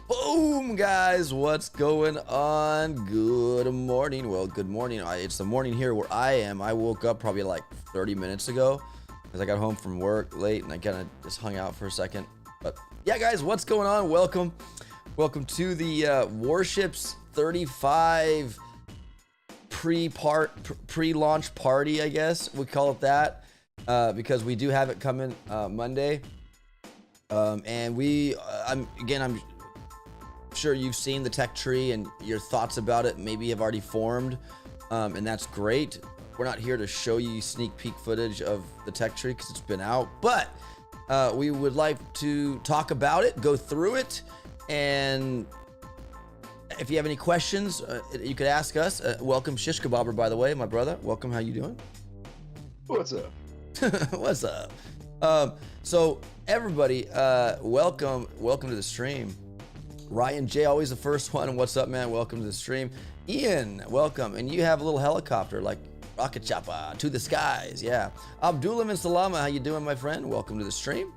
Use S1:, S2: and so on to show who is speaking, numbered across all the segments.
S1: Boom, guys, what's going on? Good morning. Well, good morning. It's the morning here where I am. I woke up probably like 30 minutes ago because I got home from work late and I kind of just hung out for a second. But yeah, guys, what's going on? Welcome to the Warships 35 pre-launch party, I guess we call it that, because we do have it coming Monday. And I'm sure you've seen the tech tree and your thoughts about it maybe have already formed, and that's great. We're not here to show you sneak peek footage of the tech tree because it's been out, but we would like to talk about it, go through it, and if you have any questions, you could ask us. Welcome, Shish Kebabber, by the way, my brother. Welcome. How you doing?
S2: What's up?
S1: What's up? So everybody, welcome to the stream. Ryan J, always the first one. What's up, man? Welcome to the stream. Ian, welcome. And you have a little helicopter like rocket chopper to the skies. Yeah. Abdullah and Salama, how you doing, my friend? Welcome to the stream.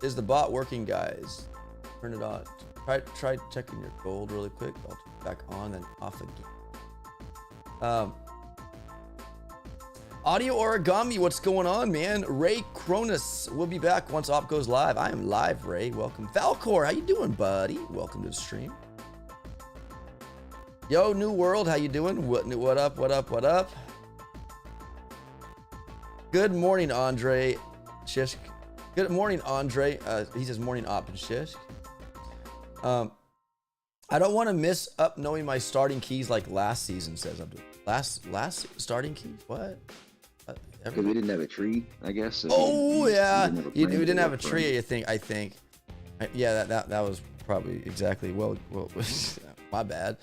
S1: Is the bot working, guys? Turn it on. Try checking your gold really quick. I'll turn it back on and off again. Audio Origami, what's going on, man? Ray Cronus will be back once Op goes live. I am live, Ray. Welcome. Falcor, how you doing, buddy? Welcome to the stream. Yo, New World, how you doing? What up? Good morning, Andre. Shish. Good morning, Andre. He says morning, Op and Shish. I don't want to miss up knowing my starting keys like last season, says Abdul. Last starting keys? What?
S2: Because we didn't have a tree, I guess. So
S1: yeah, we didn't have a tree. I think. Yeah, that was probably exactly. Well, my bad.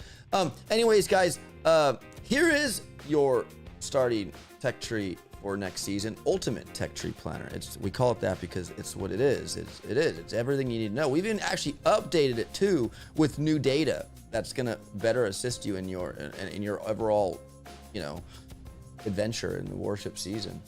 S1: Anyways, guys, here is your starting tech tree for next season. Ultimate tech tree planner. We call it that because it's what it is. It's everything you need to know. We've even actually updated it too with new data that's gonna better assist you in your overall, adventure in the Warship season.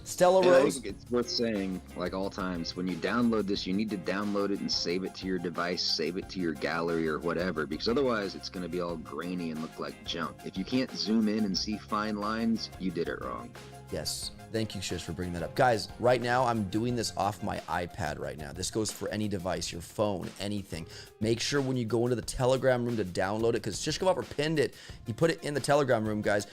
S1: Stella Rose.
S2: I think it's worth saying, like all times, when you download this, you need to download it and save it to your device, save it to your gallery or whatever, because otherwise it's going to be all grainy and look like junk. If you can't zoom in and see fine lines, you did it wrong.
S1: Yes. Thank you, Shish, for bringing that up. Guys, right now, I'm doing this off my iPad right now. This goes for any device, your phone, anything. Make sure when you go into the Telegram room to download it, because Shish Kebabber pinned it. He put it in the Telegram room, guys.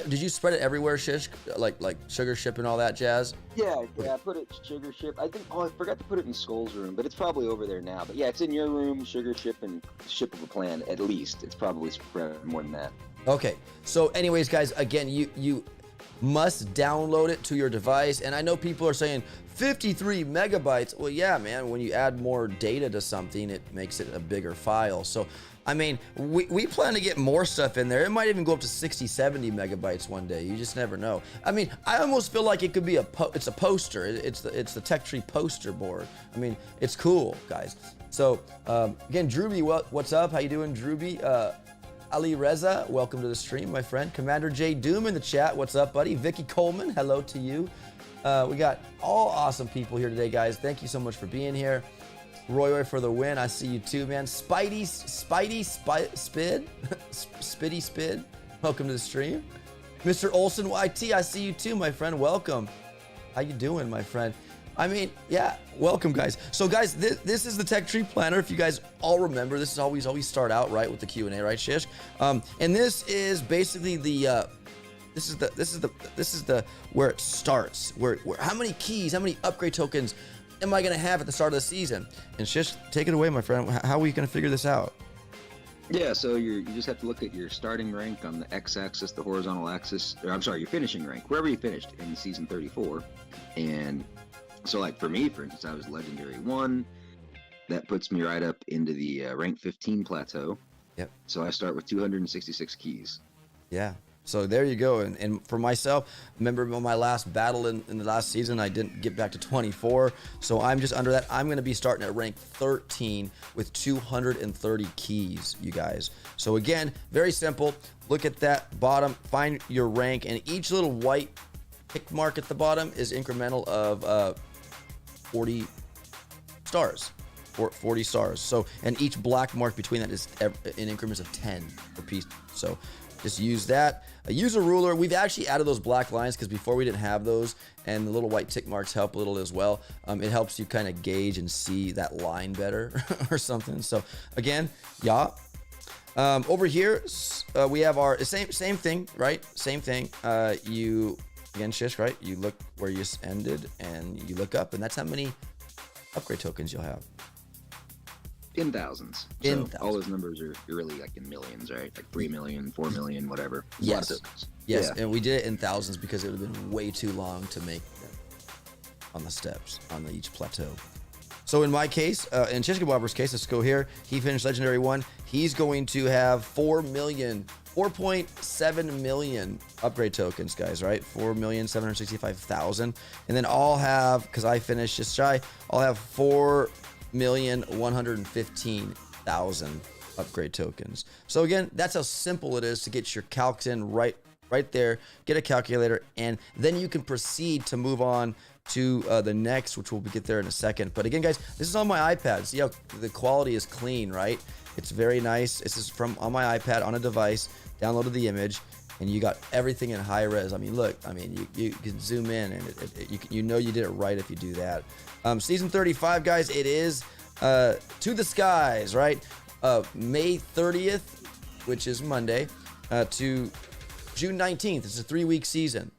S1: Did you spread it everywhere, Shish? Like Sugar Ship and all that jazz?
S2: Yeah, I put it Sugar Ship. I forgot to put it in Skull's room, but it's probably over there now. But yeah, it's in your room, Sugar Ship, and Ship of a Plan, at least. It's probably spread more than that.
S1: Okay. So anyways, guys, again, you must download it to your device. And I know people are saying 53 megabytes. Well, yeah, man, when you add more data to something, it makes it a bigger file. So, I mean, we plan to get more stuff in there. It might even go up to 60, 70 megabytes one day. You just never know. I mean, I almost feel like it could be it's a poster. It's the tech tree poster board. I mean, it's cool, guys. So, again, Drewby, what's up? How you doing, Drewby? Ali Reza, welcome to the stream, my friend. Commander J Doom in the chat. What's up, buddy? Vicky Coleman, hello to you. We got all awesome people here today, guys. Thank you so much for being here. Roy for the win. I see you too, man. Spidey Spid. Welcome to the stream. Mr. Olson YT, I see you too, my friend. Welcome. How you doing, my friend? I mean, yeah, welcome, guys. So, guys, this is the tech tree planner. If you guys all remember, this is always start out right with the Q&A, right, Shish? And this is basically this is the where it starts. Where how many keys, how many upgrade tokens am I gonna have at the start of the season? And Shish, take it away, my friend. How are we gonna figure this out?
S2: Yeah, so you just have to look at your starting rank on the x-axis, the horizontal axis. Or, I'm sorry, your finishing rank, wherever you finished in season 34, and so, like, for me, for instance, I was Legendary 1. That puts me right up into the rank 15 plateau.
S1: Yep.
S2: So I start with 266 keys.
S1: Yeah. So there you go. And for myself, remember my last battle in the last season, I didn't get back to 24. So I'm just under that. I'm going to be starting at rank 13 with 230 keys, you guys. So again, very simple. Look at that bottom, find your rank, and each little white tick mark at the bottom is incremental of 40 stars. 40 stars. So, and each black mark between that is in increments of 10 per piece. So just use that. Use a ruler. We've actually added those black lines because before we didn't have those, and the little white tick marks help a little as well. It helps you kind of gauge and see that line better or something. So again, yeah. Over here, we have our same thing, right? Same thing. You again, Shish, right? You look where you ended, and you look up, and that's how many upgrade tokens you'll have.
S2: In thousands. So all those numbers are really like in millions, right? Like 3 million, 4 million, whatever.
S1: Yes. Yes, yeah. And we did it in thousands because it would have been way too long to make them on the steps, on each plateau. So in my case, in Shishkabobber's case, let's go here. He finished Legendary 1. He's going to have 4.7 million upgrade tokens, guys, right? 4,765,000. And then I'll have, because I finished just shy, I'll have 4,115,000 upgrade tokens. So again, that's how simple it is to get your calcs in right there. Get a calculator, and then you can proceed to move on to the next, which we'll get there in a second. But again, guys, this is on my iPad. See how the quality is clean, right? It's very nice. This is from on my iPad on a device. Downloaded the image, and you got everything in high res. I mean, look. I mean, you can zoom in, and you know you did it right if you do that. Season 35, guys. It is to the skies, right? May 30th, which is Monday, to June 19th. It's a 3-week season.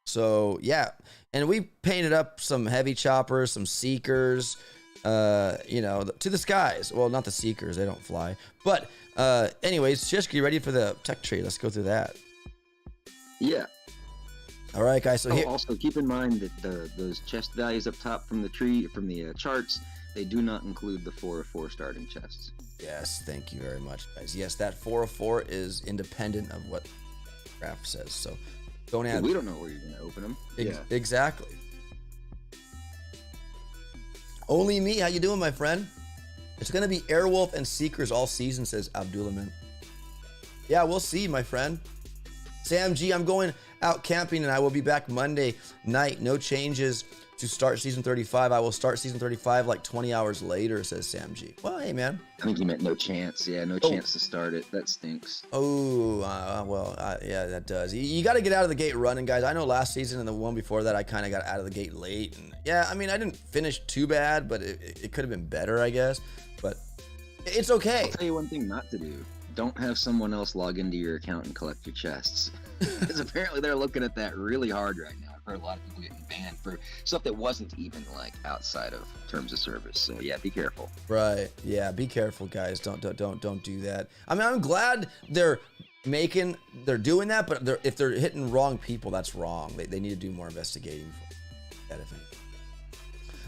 S1: So yeah, and we painted up some heavy choppers, some seekers, you know, to the skies. Well, not the seekers, they don't fly. But anyways, Shishka, you ready for the tech tree? Let's go through that.
S2: Yeah.
S1: All right, guys. So here,
S2: also keep in mind that those chest values up top from the tree, from the charts, they do not include the 4 of 4 starting chests.
S1: Yes, thank you very much, guys. Yes, that 4 of 4 is independent of what the graph says. So don't add.
S2: We don't know where you're going to open them.
S1: Exactly. Only me. How you doing, my friend? It's going to be Airwolf and Seekers all season, says Abdullah. Yeah, we'll see, my friend. Sam G, I'm going out camping, and I will be back Monday night. No changes to start season 35. I will start season 35 like 20 hours later, says Sam G. Well, hey, man.
S2: I think you meant no chance. Yeah, no chance to start it. That stinks.
S1: Oh, yeah, that does. You got to get out of the gate running, guys. I know last season and the one before that, I kind of got out of the gate late. And yeah, I mean, I didn't finish too bad, but it could have been better, I guess. But it's okay.
S2: I'll tell you one thing not to do. Don't have someone else log into your account and collect your chests. Because apparently they're looking at that really hard right now. I've heard a lot of people getting banned for stuff that wasn't even like outside of terms of service. So yeah, be careful.
S1: Right. Yeah, be careful, guys. Don't do that. I mean, I'm glad they're doing that, but if they're hitting wrong people, that's wrong. They need to do more investigating for that, if anything.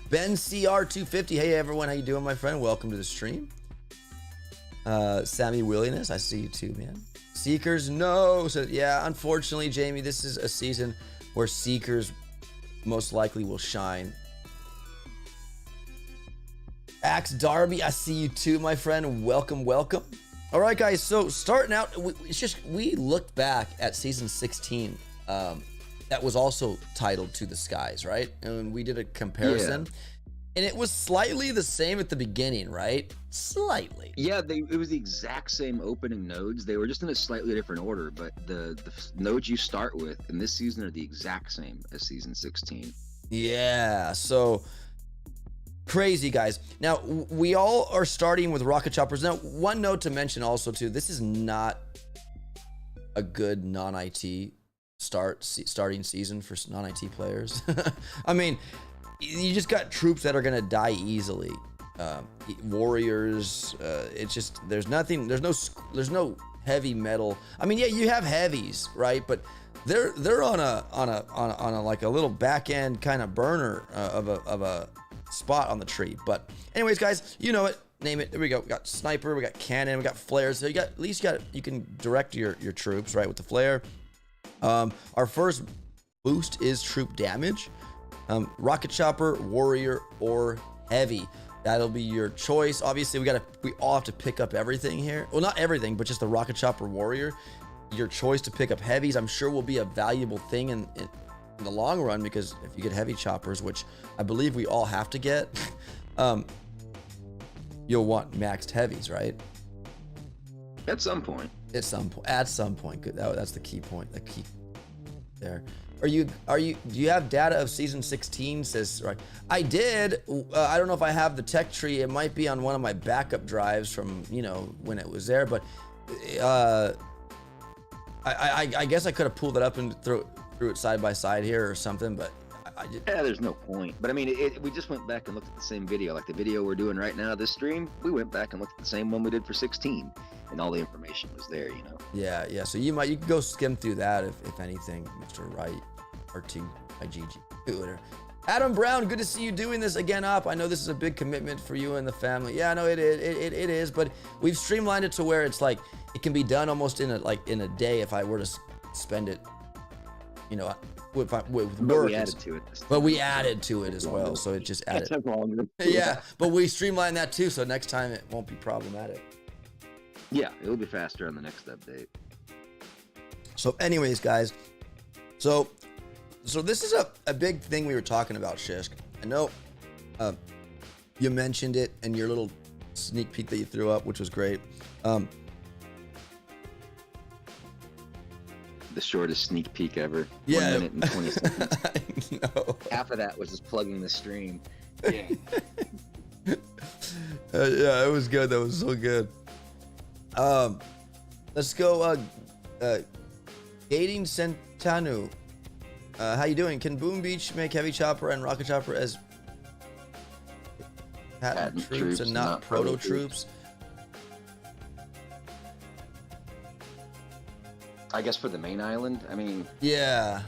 S1: Ben CR250. Hey everyone, how you doing, my friend? Welcome to the stream. Sammy Williness, I see you too, man. Seekers, no. So yeah, unfortunately, Jamie, this is a season where Seekers most likely will shine. Axe Darby, I see you too, my friend. Welcome. All right, guys. So starting out, we looked back at season 16. That was also titled To the Skies, right? And we did a comparison. Yeah. And it was slightly the same at the beginning, right? Slightly.
S2: Yeah, it was the exact same opening nodes. They were just in a slightly different order, but the nodes you start with in this season are the exact same as season 16.
S1: Yeah, so crazy, guys. Now, we all are starting with rocket choppers. Now, one note to mention also, too, this is not a good non-IT starting season for non-IT players. I mean, you just got troops that are gonna die easily. Warriors. It's just there's no heavy metal. I mean, yeah, you have heavies, right? But they're on a like a little back end kind of burner of a spot on the tree. But anyways, guys, you know it. Name it. There we go. We got sniper. We got cannon. We got flares. So you can direct your troops right with the flare. Our first boost is troop damage. Rocket chopper, warrior, or heavy. That'll be your choice. Obviously, we all have to pick up everything here. Well, not everything, but just the rocket chopper, warrior. Your choice to pick up heavies, I'm sure, will be a valuable thing in the long run, because if you get heavy choppers, which I believe we all have to get, you'll want maxed heavies, right?
S2: At some point.
S1: At some point. Good. That's the key point. The key there. Do you have data of season 16? Says right. I did. I don't know if I have the tech tree. It might be on one of my backup drives from, you know, when it was there, but I guess I could have pulled it up and threw it side by side here or something, but
S2: yeah, there's no point. But I mean, we just went back and looked at the same video, like the video we're doing right now, this stream. We went back and looked at the same one we did for 16, and all the information was there, you know.
S1: Yeah. So you can go skim through that if anything, Mr. Wright, RT, Adam Brown, good to see you doing this again up. I know this is a big commitment for you and the family. Yeah, no, it is, but we've streamlined it to where it's like it can be done almost in a day if I were to spend it, you know, with work.
S2: We added to it.
S1: But we added to it as well, so it just added. Yeah, but we streamlined that too, so next time it won't be problematic.
S2: Yeah, it'll be faster on the next update.
S1: So anyways, guys, so this is a big thing we were talking about, Shisk. I know you mentioned it in your little sneak peek that you threw up, which was great.
S2: The shortest sneak peek ever.
S1: Yeah.
S2: 1 minute and 20 seconds.
S1: I know.
S2: Half of that was just plugging the stream. Yeah.
S1: Yeah, it was good. That was so good. Let's go. Gating Centanu. How you doing? Can Boom Beach make heavy chopper and rocket chopper as patent troops and not proto troops?
S2: I guess for the main island, I mean,
S1: yeah,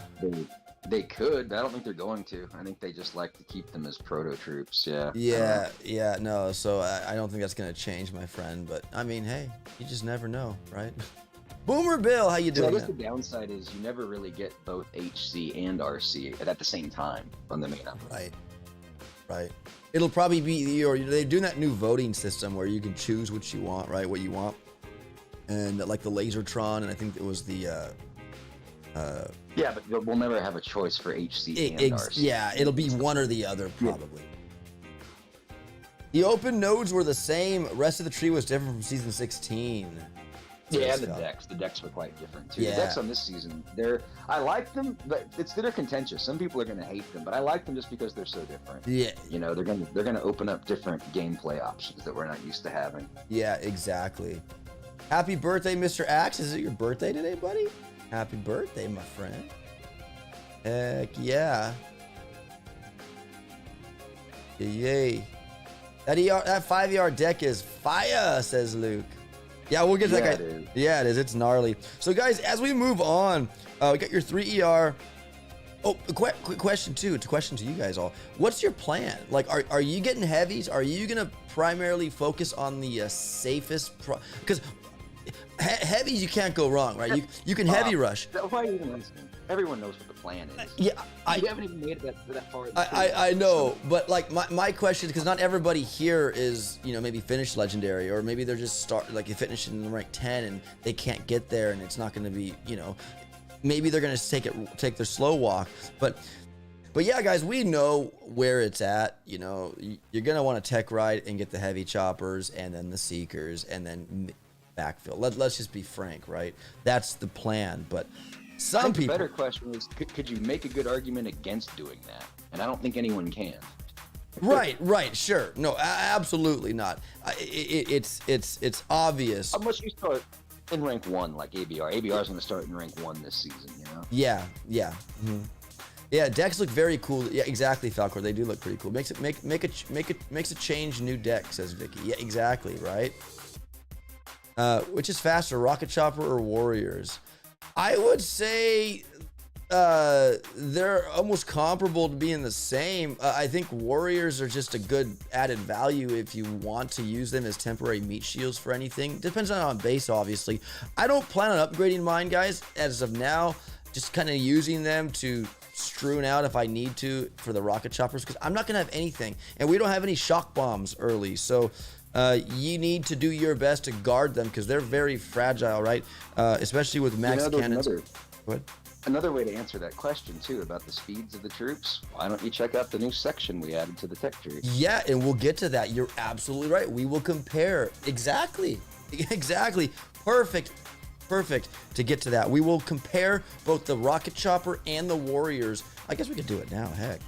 S2: they could. I don't think they're going to. I think they just like to keep them as proto troops. Yeah.
S1: Yeah. No, so I don't think that's gonna change, my friend. But I mean, hey, you just never know, right? Boomer Bill, how you doing?
S2: So I guess the downside is you never really get both HC and RC at the same time on the main island.
S1: Right. It'll probably be they're doing that new voting system where you can choose what you want, right? What you want. And like the Lasertron, and I think it was the
S2: yeah, but we'll never have a choice for HC and RC.
S1: Yeah, it'll be one or the other probably. The open nodes were the same. Rest of the tree was different from season 16.
S2: Yeah, and the decks were quite different too.
S1: Yeah.
S2: The decks on this season, I like them, but they're contentious. Some people are gonna hate them, but I like them just because they're so different.
S1: Yeah.
S2: You know, they're gonna open up different gameplay options that we're not used to having.
S1: Yeah, exactly. Happy birthday, Mr. Axe. Is it your birthday today, buddy? Happy birthday, my friend. Heck yeah. Yay. That 5 deck is fire, says Luke. Yeah, we'll get to that guy. Yeah, it is. It's gnarly. So, guys, as we move on, we got your 3ER. Oh, quick question, too. It's a question to you guys all. What's your plan? Like, are you getting heavies? Are you going to primarily focus on the safest? Because heavies, you can't go wrong, right? You can heavy rush.
S2: Why are you even listening? Everyone knows what the plan is.
S1: Yeah,
S2: you haven't even made it that far.
S1: I know, but like my question, because not everybody here is, you know, maybe finished legendary, or maybe they're just like you finish in rank 10 and they can't get there, and it's not going to be, you know, maybe they're going to take their slow walk, but yeah, guys, we know where it's at. You know, you're going to want to tech ride and get the heavy choppers, and then the seekers, and then backfill. Let's just be frank, right? That's the plan, but some people.
S2: The better question is, could you make a good argument against doing that? And I don't think anyone can.
S1: Right, sure. No, absolutely not. It's obvious.
S2: Unless you start in rank 1 like ABR. ABR is going to start in rank 1 this season, you know?
S1: Yeah. Mm-hmm. Yeah, decks look very cool. Yeah, exactly, Falcor. They do look pretty cool. Makes a change new deck, says Vicky. Yeah, exactly, right? Which is faster, Rocket Chopper or Warriors? I would say they're almost comparable to being the same. I think Warriors are just a good added value if you want to use them as temporary meat shields for anything. Depends on base, obviously. I don't plan on upgrading mine, guys, as of now. Just kind of using them to strewn out if I need to for the rocket choppers, because I'm not going to have anything. And we don't have any shock bombs early, so you need to do your best to guard them because they're very fragile, right? Especially with max cannons.
S2: Another way to answer that question too about the speeds of the troops, why don't you check out the new section we added to the tech tree?
S1: Yeah, and we'll get to that. You're absolutely right. We will compare. Exactly. Exactly. Perfect. Perfect to get to that. We will compare both the rocket chopper and the warriors. I guess we could do it now. Heck.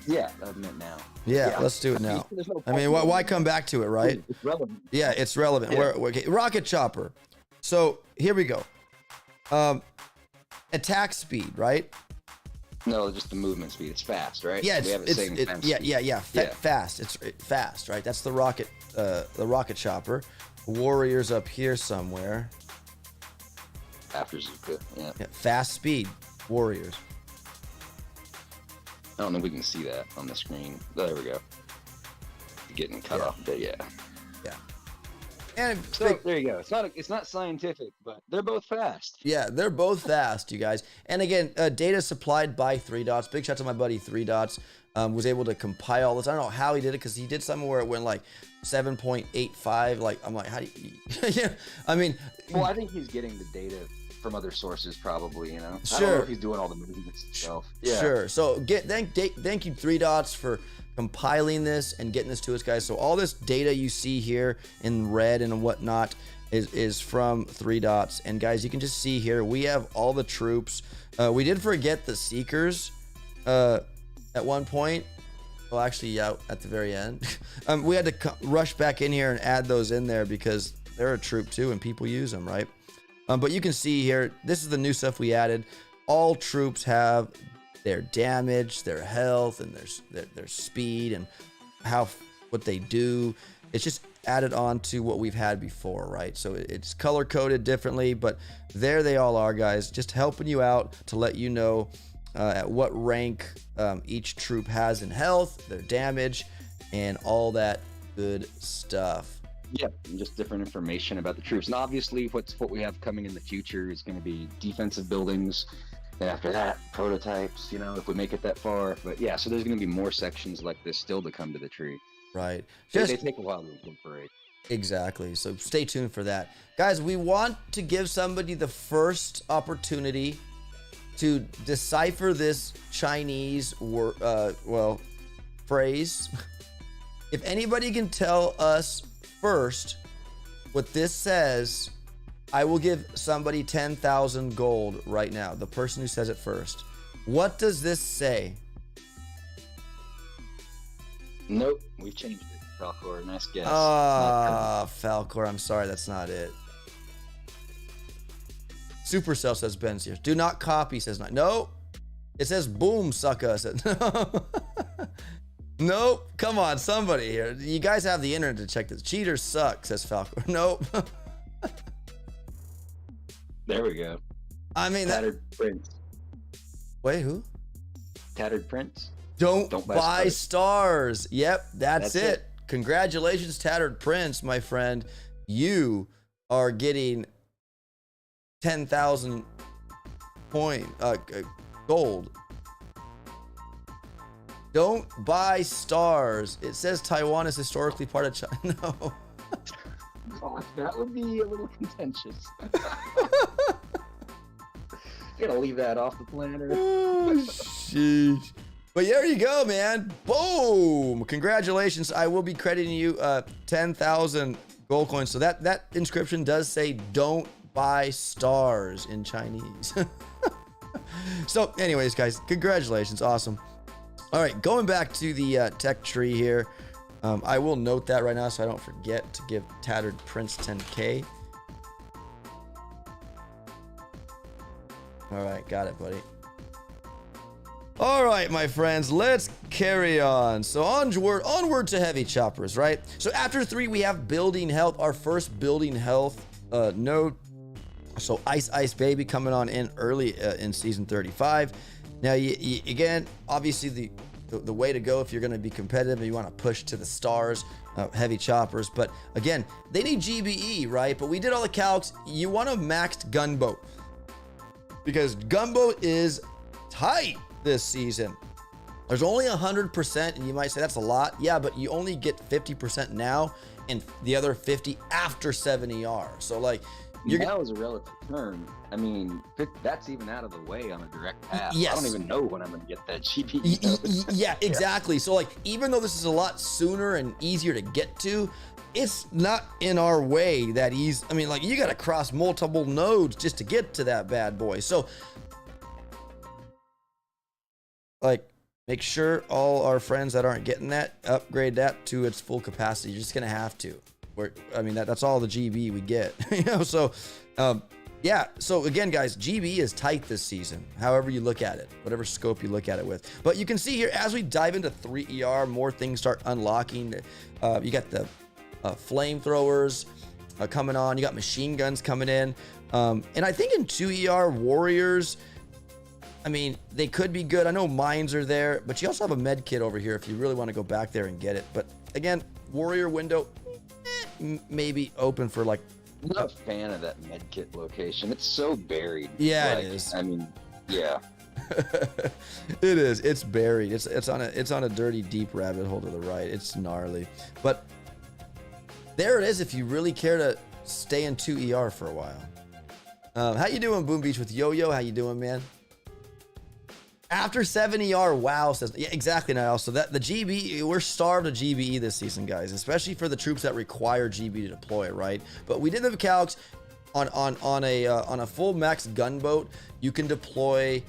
S2: Yeah, I meant now.
S1: Yeah, let's do it now.
S2: No
S1: I mean, why come back to it, right?
S2: It's relevant.
S1: Yeah, it's relevant.
S2: Yeah.
S1: Okay, rocket chopper. So here we go. Attack speed, right?
S2: No, just the movement speed. It's fast, right?
S1: Yeah,
S2: We have it saying fast speed.
S1: yeah. Fast. It's fast, right? That's the rocket chopper. Warriors up here somewhere.
S2: After Zuka, yeah.
S1: Fast speed, warriors.
S2: I don't know if we can see that on the screen. There we go. Getting cut off, but yeah.
S1: Yeah. And
S2: So there you go. It's not scientific, but they're both fast.
S1: yeah, they're both fast, you guys. And again, data supplied by 3 Dots. Big shout out to my buddy 3 Dots. Was able to compile this. I don't know how he did it because he did something where it went like 7.85. Like I'm like, how do you? Yeah, I mean,
S2: Well, I think he's getting the data from other sources, probably. You know,
S1: Sure.
S2: I don't know if he's doing all the movements himself. Yeah.
S1: Sure. So thank you 3 Dots for compiling this and getting this to us, guys. So all this data you see here in red and whatnot is from 3 Dots. And guys, you can just see here we have all the troops. We did forget the Seekers at one point. Well, actually, yeah, at the very end. We had to rush back in here and add those in there because they're a troop too and people use them, right? But you can see here, this is the new stuff we added. All troops have their damage, their health, and their speed and what they do. It's just added on to what we've had before, right? So it's color coded differently, but there they all are, guys. Just helping you out to let you know at what rank each troop has in health, their damage, and all that good stuff.
S2: Yeah, and just different information about the troops. And obviously, what we have coming in the future is going to be defensive buildings. And after that, prototypes, you know, if we make it that far. But yeah, so there's going to be more sections like this still to come to the tree.
S1: Right.
S2: They take a while to incorporate.
S1: Exactly. So stay tuned for that. Guys, we want to give somebody the first opportunity to decipher this Chinese phrase. If anybody can tell us first what this says, I will give somebody 10,000 gold right now. The person who says it first. What does this say?
S2: Nope, we've changed it. Falcor, nice guess.
S1: Falcor, I'm sorry, that's not it. Supercell says Ben's here. Do not copy, says not. No, it says boom, sucker. Says no. Nope. Come on, somebody here. You guys have the internet to check this. Cheaters suck, says Falcor. Nope.
S2: There we go.
S1: I mean,
S2: Tattered Prince.
S1: Wait, who?
S2: Tattered Prince.
S1: Don't buy stars. Yep, that's it.
S2: it.
S1: Congratulations, Tattered Prince, my friend. You are getting 10,000 gold. Don't buy stars. It says Taiwan is historically part of China. No.
S2: Gosh, that would be a little contentious. Gonna leave that off the planner.
S1: Oh, sheesh. But there you go, man. Boom. Congratulations. I will be crediting you 10,000 gold coins. So that inscription does say don't buy stars in Chinese. So anyways, guys, congratulations. Awesome. All right, going back to the tech tree here. I will note that right now so I don't forget to give Tattered Prince 10K. All right, got it, buddy. All right, my friends, let's carry on. So onward to heavy choppers, right? So after 3, we have building health, our first building health node. So Ice Baby coming on in early in season 35. Now, again, obviously the way to go if you're going to be competitive and you want to push to the stars, heavy choppers. But again, they need GBE, right? But we did all the calcs. You want a maxed gunboat because gunboat is tight this season. There's only 100%, and you might say that's a lot. Yeah, but you only get 50% now and the other 50 after 70R. So like
S2: Now is a relative term. I mean, that's even out of the way on a direct path.
S1: Yes.
S2: I don't even know when I'm going to get that GBE.
S1: Yeah, exactly. So like, even though this is a lot sooner and easier to get to, it's not in our way that easy. I mean, like, you got to cross multiple nodes just to get to that bad boy. So like, make sure all our friends that aren't getting that, upgrade that to its full capacity. You're just going to have to. I mean, that's all the GB we get, you know? So, yeah. So again, guys, GB is tight this season, however you look at it, whatever scope you look at it with. But you can see here, as we dive into 3ER, more things start unlocking. You got the flamethrowers coming on. You got machine guns coming in. And I think in 2ER, warriors, I mean, they could be good. I know mines are there, but you also have a med kit over here if you really want to go back there and get it. But again, warrior window, maybe open for like.
S2: I'm not a fan of that med kit location. It's so buried.
S1: Yeah,
S2: like,
S1: it is.
S2: I mean, yeah.
S1: It is. It's buried. It's on a dirty deep rabbit hole to the right. It's gnarly. But there it is if you really care to stay in 2ER for a while. How you doing, Boom Beach with Yo-Yo? How you doing, man? After 7ER, wow, says, yeah, exactly, Niall. So that the GB, we're starved of GBE this season, guys, especially for the troops that require GB to deploy, right? But we did the calcs on a full max gunboat. You can deploy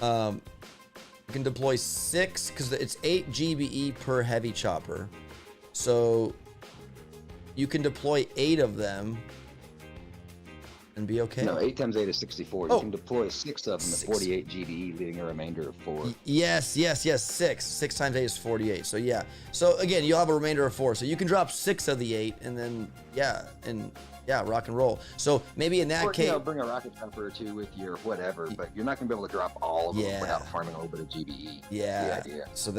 S1: 6 because it's 8 GBE per heavy chopper. So you can deploy 8 of them and be okay.
S2: No, 8 times 8 is 64.
S1: Oh.
S2: You can deploy 6 of them at 48 GBE, leaving a remainder of 4.
S1: Yes. 6 times 8 is 48. So yeah. So again, you'll have a remainder of 4. So you can drop 6 of the 8 and then rock and roll. So maybe in that case,
S2: bring a rocket jumper or 2 with your whatever, but you're not gonna be able to drop all of them without farming a little bit of GBE.
S1: Yeah. So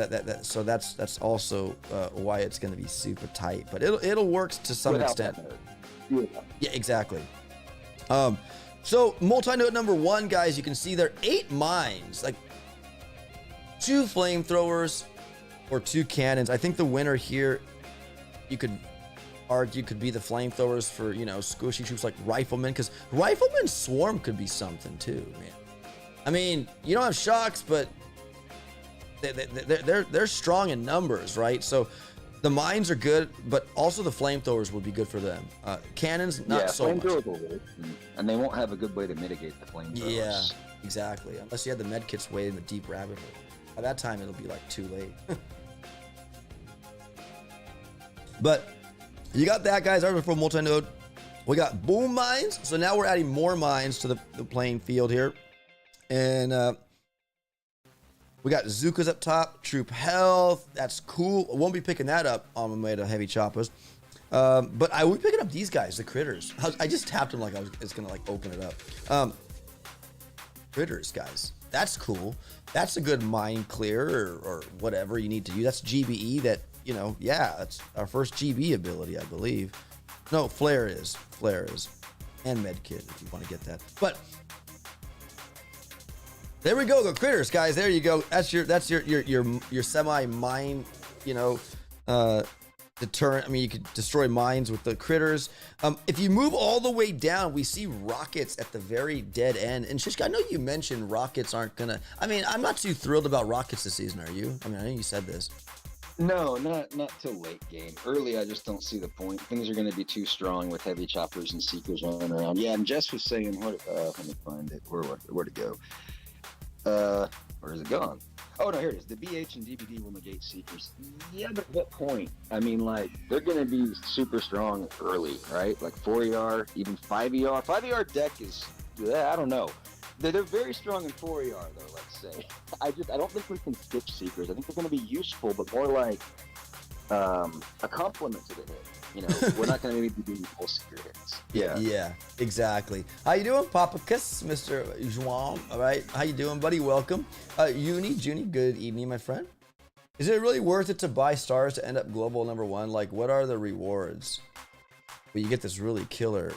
S1: that's also why it's gonna be super tight, but it'll work to some extent. Yeah, exactly. So multi-note number 1, guys, you can see there 8 mines, like 2 flamethrowers or 2 cannons. I think the winner here, you could argue, could be the flamethrowers for, you know, squishy troops like riflemen, because riflemen swarm could be something too, man. I mean, you don't have shocks, but they're strong in numbers, right? So the mines are good, but also the flamethrowers would be good for them. Cannons, not so much.
S2: Flamethrowers will work, and they won't have a good way to mitigate the flamethrowers.
S1: Yeah, exactly. Unless you had the med kits way in the deep rabbit hole. By that time, it'll be like too late. But you got that, guys. Our for multi-node. We got boom mines. So now we're adding more mines to the playing field here. And we got Zukas up top, troop health. That's cool. I won't be picking that up on my way to heavy choppers. But I will be picking up these guys, the critters. I just tapped them like I was gonna like open it up. Critters, guys. That's cool. That's a good mine clear or whatever you need to use. That's GBE that, you know, yeah, that's our first GB ability, I believe. No, Flare is. And Medkit if you want to get that. But there we go, the critters, guys. There you go. That's your semi mine, you know, deterrent. I mean, you could destroy mines with the critters. If you move all the way down, we see rockets at the very dead end. And Shishka, I know you mentioned rockets aren't gonna. I mean, I'm not too thrilled about rockets this season. Are you? I mean, I know you said this.
S2: No, not till late game. Early, I just don't see the point. Things are going to be too strong with heavy choppers and seekers running around. Yeah, and Jess was saying, let me find it. Where'd it go? Where is it gone? Oh, no, here it is. The BH and DBD will negate seekers. Yeah, but at what point? I mean, like, they're going to be super strong early, right? Like 4ER, even 5ER. 5ER deck is, I don't know. They're very strong in 4ER, though, let's say. I don't think we can skip seekers. I think they're going to be useful, but more like a complement to the hit. You know, we're not going to maybe be doing full seeker hits.
S1: Yeah, exactly. How you doing, Papa Kiss, Mr. Juan? All right, how you doing, buddy? Welcome. Junie, good evening, my friend. Is it really worth it to buy stars to end up global #1? Like, what are the rewards? Well, you get this really killer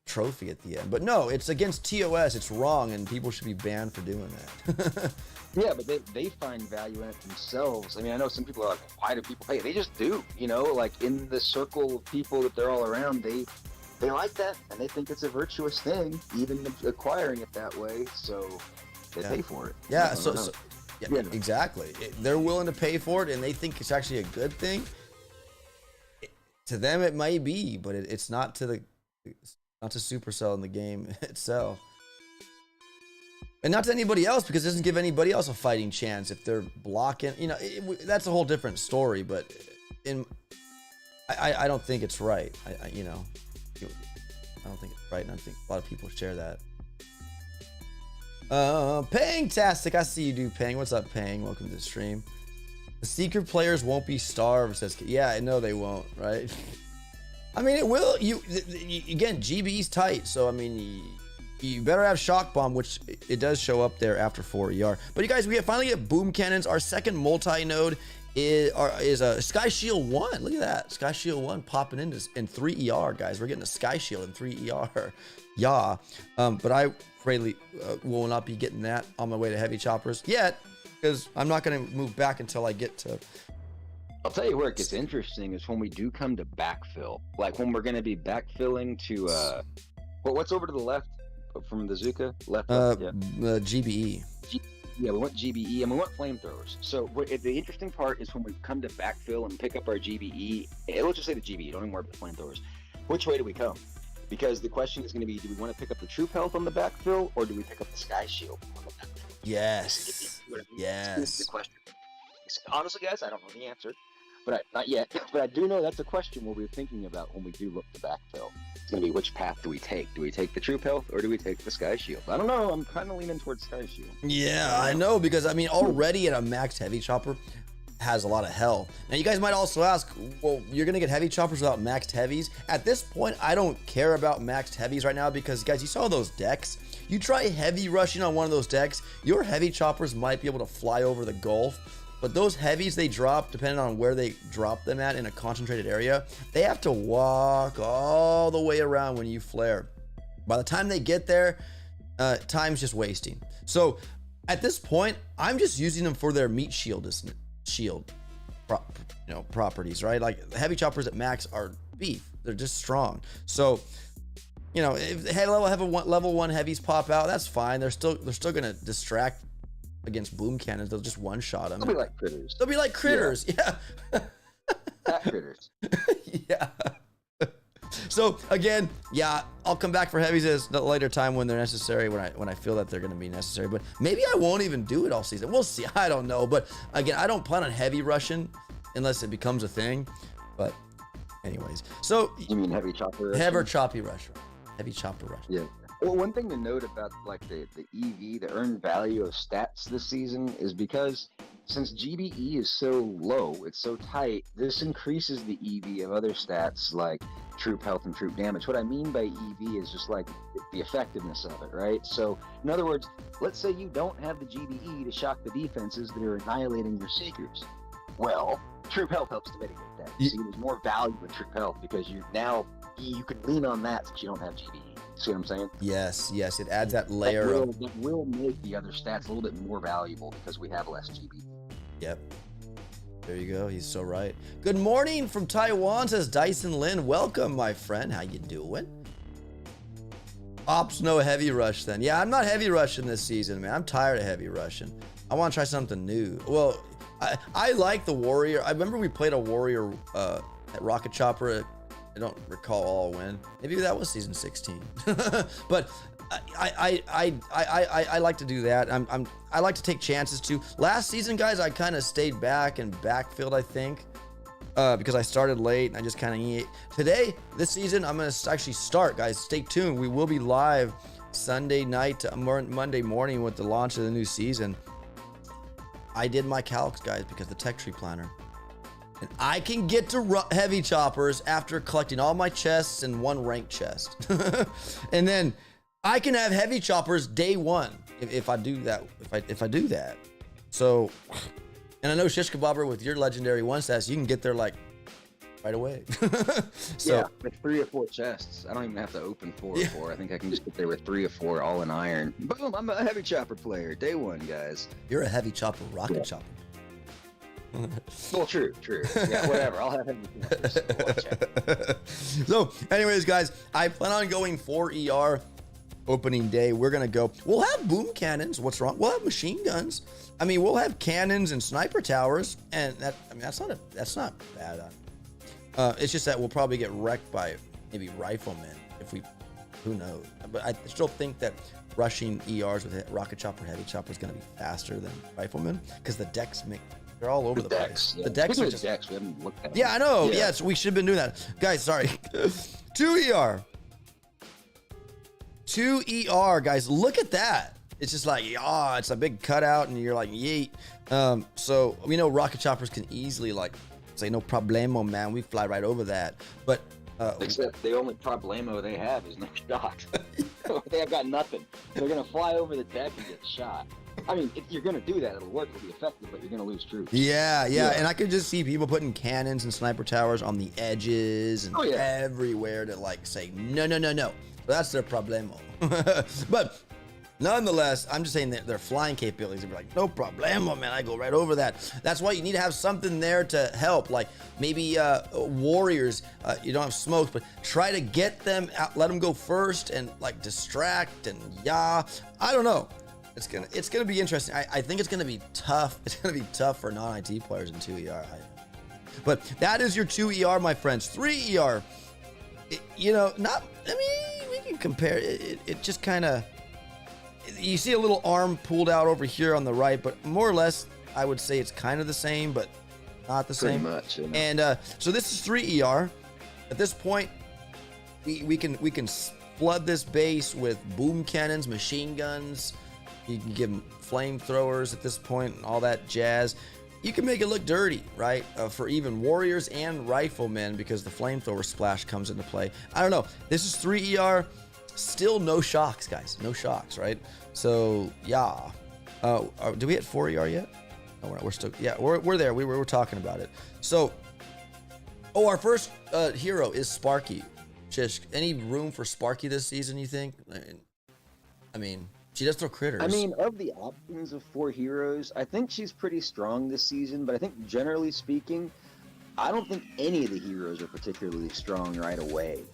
S1: trophy at the end. But no, it's against TOS. It's wrong, and people should be banned for doing that.
S2: Yeah, but they find value in it themselves. I mean, I know some people are like, why do people pay? They just do, you know, like in the circle of people that they're all around, they they like that, and they think it's a virtuous thing, even acquiring it that way. So they pay for it.
S1: Yeah. Yeah, exactly. They're willing to pay for it, and they think it's actually a good thing. To them, it may be, but it's not to Supercell in the game itself, and not to anybody else, because it doesn't give anybody else a fighting chance if they're blocking. You know, that's a whole different story. But I don't think it's right. I don't think it's right, and I think a lot of people share that. Pang-tastic, I see you do, Pang. What's up, Pang? Welcome to the stream. The secret players won't be starved, says. Yeah, I know they won't, right? I mean, it will. Again, GB's tight, so I mean, you better have shock bomb, which it does show up there after 4 ER. But you guys, we finally get boom cannons. Our second multi-node is a Sky Shield 1. Look at that, Sky Shield 1 popping in 3 ER, guys. We're getting a Sky Shield in 3 ER. Yeah, but I really will not be getting that on my way to heavy choppers yet, because I'm not going to move back until I get to.
S2: I'll tell you where it gets interesting is when we do come to backfill, like when we're going to be backfilling to what's over to the left from the Zuka left. Yeah.
S1: GBE.
S2: Yeah, we want GBE and we want flamethrowers. So the interesting part is when we come to backfill and pick up our GBE. Let's just say the GBE. Don't even worry about the flamethrowers. Which way do we come? Because the question is going to be, do we want to pick up the troop health on the backfill, or do we pick up the Sky Shield on the backfill?
S1: Yes. Yes.
S2: That's the question. Honestly, guys, I don't know the answer, but not yet. But I do know that's a question we'll be thinking about when we do look to backfill. It's going to be, which path do we take? Do we take the troop health, or do we take the Sky Shield? I don't know. I'm kind of leaning towards Sky Shield.
S1: Yeah, I know, because I mean, already at a maxed heavy chopper has a lot of hell. Now you guys might also ask, well, you're gonna get heavy choppers without maxed heavies. At this point, I don't care about maxed heavies right now, because guys, you saw those decks. You try heavy rushing on one of those decks, your heavy choppers might be able to fly over the Gulf, but those heavies they drop, depending on where they drop them at in a concentrated area, they have to walk all the way around when you flare. By the time they get there, time's just wasting. So at this point, I'm just using them for their meat shield properties, right? Like heavy choppers at max are beef. They're just strong. So, you know, if level one heavies pop out, that's fine. They're still gonna distract against boom cannons. They'll just one shot them.
S2: They'll be like critters.
S1: They'll be like critters. Yeah.
S2: Fat critters.
S1: Yeah. So again, yeah, I'll come back for heavies at a later time when they're necessary, when I feel that they're going to be necessary. But maybe I won't even do it all season. We'll see. I don't know. But again, I don't plan on heavy rushing unless it becomes a thing. But anyways, so
S2: you mean heavy chopper rush?
S1: Heavy chopper rush.
S2: Yeah. Well, one thing to note about like the EV, the earned value of stats this season, is because since GBE is so low, it's so tight, this increases the EV of other stats like troop health and troop damage. What I mean by EV is just like the effectiveness of it, right? So in other words, let's say you don't have the GBE to shock the defenses that are annihilating your Seekers. Well, troop health helps to mitigate that. See, there's more value in troop health because you can lean on that since you don't have GBE. See what I'm saying?
S1: Yes, it adds that layer
S2: that will make the other stats a little bit more valuable because we have less GB.
S1: Yep. There you go. He's so right. Good morning from Taiwan, says Dyson Lin. Welcome, my friend. How you doing? Ops, no heavy rush then. Yeah, I'm not heavy rushing this season, man. I'm tired of heavy rushing. I want to try something new. Well, I like the Warrior. I remember we played a Warrior at Rocket Chopper. I don't recall all when. Maybe that was season 16. But I like to do that. I like to take chances too. Last season, guys, I kind of stayed back and backfilled, I think, because I started late and I just kind of today, this season, I'm gonna actually start, guys. Stay tuned. We will be live Sunday night to Monday morning with the launch of the new season. I did my calcs, guys, because the tech tree planner. And I can get to heavy choppers after collecting all my chests and one ranked chest. And then I can have heavy choppers day one if I do that. If I do that. So, and I know Shish Kebabber with your legendary one stats, you can get there like right away. So
S2: yeah, with 3 or 4 chests. I don't even have to open 4 or 4. I think I can just get there with 3 or 4 all in iron. Boom, I'm a heavy chopper player. Day one, guys.
S1: You're a heavy chopper, rocket chopper.
S2: Well, true. Yeah, whatever. I'll have him.
S1: So, anyways, guys, I plan on going 4 ER opening day. We're gonna go. We'll have boom cannons. What's wrong? We'll have machine guns. I mean, we'll have cannons and sniper towers, and that's not bad. It's just that we'll probably get wrecked by maybe riflemen if we. Who knows? But I still think that rushing ERs with rocket chopper, heavy chopper is going to be faster than riflemen because the decks they're all over the place.
S2: Yeah.
S1: The decks are
S2: just decks. We haven't looked at them.
S1: Yeah, I know. Yeah. Yes, we should have been doing that, guys. Sorry. 2 ER. 2 ER, guys. Look at that. It's just like, it's a big cutout, and you're like, yeet. So we know rocket choppers can easily say no problemo, man. We fly right over that. But
S2: except the only problemo they have is no shot. They have got nothing. They're gonna fly over the deck and get shot. I mean, if you're gonna do that, it'll work, it'll be effective, but you're gonna lose troops.
S1: Yeah. And I could just see people putting cannons and sniper towers on the edges and everywhere to say no. That's their problemo. But nonetheless, I'm just saying that their flying capabilities would be like, no problemo, man. I go right over that. That's why you need to have something there to help. Like maybe warriors, you don't have smokes, but try to get them out, let them go first and distract and I don't know. It's gonna be interesting. I think it's gonna be tough. It's gonna be tough for non-IT players in 2 ER. But that is your 2 ER, my friends. 3 ER, we can compare. It just kind of. You see a little arm pulled out over here on the right, but more or less, I would say it's kind of the same, but not the same.
S2: Pretty much. You know.
S1: And so this is 3 ER. At this point, we can flood this base with boom cannons, machine guns. You can give them flamethrowers at this point and all that jazz. You can make it look dirty, right? For even warriors and riflemen, because the flamethrower splash comes into play. I don't know. This is 3 ER. Still no shocks, guys. No shocks, right? So, yeah. Do we hit 4 ER yet? No, we're still... Yeah, we're there. We're talking about it. So, our first hero is Sparky. Shish, any room for Sparky this season, you think? I mean, she does throw critters.
S2: I mean, of the options of 4 heroes, I think she's pretty strong this season, but I think generally speaking, I don't think any of the heroes are particularly strong right away.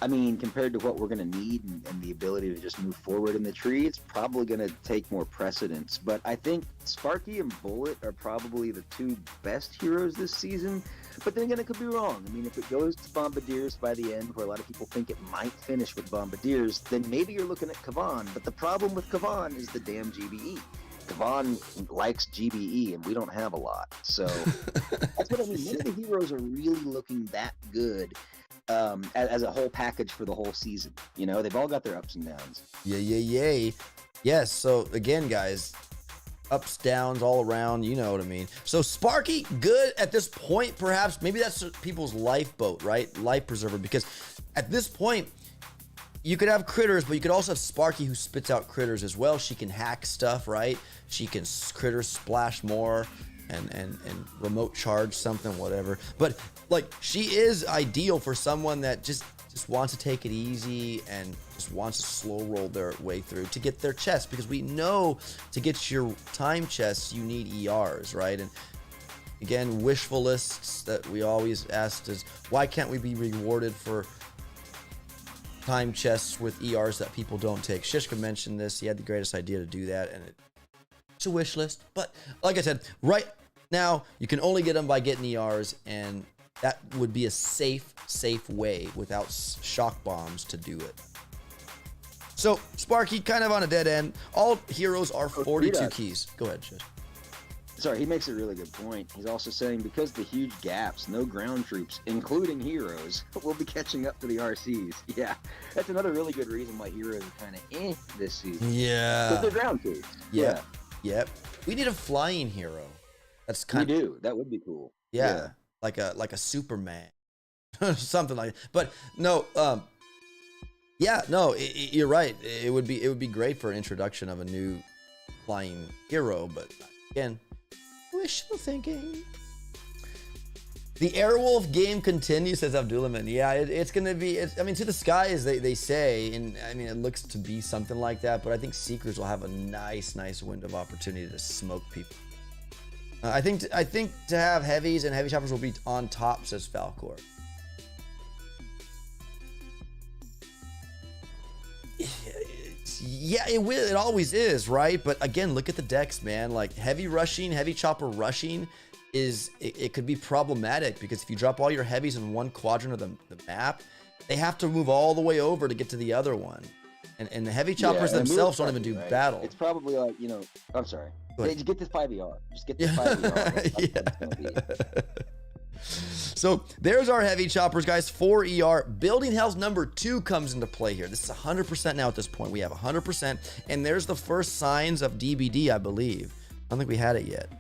S2: I mean, compared to what we're going to need and the ability to just move forward in the tree, it's probably going to take more precedence. But I think Sparky and Bullet are probably the 2 best heroes this season. But then again, it could be wrong. I mean, if it goes to Bombardiers by the end, where a lot of people think it might finish with Bombardiers, then maybe you're looking at Kavan. But the problem with Kavan is the damn GBE. Kavan likes GBE, and we don't have a lot. So that's what I mean. None of the heroes are really looking that good. As a whole package for the whole season. You know, they've all got their ups and downs.
S1: Yay. Yes, so again, guys, ups, downs all around, you know what I mean. So Sparky, good at this point, perhaps. Maybe that's people's lifeboat, right? Life preserver, because at this point, you could have critters, but you could also have Sparky who spits out critters as well. She can hack stuff, right? She can critters splash more. And remote charge something, whatever. But she is ideal for someone that just wants to take it easy and just wants to slow roll their way through to get their chest, because we know to get your time chests you need ERs, right? And again, wishful lists that we always asked is, why can't we be rewarded for time chests with ERs that people don't take? Shishka mentioned this. He had the greatest idea to do that, and it's a wish list. But like I said, right now you can only get them by getting ERs, and that would be a safe way without shock bombs to do it. So Sparky kind of on a dead end. All heroes are 42 keys. Go ahead, Shish.
S2: Sorry, he makes a really good point. He's also saying because the huge gaps, no ground troops, including heroes, will be catching up to the RCs. Yeah, that's another really good reason why heroes are kind of this season.
S1: Yeah.
S2: Because they're ground troops.
S1: Yeah. Yep. We need a flying hero. That's kind
S2: of... We do. That would be cool.
S1: Yeah. Like a Superman. Something like that. But no, you're right. It would be great for an introduction of a new flying hero, but again, wishful thinking. The Airwolf game continues, says Abdullah. Yeah, it's going to be, I mean, to the sky, as they say, and I mean, it looks to be something like that, but I think Seekers will have a nice window of opportunity to smoke people. I think to have heavies and heavy choppers will be on top, says Falcor. Yeah, it will. It always is, right? But again, look at the decks, man. Like heavy rushing, heavy chopper rushing it could be problematic because if you drop all your heavies in one quadrant of the map, they have to move all the way over to get to the other one. And the heavy choppers themselves don't even do battle.
S2: It's probably like, I'm sorry. Just get this 5ER. Just get this 5ER.
S1: So there's our heavy choppers, guys. 4 ER. Building health number 2 comes into play here. This is 100% now at this point. We have 100%. And there's the first signs of DBD, I believe. I don't think we had it yet.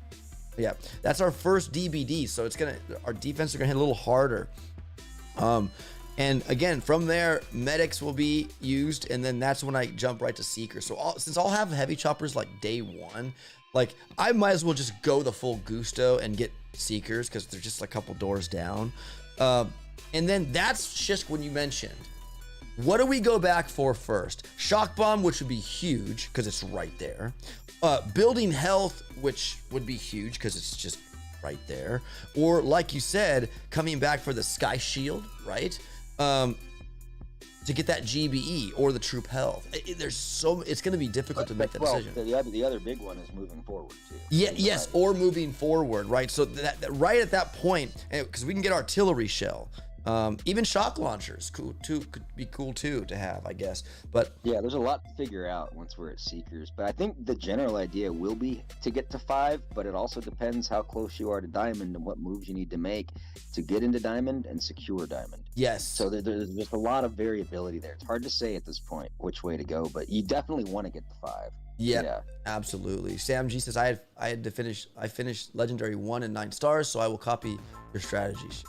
S1: Yeah, that's our first DBD. So our defense are gonna hit a little harder. And again, from there, medics will be used, and then that's when I jump right to Seekers. So since I'll have heavy choppers like day 1, like I might as well just go the full gusto and get Seekers because they're just a couple doors down. And then that's just when you mentioned, what do we go back for first? Shock Bomb, which would be huge because it's right there. Building health, which would be huge because it's just right there. Or like you said, coming back for the Sky Shield, right? To get that GBE or the troop health. It's going to be difficult to make that decision.
S2: The other big one is moving forward too.
S1: Yeah, yes, or moving forward, right? So that right at that point, because we can get artillery shell. Even shock launchers could be cool too to have, I guess. But
S2: yeah, there's a lot to figure out once we're at Seekers. But I think the general idea will be to get to 5, but it also depends how close you are to Diamond and what moves you need to make to get into Diamond and secure Diamond.
S1: Yes.
S2: So there's just a lot of variability there. It's hard to say at this point which way to go, but you definitely want to get to 5.
S1: Yeah, absolutely. Sam G says I finished Legendary 1 and 9 stars, so I will copy your strategies.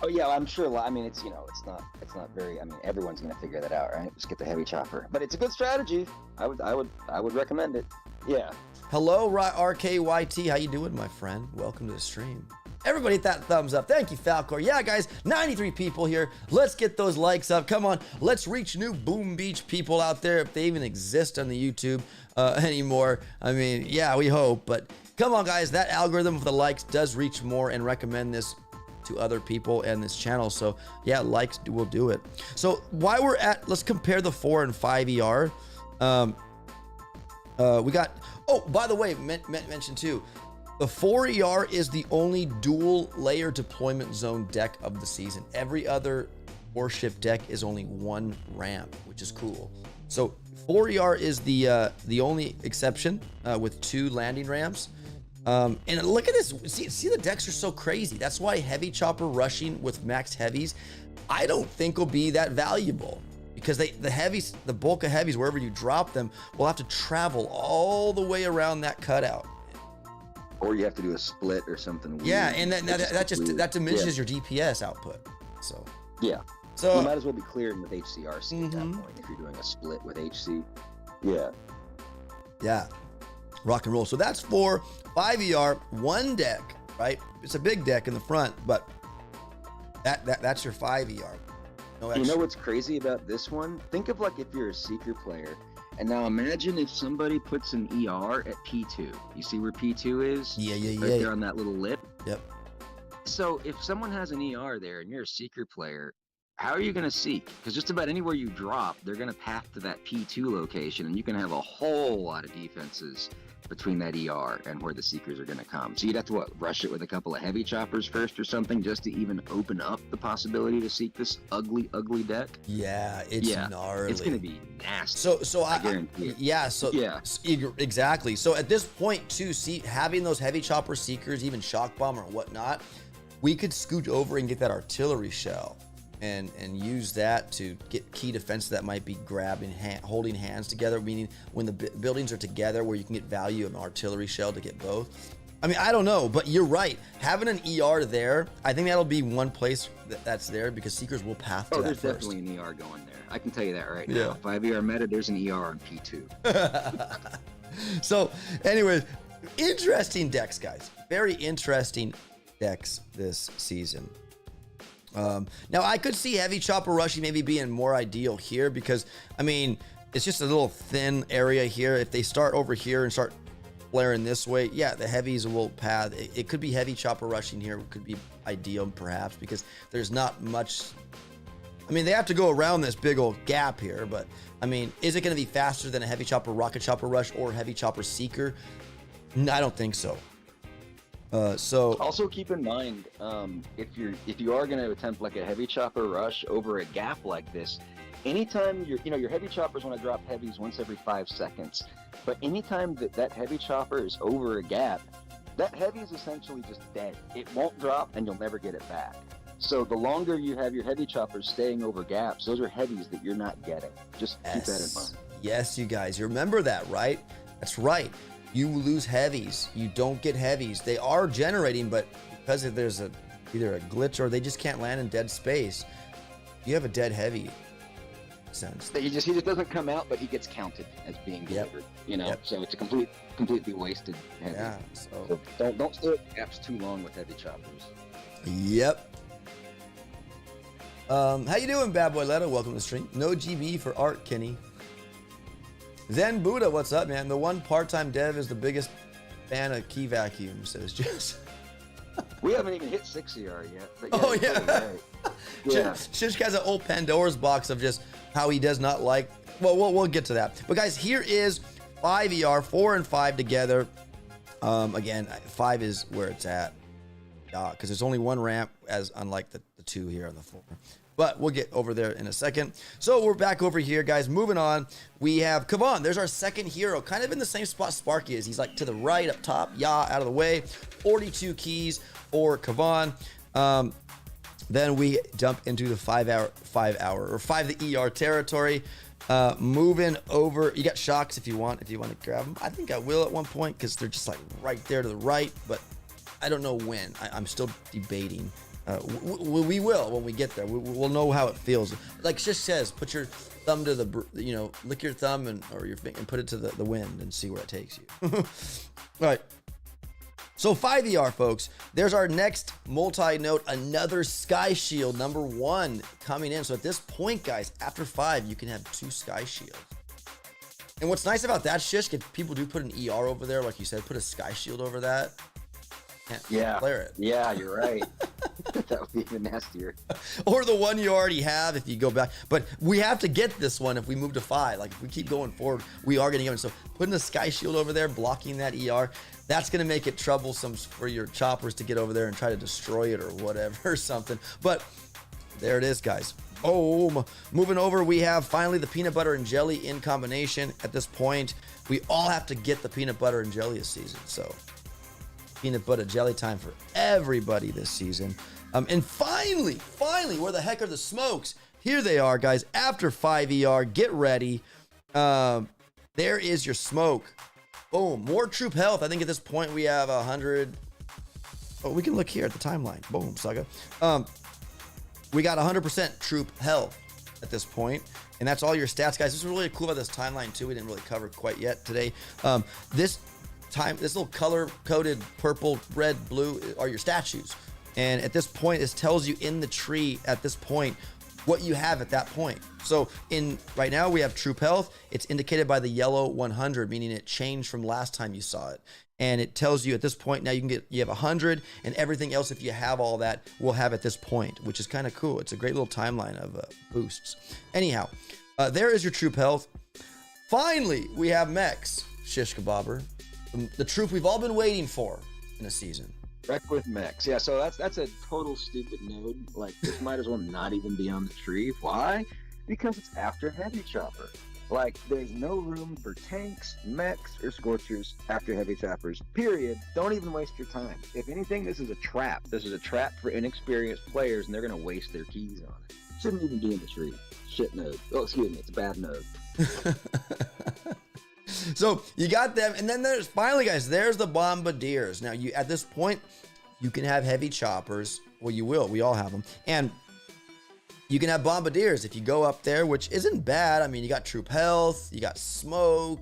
S2: Oh yeah, I'm sure. I mean, it's not very. I mean, everyone's gonna figure that out, right? Just get the heavy chopper. But it's a good strategy. I would recommend it. Yeah.
S1: Hello, RKYT. How you doing, my friend? Welcome to the stream. Everybody hit that thumbs up. Thank you, Falcor. Yeah, guys, 93 people here. Let's get those likes up. Come on, let's reach new Boom Beach people out there if they even exist on the YouTube anymore. I mean, yeah, we hope. But come on, guys, that algorithm for the likes does reach more and recommend this to other people and this channel. So yeah, likes will do it. So while we're at, let's compare the 4 and 5 ER. We got, oh, by the way, mention too, the 4 ER is the only dual layer deployment zone deck of the season. Every other warship deck is only 1 ramp, which is cool. So 4 ER is the only exception with 2 landing ramps. And look at this. See, the decks are so crazy. That's why heavy chopper rushing with max heavies, I don't think will be that valuable because the bulk of heavies, wherever you drop them, will have to travel all the way around that cutout.
S2: Or you have to do a split or something weird.
S1: Yeah, and that diminishes your DPS output. So
S2: yeah. So you might as well be clearing with HCRC at that point if you're doing a split with HC. Yeah.
S1: Yeah. Rock and roll. So that's for 5 ER, 1 deck, right? It's a big deck in the front, but that's your 5 ER. No extra.
S2: You know what's crazy about this one? Think of like if you're a Seeker player, and now imagine if somebody puts an ER at P2. You see where P2 is?
S1: Yeah.
S2: Right there on that little lip.
S1: Yep.
S2: So if someone has an ER there and you're a Seeker player, how are you going to seek? Because just about anywhere you drop, they're going to path to that P2 location, and you can have a whole lot of defenses between that ER and where the Seekers are going to come. So you'd have to rush it with a couple of heavy choppers first or something just to even open up the possibility to seek this ugly deck.
S1: Yeah, it's gnarly.
S2: It's going to be nasty.
S1: So I guarantee it. Yeah, exactly. So at this point too, having those heavy chopper Seekers, even shock bomb or whatnot, we could scoot over and get that artillery shell and use that to get key defenses that might be grabbing, holding hands together, meaning when the buildings are together where you can get value of an artillery shell to get both. I mean, I don't know, but you're right. Having an ER there, I think that'll be one place that's there because Seekers will path to that first.
S2: There's definitely an ER going there. I can tell you that right now. 5 ER meta, there's an ER on P2.
S1: So anyways, interesting decks, guys. Very interesting decks this season. Now I could see heavy chopper rushing maybe being more ideal here because I mean it's just a little thin area here. If they start over here and start flaring this way, yeah, the heavies will pad. It could be heavy chopper rushing here. Could be ideal perhaps because there's not much. I mean, they have to go around this big old gap here, but I mean, is it going to be faster than a heavy chopper rocket chopper rush or heavy chopper seeker? No, I don't think so. So
S2: also keep in mind, if you are going to attempt like a heavy chopper rush over a gap like this, anytime your heavy choppers want to drop heavies once every 5 seconds, but anytime that heavy chopper is over a gap, that heavy is essentially just dead. It won't drop and you'll never get it back. So the longer you have your heavy choppers staying over gaps, those are heavies that you're not getting. Just keep that in mind.
S1: Yes, you guys, you remember that, right? That's right. You lose heavies. You don't get heavies. They are generating, but because there's either a glitch or they just can't land in dead space, you have a dead heavy. Sense.
S2: He just doesn't come out, but he gets counted as being delivered. So it's a completely wasted heavy.
S1: Yeah.
S2: So don't stay at gaps too long with heavy choppers.
S1: Yep. How you doing, Bad Boy Leto? Welcome to the stream. No GB for Art, Kenny. Zen Buddha, what's up, man? The one part-time dev is the biggest fan of key vacuum, says Jess.
S2: We haven't even hit 6 ER yet. But
S1: oh yeah.
S2: Right. Yeah.
S1: Shishk has an old Pandora's box of just how he does not like. Well, we'll get to that. But guys, here is 5 ER, 4 and 5 together. Again, 5 is where it's at. Because there's only one ramp, as unlike the 2 here on the 4. But we'll get over there in a second. So we're back over here, guys. Moving on, we have Kavan. There's our second hero, kind of in the same spot Sparky is. He's like to the right, up top, out of the way. 42 keys for Kavan. Then we jump into the 5 the ER territory. Moving over, you got shocks if you want to grab them. I think I will at one point because they're just like right there to the right, but I don't know when. I'm still debating. We will when we get there. We'll know how it feels. Like Shish says, put your thumb to the, lick your thumb or your finger and put it to the wind and see where it takes you. All right. So 5 ER, folks. There's our next multi-note, another Sky Shield, number 1 coming in. So at this point, guys, after 5, you can have 2 Sky Shields. And what's nice about that, Shish, if people do put an ER over there, like you said, put a Sky Shield over that. Can't flare it.
S2: Yeah, you're right. That would be even nastier.
S1: Or the one you already have if you go back. But we have to get this one if we move to 5. Like if we keep going forward, we are going to get it. So putting a Sky Shield over there, blocking that ER, that's going to make it troublesome for your choppers to get over there and try to destroy it or whatever or something. But there it is, guys. Oh, moving over, we have finally the peanut butter and jelly in combination. At this point, we all have to get the peanut butter and jelly this season. So peanut butter jelly time for everybody this season. And finally, where the heck are the smokes? Here they are, guys. After 5 ER, get ready. There is your smoke. Boom. More troop health. I think at this point we have 100. Oh, we can look here at the timeline. Boom, Saga. We got 100% troop health at this point. And that's all your stats, guys. This is really cool about this timeline, too. We didn't really cover quite yet today. This little color-coded purple, red, blue are your statues. And at this point, this tells you in the tree at this point what you have at that point. So right now we have troop health. It's indicated by the yellow 100, meaning it changed from last time you saw it. And it tells you at this point now you have 100, and everything else, if you have all that, we'll have at this point, which is kind of cool. It's a great little timeline of boosts. Anyhow, there is your troop health. Finally, we have mechs, shish kebabber. The troop we've all been waiting for in a season.
S2: Wreck with mechs. Yeah, so that's a total stupid node. Like, this might as well not even be on the tree. Why? Because it's after heavy chopper. Like, there's no room for tanks, mechs, or scorchers after heavy choppers. Period. Don't even waste your time. If anything, this is a trap. This is a trap for inexperienced players, and they're going to waste their keys on it. Shouldn't even be in the tree. Shit node. Oh, excuse me. It's a bad node.
S1: So you got them, and then there's finally, guys, there's the bombardiers. Now at this point, you can have heavy choppers. Well, you will. We all have them, and you can have bombardiers if you go up there, which isn't bad. I mean, you got troop health, you got smoke,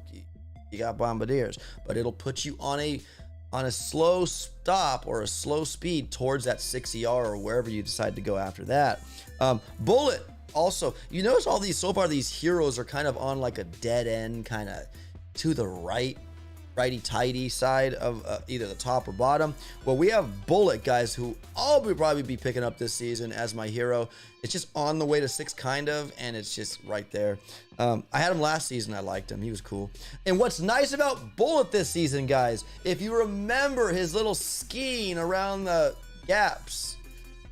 S1: you got bombardiers, but it'll put you on a slow stop or a slow speed towards that 6 ER or wherever you decide to go after that. Bullet. Also, you notice all these so far, these heroes are kind of on like a dead end, kind of to the right. righty-tighty side of either the top or bottom. Well, we have Bullet, guys, who I'll probably be picking up this season as my hero. It's just on the way to 6, kind of, and it's just right there. I had him last season. I liked him. He was cool. And what's nice about Bullet this season, guys, if you remember his little skiing around the gaps,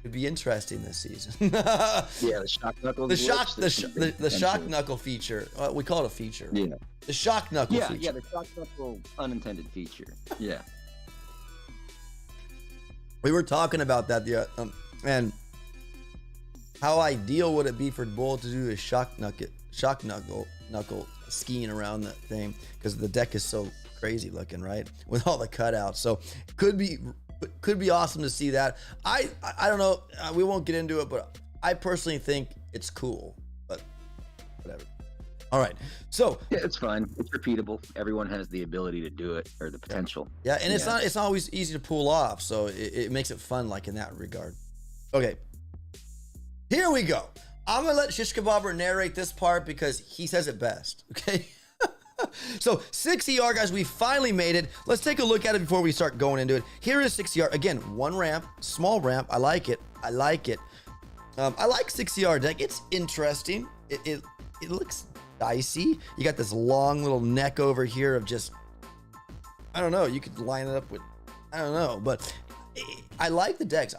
S1: it'd be interesting this season.
S2: Yeah, the shock knuckle.
S1: The shock knuckle feature. We call it a feature.
S2: Yeah.
S1: The shock knuckle feature.
S2: Yeah, the shock knuckle unintended feature. Yeah.
S1: We were talking about that and how ideal would it be for Bullet to do a shock knuckle skiing around that thing, because the deck is so crazy looking, right? With all the cutouts. So could be awesome to see that. I don't know. We won't get into it, but I personally think it's cool. But whatever. All right. So
S2: yeah, it's fine. It's repeatable. Everyone has the ability to do it, or the potential.
S1: Yeah, and it's not always easy to pull off. So it makes it fun, like in that regard. Okay. Here we go. I'm gonna let Shish Kebabber narrate this part because he says it best. Okay. So 6 ER, guys, we finally made it. Let's take a look at it before we start going into it. Here is 6 ER. Again, 1 ramp, small ramp. I like it. I like 6 ER deck. It's interesting. It looks dicey. You got this long little neck over here of just, I don't know. You could line it up with, I don't know, but I like the decks.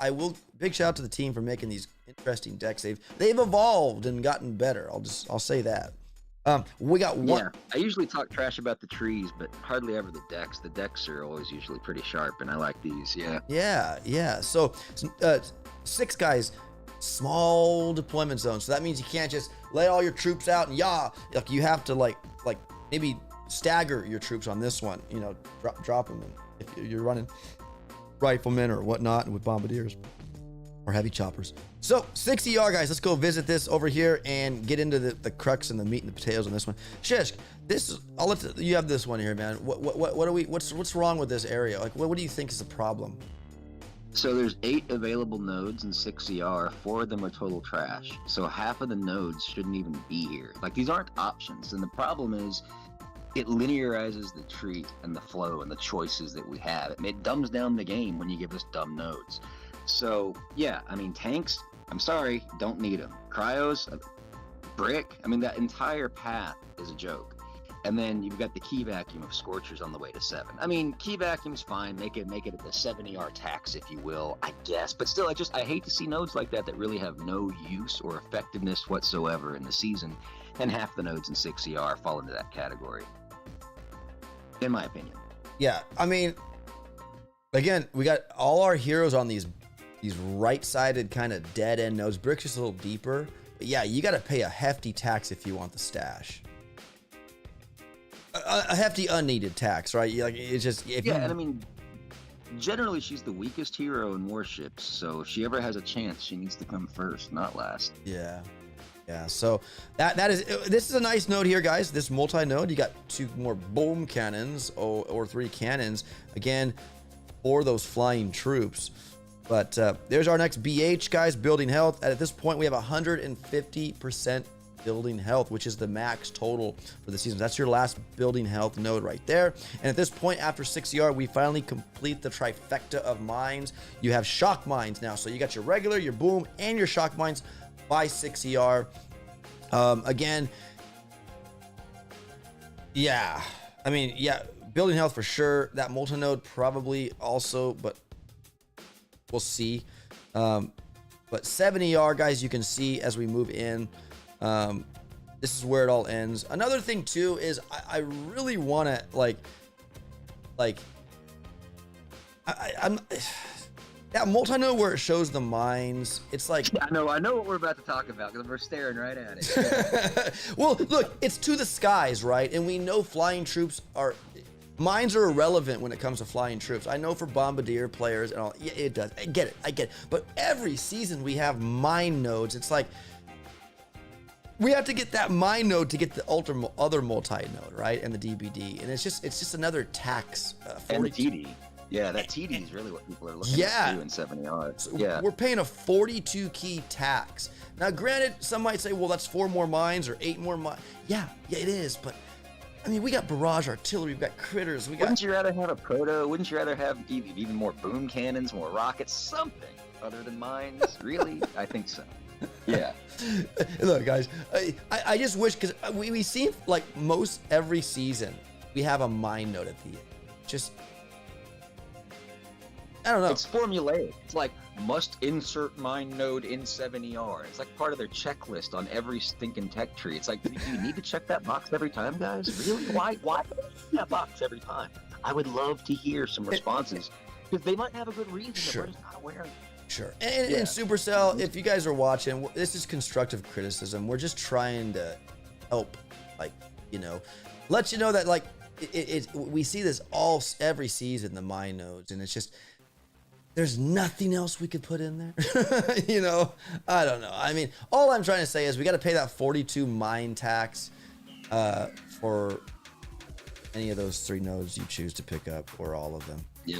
S1: Big shout out to the team for making these interesting decks. They've evolved and gotten better. I'll say that. We got one.
S2: Yeah, I usually talk trash about the trees, but hardly ever the decks. The decks are always usually pretty sharp, and I like these.
S1: Yeah. So 6 guys, small deployment zone. So that means you can't just lay all your troops out and like you have to like maybe stagger your troops on this one. You know, drop them if you're running riflemen or whatnot with bombardiers or heavy choppers. So 6 ER, guys, let's go visit this over here and get into the crux and the meat and the potatoes on this one. Shish, I'll let you have this one here, man. What's wrong with this area? Like, what do you think is the problem?
S2: So there's 8 available nodes in 6 ER. 4 of them are total trash. So half of the nodes shouldn't even be here. Like, these aren't options. And the problem is, it linearizes the tree and the flow and the choices that we have. It dumbs down the game when you give us dumb nodes. So yeah, I mean, tanks, I'm sorry, don't need them. Cryos, brick, I mean, that entire path is a joke. And then you've got the key vacuum of Scorchers on the way to 7. I mean, key vacuum's fine. Make it at the 7 ER tax, if you will, I guess. But still, I hate to see nodes like that really have no use or effectiveness whatsoever in the season. And half the nodes in 6 ER fall into that category, in my opinion.
S1: Yeah, I mean, again, we got all our heroes on these right-sided kind of dead-end nodes. Brick's just a little deeper. But yeah, you got to pay a hefty tax if you want the stash. A hefty unneeded tax, right? Like, it's just
S2: and I mean, generally she's the weakest hero in Warships, so if she ever has a chance, she needs to come first, not last.
S1: Yeah. So this is a nice node here, guys. This multi-node, you got 2 more boom cannons or 3 cannons again for those flying troops. But there's our next BH, guys, building health. And at this point, we have 150% building health, which is the max total for the season. That's your last building health node right there. And at this point, after 6 ER, we finally complete the trifecta of mines. You have shock mines now. So you got your regular, your boom, and your shock mines by 6 ER. Again, yeah. I mean, yeah, building health for sure. That multi-node probably also, but we'll see. But 7 ER, guys, you can see as we move in, this is where it all ends. Another thing too is I really want to I'm that multi-node where it shows the mines. It's like,
S2: I know what we're about to talk about because we're staring right at it.
S1: Well, look, it's to the skies, right? And we know flying troops mines are irrelevant when it comes to flying troops. I know for bombardier players and all, yeah, it does. I get it. But every season we have mine nodes. It's like, we have to get that mine node to get the other multi-node, right? And the DBD. And it's just another tax.
S2: And the TD. Yeah, that TD is really what people are looking at in 7 ER.
S1: So we're paying a 42 key tax. Now, granted, some might say, well, that's 4 more mines or 8 more mines. Yeah, it is. But I mean, we got barrage artillery, we got critters, we got.
S2: Wouldn't you rather have a proto? Wouldn't you rather have even more boom cannons, more rockets, something other than mines? Really? I think so. Yeah.
S1: Look, guys, I just wish, because we see like most every season we have a mine node at the end. Just, I don't know.
S2: It's formulaic. It's like must insert mine node in 7ER. It's like part of their checklist on every stinking tech tree. It's like, do you need to check that box every time, guys? Really? Why that box every time? I would love to hear some responses, because they might have a good reason that we're just not aware of.
S1: Sure. And Supercell, if you guys are watching, this is constructive criticism. We're just trying to help, like, you know, let you know that, like, we see this every season, the mine nodes, and it's just, there's nothing else we could put in there. You know, I don't know. I mean, all I'm trying to say is we got to pay that 42 mine tax for any of those 3 nodes you choose to pick up, or all of them.
S2: Yeah,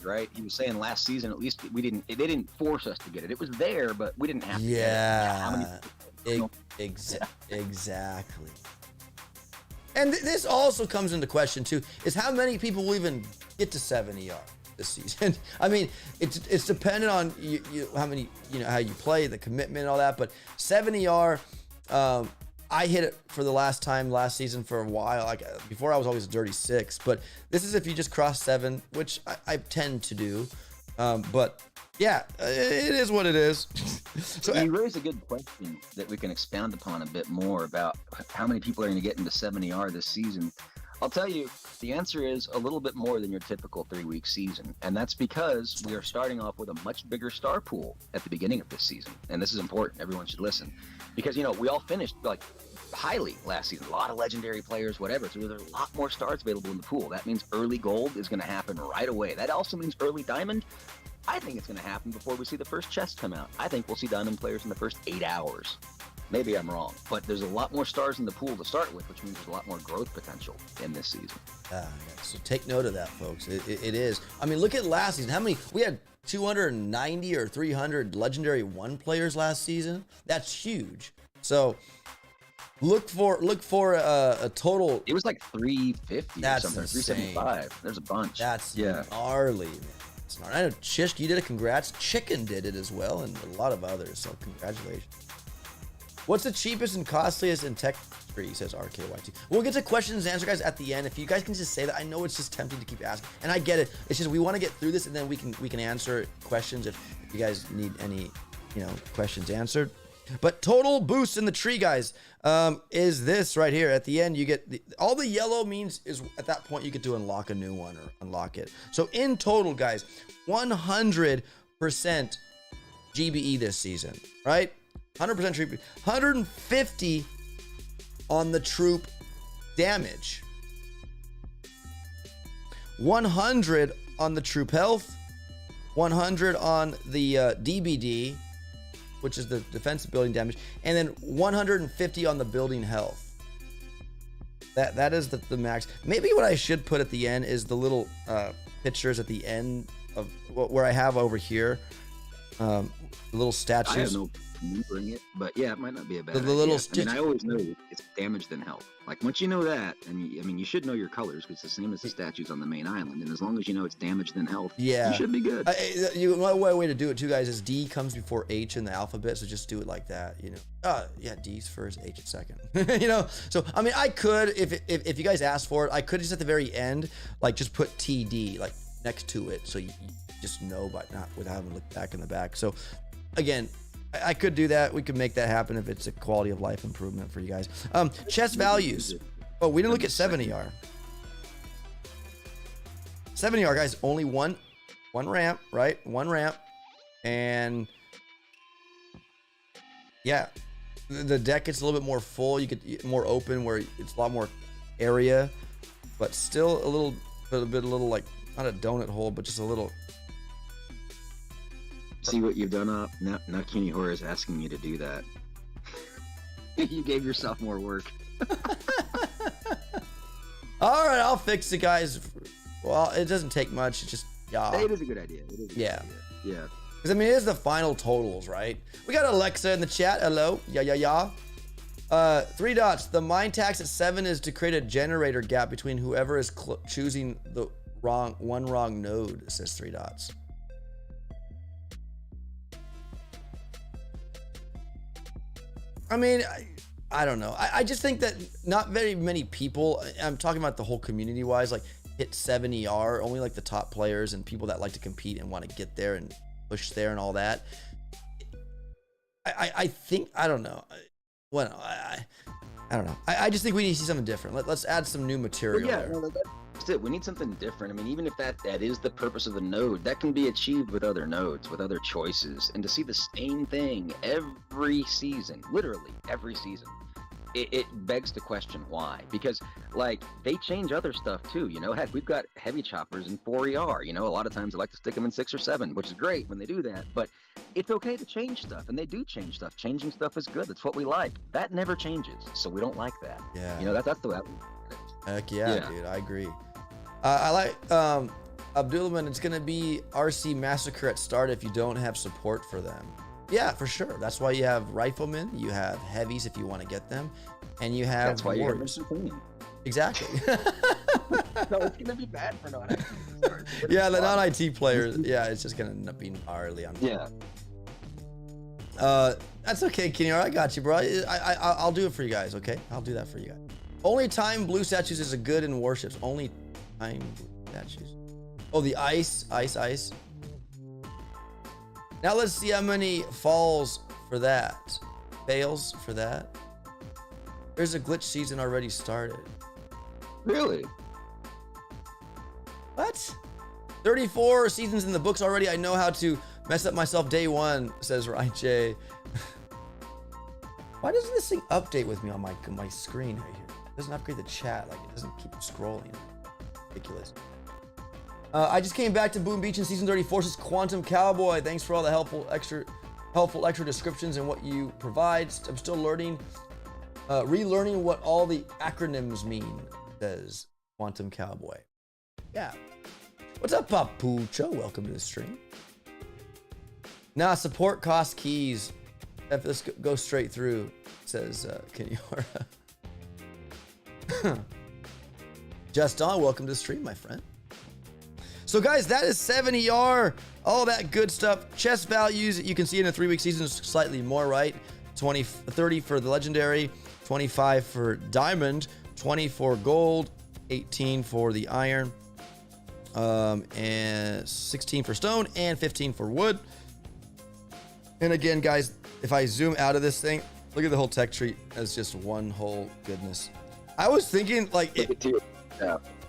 S2: right? He was saying last season, at least they didn't force us to get it. It was there, but we didn't have to get it.
S1: Exactly. And this also comes into question too, is how many people will even get to 7ER this season. I mean, it's dependent on how many, you know, how you play, the commitment and all that, but 7ER, I hit it for the last time last season for a while. Like, before I was always a dirty 6, but this is if you just cross 7, which I tend to do. But yeah, it is what it is.
S2: So you raise a good question that we can expound upon a bit more about how many people are going to get into 7ER this season. I'll tell you, the answer is a little bit more than your typical 3-week season. And that's because we are starting off with a much bigger star pool at the beginning of this season. And this is important. Everyone should listen. Because, you know, we all finished like highly last season. A lot of legendary players, whatever. So there's a lot more stars available in the pool. That means early gold is going to happen right away. That also means early diamond. I think it's going to happen before we see the first chest come out. I think we'll see diamond players in the first 8 hours. Maybe I'm wrong, but there's a lot more stars in the pool to start with, which means there's a lot more growth potential in this season.
S1: Yeah, so take note of that, folks. It is. I mean, look at last season. How many? We had 290 or 300 legendary 1 players last season. That's huge. So look for a total.
S2: It was like 350 or something,
S1: insane.
S2: 375. There's a bunch.
S1: That's gnarly, man. I know Chish, you did it. Congrats. Chicken did it as well, and a lot of others. So congratulations. What's the cheapest and costliest in tech tree, says RKYT. We'll get to questions and answers, guys, at the end. If you guys can just say that. I know it's just tempting to keep asking, and I get it. It's just we want to get through this, and then we can answer questions if you guys need any, you know, questions answered. But total boost in the tree, guys, is this right here. At the end, you get all the yellow means is at that point you get to unlock a new one or unlock it. So in total, guys, 100% GBE this season, right? 100% troop, 150 on the troop damage, 100 on the troop health, 100 on the DBD, which is the defensive building damage, and then 150 on the building health. That is the max. Maybe what I should put at the end is the little pictures at the end of where I have over here, the little statues.
S2: I have no remembering it, but yeah, it might not be a bad idea.
S1: Little
S2: I mean, I always know it's damage then health. Like, once you know that, and I mean, you should know your colors because it's the same as the statues on the main island. And as long as you know it's damage then health, you should be good.
S1: One way to do it too, guys, is D comes before H in the alphabet, so just do it like that. You know, yeah, D's first, H is second. You know, so I mean, I could if you guys asked for it, I could just at the very end, like, just put TD like next to it, so you just know, but not without having to look back in the back. So again, I could do that. We could make that happen if it's a quality of life improvement for you guys. Chest values. Oh, we didn't look at 7ER. 7ER, guys, only one ramp, right? One ramp. And yeah, the deck gets a little bit more full. You get more open where it's a lot more area, but still a little like, not a donut hole, but just a little.
S2: See what you've done up? Now Kenny Horror is asking you to do that. You gave yourself more work.
S1: All right, I'll fix it, guys. Well, it doesn't take much. It's just, yeah.
S2: It is a good idea. Yeah.
S1: Because, I mean, it is the final totals, right? We got Alexa in the chat. Hello. Yeah. Three dots. The mine tax at 7 is to create a generator gap between whoever is choosing the wrong node. It says three dots. I mean, I don't know. I just think that not very many people, I'm talking about the whole community wise, like hit 7 ER, only like the top players and people that like to compete and want to get there and push there and all that. I think, I don't know. Well, I don't know. I just think we need to see something different. Let's add some new material there.
S2: No, that's it. We need something different. I mean, even if that is the purpose of the node, that can be achieved with other nodes, with other choices. And to see the same thing every season, literally every season, it begs to question why. Because, like, they change other stuff too. You know, heck, we've got heavy choppers in 4ER. You know, a lot of times I like to stick them in 6 or 7, which is great when they do that. But it's okay to change stuff, and they do change stuff. Changing stuff is good. That's what we like. That never changes, so we don't like that.
S1: Yeah.
S2: You know, that's the way.
S1: Heck yeah, dude. I agree. I like Abdulman. It's gonna be RC Massacre at start if you don't have support for them. Yeah, for sure. That's why you have riflemen, you have heavies if you want to get them, and you have
S2: That's why you have
S1: warriors.
S2: Mr. Clean.
S1: Exactly.
S2: No, it's gonna be bad for non-IT.
S1: Yeah, the non-IT players. Yeah, it's just gonna end up being gnarly on.
S2: Yeah.
S1: That's okay, Kinyar. I got you, bro. I'll do it for you guys. Okay, I'll do that for you guys. Only time blue statues is a good in warships. Only time blue statues. Oh, the ice. Now let's see how many falls for that. Fails for that. There's a glitch season already started.
S2: Really?
S1: What? 34 seasons in the books already. I know how to mess up myself day one, says Ryan J. Why doesn't this thing update with me on my screen right here? It doesn't upgrade the chat. Like, it doesn't keep scrolling. Ridiculous. I just came back to Boom Beach in season 34. Says Quantum Cowboy. Thanks for all the helpful extra descriptions and what you provide. I'm still learning, relearning what all the acronyms mean, says Quantum Cowboy. Yeah. What's up, Papucho? Welcome to the stream. Nah, support cost keys. If this goes straight through, says Kenyora. Just on, welcome to the stream, my friend. So guys, that is 7 ER, all that good stuff. Chest values, you can see in a 3-week season is slightly more, right? 30 for the legendary, 25 for diamond, 20 for gold, 18 for the iron, and 16 for stone, and 15 for wood. And again, guys, if I zoom out of this thing, look at the whole tech tree as just one whole goodness. I was thinking like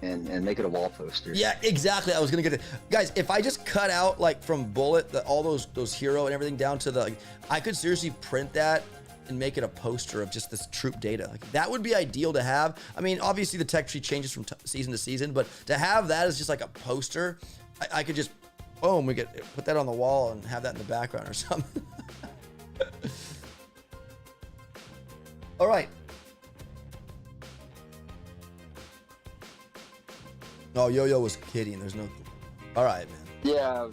S2: and make it a wall poster.
S1: Yeah, exactly. I was gonna get it, guys. If I just cut out like from bullet all those hero and everything down to the, like, I could seriously print that and make it a poster of just this troop data. Like, that would be ideal to have. I mean, obviously the tech tree changes from season to season, but to have that as just like a poster, I could just, boom, we could put that on the wall and have that in the background or something. All right. Oh, Yo-Yo was kidding. There's no. All right, man.
S2: Yeah.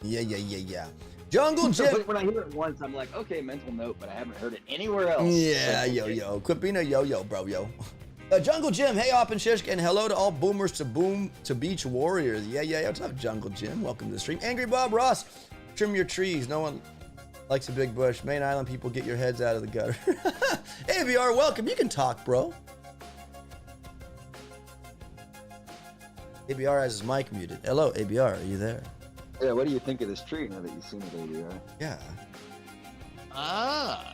S1: Yeah. Jungle Jim.
S2: When I hear it once, I'm like, okay, mental note, but I haven't heard it anywhere else.
S1: Yeah, Yo-Yo. Quit being a yo-yo, bro, yo. Jungle Jim, hey, Op and Shish, and hello to all boomers to beach warriors. Yeah. What's up, Jungle Jim? Welcome to the stream. Angry Bob Ross, trim your trees. No one likes a big bush. Main Island people, get your heads out of the gutter. ABR, welcome. You can talk, bro. ABR has his mic muted. Hello, ABR, are you there?
S2: Yeah, what do you think of this tree now that you've seen it, ABR?
S1: Yeah.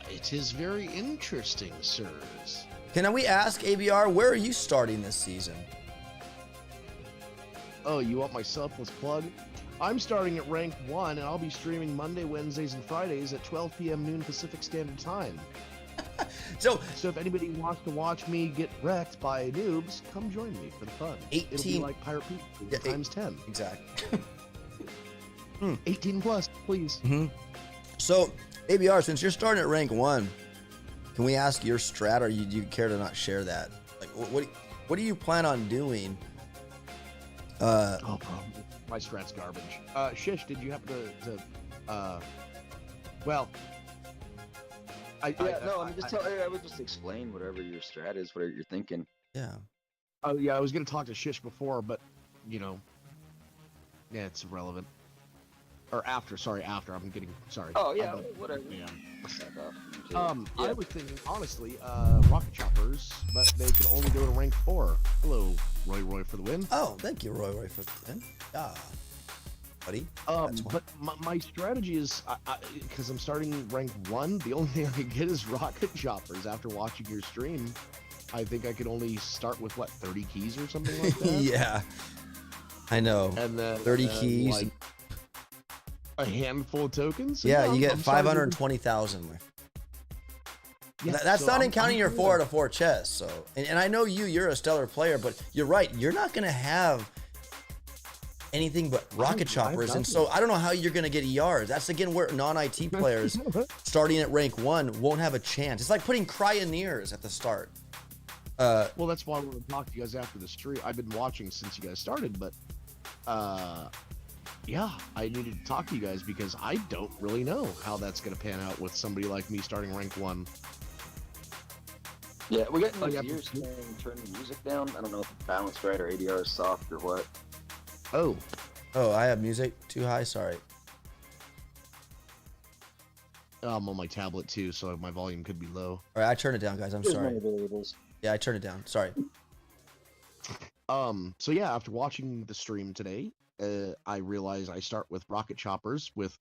S3: It is very interesting, sirs.
S1: Can we ask ABR, where are you starting this season?
S3: Oh, you want my selfless plug? I'm starting at rank 1, and I'll be streaming Monday, Wednesdays, and Fridays at 12 p.m. noon Pacific Standard Time.
S1: So
S3: if anybody wants to watch me get wrecked by noobs, come join me for the fun.
S1: 18
S3: It'll be like Pirate Pete times 10.
S1: Exactly.
S3: 18 plus, please.
S1: Mm-hmm. So, ABR, since you're starting at rank 1, can we ask your strat, or do you care to not share that? Like, what do you plan on doing?
S3: Oh, bro, my strat's garbage. Shish, did you happen to well,
S2: I would just explain whatever your strat is, whatever you're thinking.
S1: Yeah.
S3: Oh yeah, I was gonna talk to Shish before, but yeah, it's irrelevant. Or after, sorry, after. I'm getting sorry.
S2: Oh yeah, whatever.
S3: Yeah.
S2: Yeah.
S3: I was thinking honestly, rocket choppers, but they could only go to rank 4. Hello, Roy for the win.
S1: Oh, thank you, Roy for the win. Buddy.
S3: But my strategy is, because I'm starting rank 1, the only thing I can get is rocket choppers. After watching your stream, I think I could only start with, 30 keys or something like that?
S1: Yeah. I know.
S3: And then
S1: 30 keys.
S3: Like, a handful of tokens?
S1: Yeah, you get 520,000. Yeah, that's not counting your 4 out of 4 chests. So, and I know you're a stellar player, but you're right. You're not going to have anything but rocket choppers, and so I don't know how you're going to get ERs. That's again where non-IT players starting at rank 1 won't have a chance. It's like putting cryoneers at the start.
S3: Well, that's why I want to talk to you guys after the stream. I've been watching since you guys started, but yeah, I needed to talk to you guys because I don't really know how that's going to pan out with somebody like me starting rank 1.
S2: Yeah, we got new gears saying turn the music down. I don't know if it's balanced right or ADR is soft or what.
S3: Oh,
S1: I have music too high. Sorry.
S3: I'm on my tablet too, so my volume could be low.
S1: All right, I turned it down, guys. I'm sorry.
S2: Variables.
S1: Yeah, I turned it down. Sorry.
S3: So yeah, after watching the stream today, I realized I start with rocket choppers with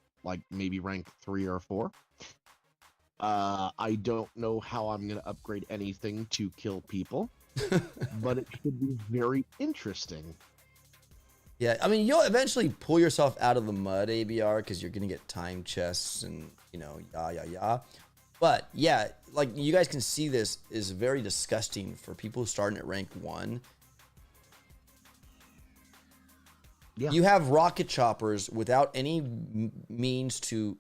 S3: maybe rank 3 or 4. I don't know how I'm gonna upgrade anything to kill people, but it should be very interesting.
S1: Yeah, I mean, you'll eventually pull yourself out of the mud, ABR, because you're gonna get time chests and yah. But yeah, you guys can see, this is very disgusting for people starting at rank 1.
S3: Yeah.
S1: You have rocket choppers without any means to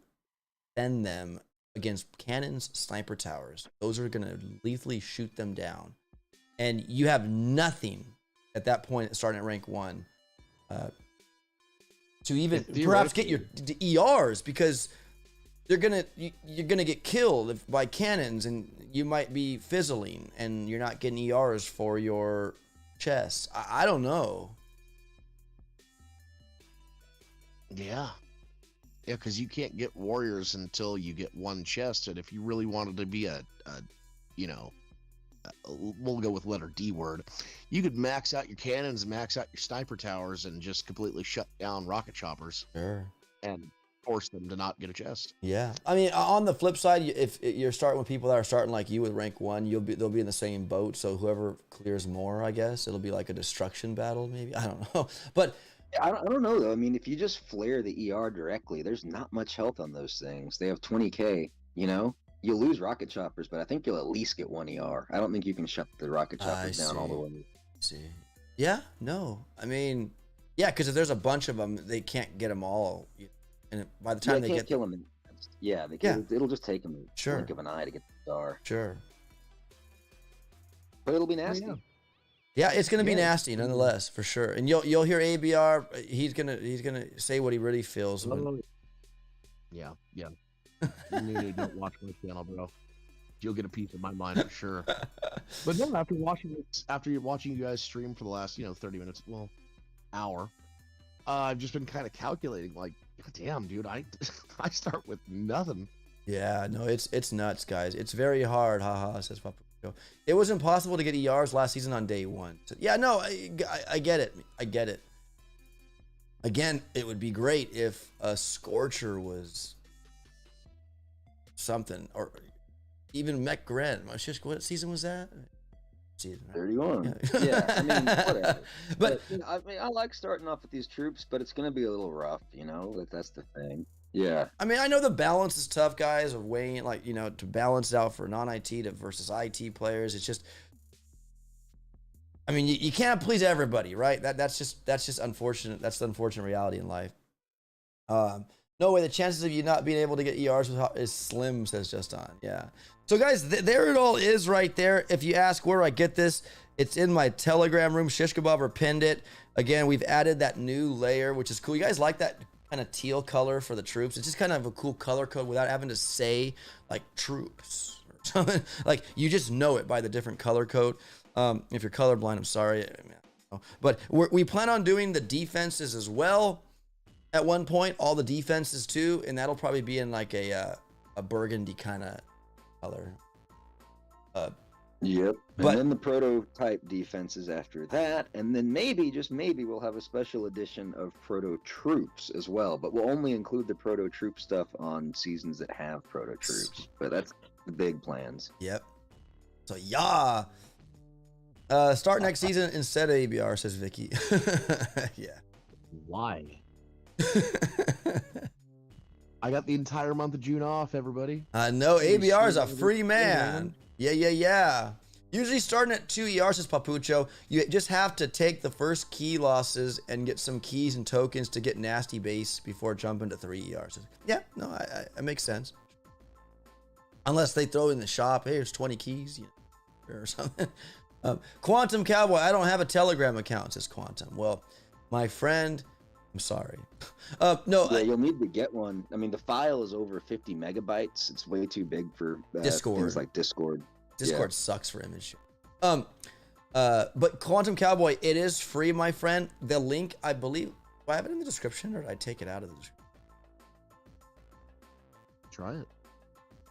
S1: defend them against cannons, sniper towers. Those are gonna lethally shoot them down, and you have nothing at that point starting at rank 1 to even perhaps get your ERs, because you're gonna get killed by cannons, and you might be fizzling, and you're not getting ERs for your chests. I don't know.
S3: Yeah, because you can't get warriors until you get 1 chest, and if you really wanted to be we'll go with letter D word, you could max out your cannons, max out your sniper towers, and just completely shut down rocket choppers.
S1: Sure.
S3: And force them to not get a chest.
S1: Yeah, I mean, on the flip side, if you're starting with people that are starting like you with rank 1, they'll be in the same boat. So whoever clears more, I guess it'll be like a destruction battle, maybe. I don't know, but
S2: I don't know though. I mean, if you just flare the ER directly, there's not much health on those things. They have 20k. You'll lose rocket choppers, but I think you'll at least get 1 ER. I don't think you can shut the rocket choppers down all the way.
S1: See, yeah, no, I mean, yeah, because if there's a bunch of them, they can't get them all, and by the time they
S2: can't
S1: get
S2: kill them, it'll just take them a blink of an eye to get the ER.
S1: Sure,
S2: but it'll be nasty.
S1: Yeah, it's gonna be nasty nonetheless, for sure. And you'll hear ABR. He's gonna say what he really feels.
S3: Yeah. You really don't watch my channel, bro. You'll get a piece of my mind for sure. But no, after watching you guys stream for the last 30 minutes, hour, I've just been kind of calculating. Damn, dude, I start with nothing.
S1: Yeah, no, it's nuts, guys. It's very hard. Haha, says Papa. It was impossible to get ERs last season on day 1. So, yeah, no, I get it. I get it. Again, it would be great if a Scorcher was something, or even Mech Gren. What season was that? Season
S2: 31. Yeah, I mean, whatever. But I like starting off with these troops, but it's going to be a little rough, that's the thing. Yeah.
S1: I mean, I know the balance is tough, guys, of weighing, to balance it out for non-IT versus IT players. It's just, I mean, you can't please everybody, right? That's just unfortunate. That's the unfortunate reality in life. No way, the chances of you not being able to get ERs is slim, says Just On. Yeah. So, guys, there it all is right there. If you ask where I get this, it's in my Telegram room. Shish Kebab pinned it. Again, we've added that new layer, which is cool. You guys like that kind of teal color for the troops. It's just kind of a cool color code without having to say like troops or something. Like you just know it by the different color code. If you're colorblind, I'm sorry. But we plan on doing the defenses as well at one point, all the defenses too, and that'll probably be in like a burgundy kind of color.
S2: Yep.
S1: But-
S2: And then the prototype defenses after that, and then maybe, just maybe, we'll have a special edition of proto troops as well. But we'll only include the proto troop stuff on seasons that have proto troops. But that's the big plans.
S1: Yep. So yeah. Start next season instead of ABR, says Vicky. Yeah.
S3: Why? I got the entire month of June off, everybody.
S1: No, ABR is a free man. Yeah. Usually starting at 2 ER, says Papucho. You just have to take the first key losses and get some keys and tokens to get nasty base before jumping to 3 ER. Says, yeah, no, it makes sense. Unless they throw in the shop, hey, there's 20 keys, or something. Quantum Cowboy, I don't have a Telegram account, says Quantum. Well, my friend, I'm sorry. No,
S2: Yeah, you'll need to get one. I mean, the file is over 50 megabytes. It's way too big for
S1: Discord.
S2: things like Discord.
S1: Discord sucks for image. But Quantum Cowboy, it is free, my friend. The link, I believe, do I have it in the description or did I take it out of the description?
S3: Try it.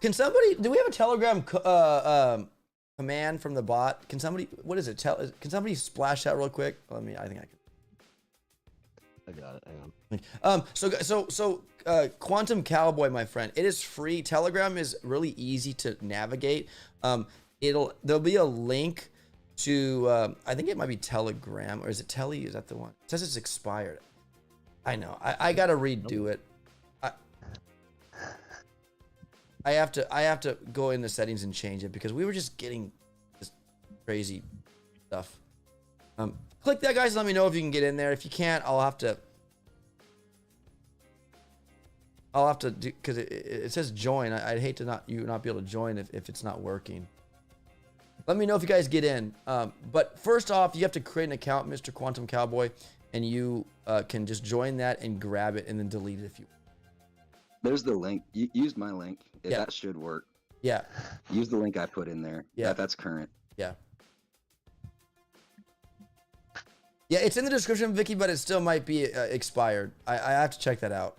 S1: Can somebody, do we have a Telegram command from the bot? Can somebody, what is it? Can somebody splash that real quick? I think I can.
S3: I got it. Hang on.
S1: So Quantum Cowboy, my friend, it is free. Telegram is really easy to navigate. There'll be a link to, I think it might be Telegram, or is it Telly? Is that the one? It says it's expired. I know. I gotta redo it. I have to go in the settings and change it because we were just getting this crazy stuff. Click that, guys. Let me know if you can get in there. If you can't, I'll have to do, because it says join. I'd hate to not be able to join if it's not working. Let me know if you guys get in. But first off, you have to create an account, Mr. Quantum Cowboy, and you can just join that and grab it and then delete it if you.
S2: There's the link. Use my link.
S1: Yeah.
S2: That should work.
S1: Yeah.
S2: Use the link I put in there.
S1: Yeah.
S2: That's current.
S1: Yeah. Yeah, it's in the description, Vicky, but it still might be expired. I have to check that out.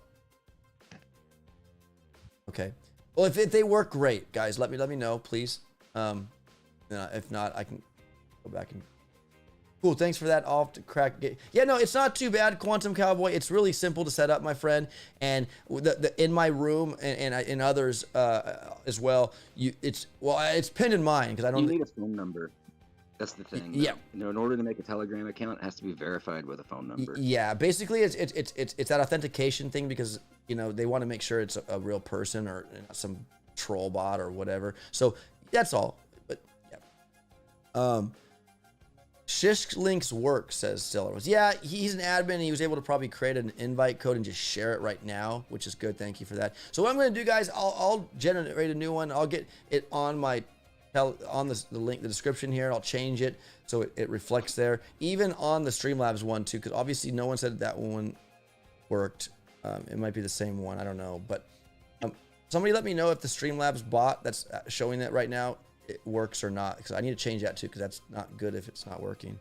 S1: Okay. Well, if they work, great, guys. Let me know, please. If not, I can go back and. Cool. Thanks for that. I'll have to crack. Yeah, no, it's not too bad, Quantum Cowboy. It's really simple to set up, my friend. And in my room and in others as well. It's pinned in mine because I don't.
S2: You need a phone number. That's the thing.
S1: Yeah.
S2: In order to make a Telegram account, it has to be verified with a phone number.
S1: Yeah. Basically, it's that authentication thing because they want to make sure it's a real person or some troll bot or whatever. So that's all. But yeah. Shish links work, says Stiller. Yeah, he's an admin and he was able to probably create an invite code and just share it right now, which is good. Thank you for that. So what I'm going to do, guys, I'll generate a new one. I'll get it on my the link, the description here. I'll change it so it reflects there. Even on the Streamlabs one too, because obviously no one said that one worked. It might be the same one. I don't know, but somebody let me know if the Streamlabs bot that's showing that right now it works or not, because I need to change that too, because that's not good if it's not working.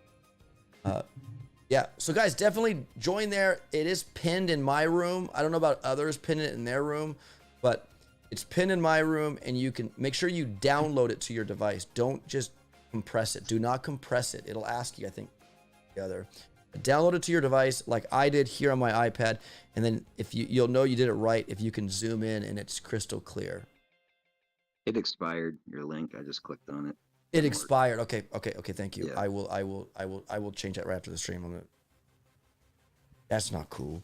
S1: Yeah, so guys, definitely join there. It is pinned in my room. I don't know about others pinning it in their room, but it's pinned in my room, and you can make sure you download it to your device. Don't just compress it. Do not compress it. It'll ask you, I think, the other. Download it to your device like I did here on my iPad, and then if you'll know you did it right if you can zoom in and it's crystal clear.
S2: It expired, your link. I just clicked on it.
S1: It expired. Okay. Thank you.
S2: Yeah.
S1: I will change that right after the stream. That's not cool.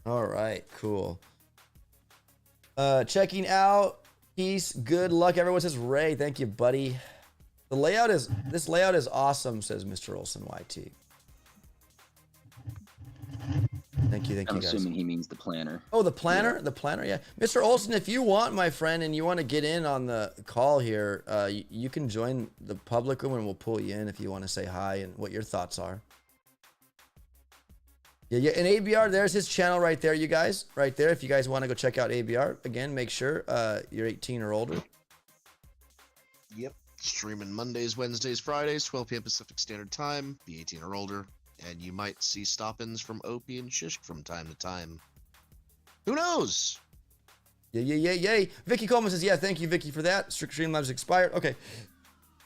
S1: All right, cool. Checking out. Peace. Good luck. Everyone says Ray. Thank you, buddy. This layout is awesome, says Mr. Olson YT. Thank Thank you
S2: I'm
S1: guys.
S2: assuming he means the planner.
S1: Oh, the planner?
S2: Yeah.
S1: The planner, yeah. Mr. Olson, if you want, my friend, and you want to get in on the call here, you can join the public room and we'll pull you in if you want to say hi and what your thoughts are. Yeah, and ABR, there's his channel right there, you guys. Right there, if you guys want to go check out ABR. Again, make sure you're 18 or older.
S3: Yep. Streaming Mondays, Wednesdays, Fridays, 12 p.m. Pacific Standard Time. Be 18 or older. And you might see stop-ins from Opie and Shish from time to time. Who knows?
S1: Yay. Vicky Coleman says, yeah, thank you, Vicky, for that. Strict Streamlabs expired. Okay.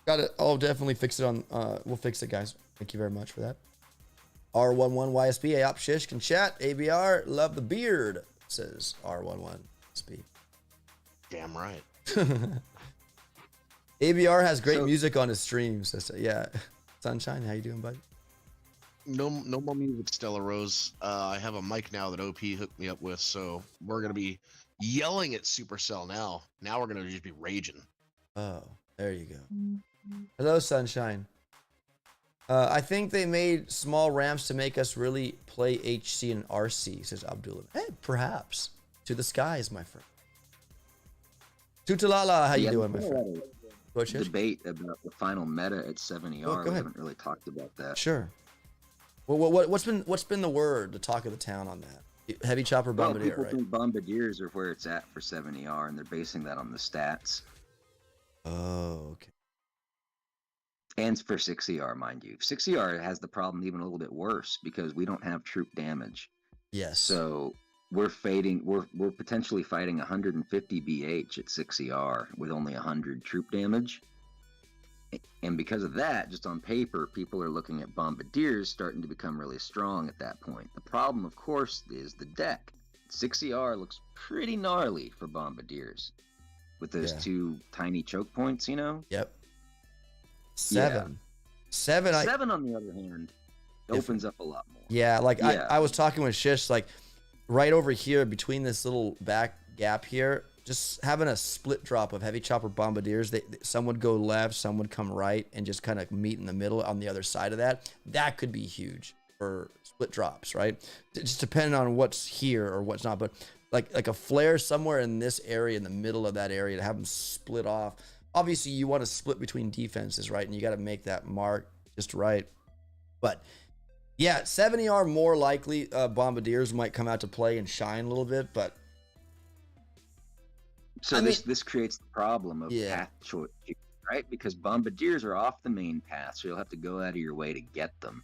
S1: Got it. I'll definitely fix it on, we'll fix it, guys. Thank you very much for that. R11 YSB, AOP Shish can chat. ABR, love the beard, says R11 YSB.
S3: Damn right.
S1: ABR has great music on his streams. Yeah. Sunshine, how you doing, buddy?
S3: No more music, Stella Rose. I have a mic now that OP hooked me up with, so we're gonna be yelling at Supercell now. Now we're gonna just be raging.
S1: Oh, there you go. Hello, Sunshine. I think they made small ramps to make us really play HC and RC, says Abdullah. Hey, perhaps. To the skies, my friend. Tutalala, how you doing, my friend?
S2: Debate about the final meta at 70R.
S1: Go
S2: We
S1: ahead.
S2: haven't really talked about that.
S1: Sure. Well, what's been the word, the talk of the town on that? Heavy chopper bombardier,
S2: people
S1: right?
S2: think bombardiers are where it's at for 70R, and they're basing that on the stats.
S1: Oh, okay.
S2: And for 6ER, mind you. 6ER has the problem even a little bit worse because we don't have troop damage.
S1: Yes.
S2: So we're potentially fighting 150 BH at 6ER with only 100 troop damage. And because of that, just on paper, people are looking at bombardiers starting to become really strong at that point. The problem, of course, is the deck. 6ER looks pretty gnarly for bombardiers with those two tiny choke points, you know?
S1: Yep. Seven, on
S2: the other hand, opens up a lot more.
S1: Yeah, like I was talking with Shish, like right over here between this little back gap here, just having a split drop of heavy chopper bombardiers. Some would go left, some would come right, and just kind of meet in the middle on the other side of that. That could be huge for split drops, right? Just depending on what's here or what's not. But like a flare somewhere in this area, in the middle of that area, to have them split off. Obviously, you want to split between defenses, right? And you got to make that mark just right. But yeah, 70 are more likely. Bombardiers might come out to play and shine a little bit, but
S2: so this creates the problem of path choice, right? Because bombardiers are off the main path, so you'll have to go out of your way to get them.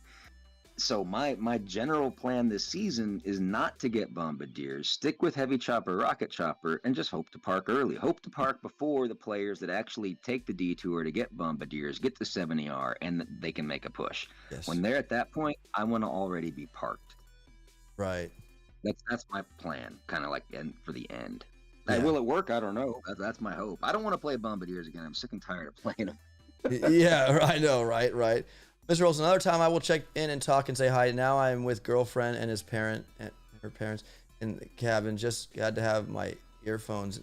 S2: So my general plan this season is not to get bombardiers, stick with heavy chopper, rocket chopper, and just hope to park early. Hope to park before the players that actually take the detour to get bombardiers get the 70R, and they can make a push.
S1: Yes.
S2: When they're at that point, I want to already be parked.
S1: Right.
S2: That's my plan, kind of like for the end.
S1: Yeah.
S2: Will it work? I don't know. That's my hope. I don't want to play bombardiers again. I'm sick and tired of playing them.
S1: Yeah, I know, right. Mr. Olson, another time I will check in and talk and say hi. Now I am with girlfriend and her parents in the cabin. Just had to have my earphones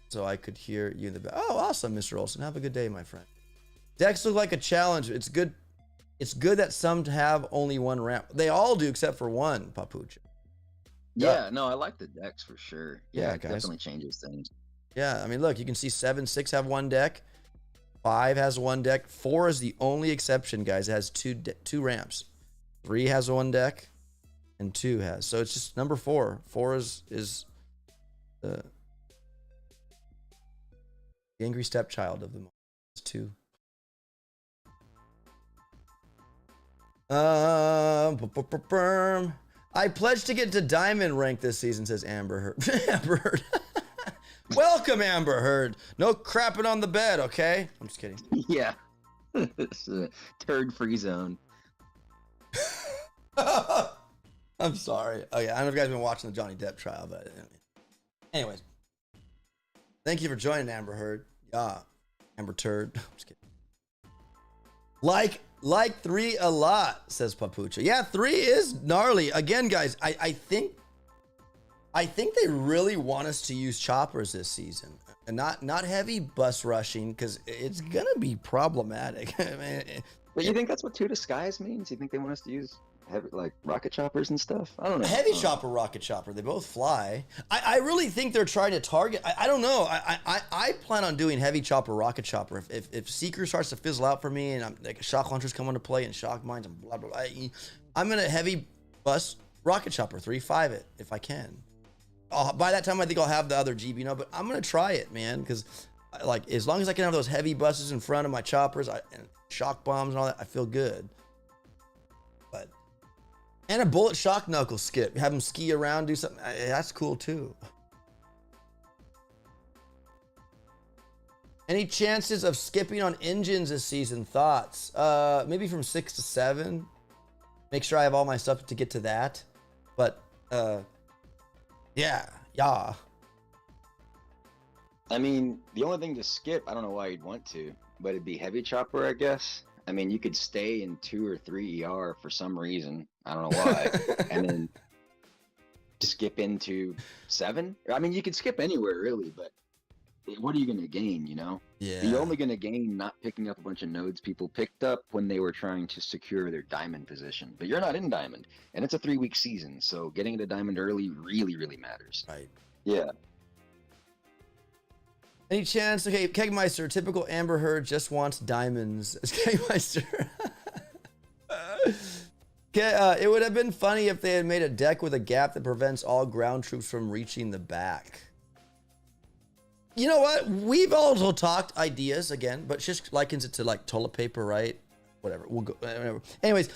S1: so I could hear you in the back. Oh, awesome, Mr. Olson. Have a good day, my friend. Decks look like a challenge. It's good. It's good that some have only one ramp. They all do except for one, Papucha.
S2: Yeah, no, I like the decks for sure.
S1: Yeah,
S2: it
S1: guys.
S2: definitely changes things.
S1: Yeah, I mean, look, you can see 7, 6 have one deck. 5 has one deck. 4 is the only exception, guys. It has two ramps. 3 has one deck, and 2 has. So it's just number 4. 4 is the angry stepchild of them all. It's 2. I pledged to get to diamond rank this season, says Amber Heard. Amber Heard. Welcome, Amber Heard. No crapping on the bed, okay? I'm just kidding.
S2: Yeah. It's a turd-free zone.
S1: I'm sorry. Oh, yeah. I don't know if you guys have been watching the Johnny Depp trial, but anyways. Thank you for joining, Amber Heard. Yeah. Amber Turd. I'm just kidding. Like 3 a lot, says Papucha. Yeah, 3 is gnarly. Again, guys, I think they really want us to use choppers this season, and not heavy bus rushing, because it's gonna be problematic. I mean,
S2: But you think that's what 2 to skies means? You think they want us to use heavy, like rocket choppers and stuff. I don't know.
S1: Heavy chopper, rocket chopper, they both fly. I really think they're trying to target. I don't know. I plan on doing heavy chopper, rocket chopper. If Seeker starts to fizzle out for me and I'm like shock launchers come into play and shock mines and blah blah blah, I'm gonna heavy bus rocket chopper 3-5 it if I can. By that time I think I'll have the other GB, but I'm gonna try it, man, because like as long as I can have those heavy buses in front of my choppers and shock bombs and all that, I feel good. But and a bullet shock knuckle skip, have them ski around, do something. That's cool too. Any chances of skipping on engines this season? Thoughts? Maybe from 6 to 7. Make sure I have all my stuff to get to that. But yeah.
S2: I mean, the only thing to skip, I don't know why you'd want to, but it'd be heavy chopper, I guess. I mean, you could stay in 2 or 3 ER for some reason. I don't know why. And then skip into 7. I mean, you could skip anywhere really, but what are you going to gain, you know?
S1: Yeah.
S2: You're only going to gain not picking up a bunch of nodes people picked up when they were trying to secure their diamond position. But you're not in diamond, and it's a 3-week season, so getting into diamond early really, really matters.
S1: Right.
S2: Yeah.
S1: Any chance? Okay, Kegmeister, typical Amber Heard just wants diamonds. Kegmeister. Okay, it would have been funny if they had made a deck with a gap that prevents all ground troops from reaching the back. You know what? We've also talked ideas again, but just likens it to like toilet paper, right? Whatever. We'll go. Whatever. Anyways,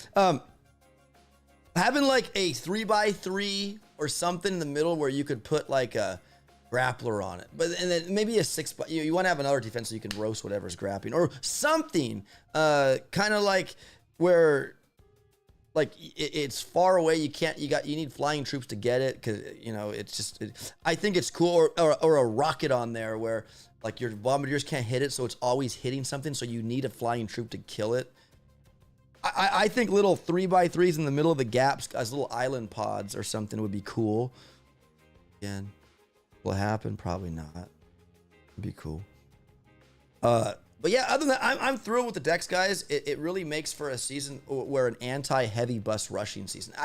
S1: having like a 3x3 or something in the middle where you could put like a grappler on it, but and then maybe a 6. You want to have another defense so you can roast whatever's grappling or something. Kind of like where. Like it's far away. You need flying troops to get it because you know it's just. I think it's cool or a rocket on there where like your bombardiers can't hit it, so it's always hitting something. So you need a flying troop to kill it. I think little 3x3s in the middle of the gaps as little island pods or something would be cool. Again, will it happen? Probably not. It'd be cool. But yeah, other than that, I'm thrilled with the decks, guys. It really makes for a season where an anti-heavy bus rushing season.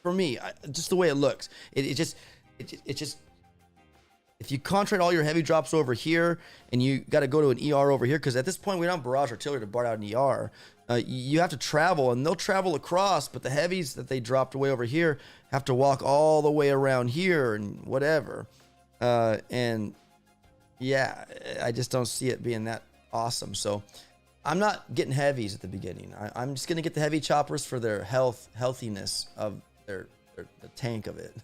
S1: For me, just the way it looks, it just if you concentrate all your heavy drops over here and you got to go to an ER over here, because at this point we don't have barrage artillery to bar out an ER. You have to travel, and they'll travel across, but the heavies that they dropped away over here have to walk all the way around here and whatever. And yeah, I just don't see it being that awesome. So I'm not getting heavies at the beginning. I'm just going to get the heavy choppers for their healthiness of the tank of it.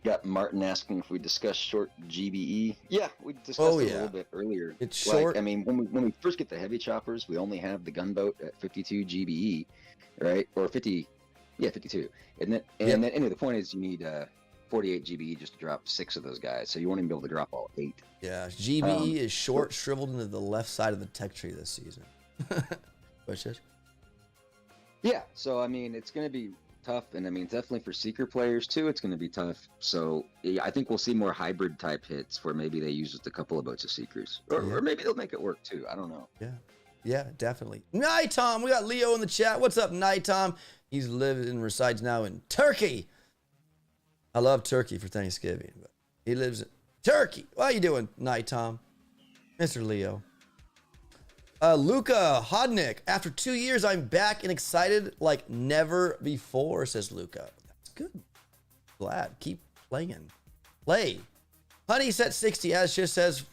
S2: Got Martin asking if we discussed short GBE. Yeah, we discussed it a little bit earlier.
S1: It's short.
S2: I mean, when we first get the heavy choppers, we only have the gunboat at 52 GBE, right? Or 50, yeah, 52. And then anyway, the point is you need 48 GBE just to drop 6 of those guys, so you won't even be able to drop all 8.
S1: Yeah, GBE is short, shriveled into the left side of the tech tree this season. What's it?
S2: Yeah, so I mean, it's going to be tough, and I mean, definitely for Seeker players too, it's going to be tough. So yeah, I think we'll see more hybrid type hits where maybe they use just a couple of boats of Seekers, or maybe they'll make it work too. I don't know.
S1: Yeah, definitely. Night Tom, we got Leo in the chat. What's up, Night Tom? He's lived and resides now in Turkey. I love Turkey for Thanksgiving, but he lives in Turkey. How you doing, Night Tom? Mr. Leo. Luca Hodnick. After 2 years, I'm back and excited like never before, says Luca. That's good. Glad. Keep playing. Play. Honey set 60, as just says,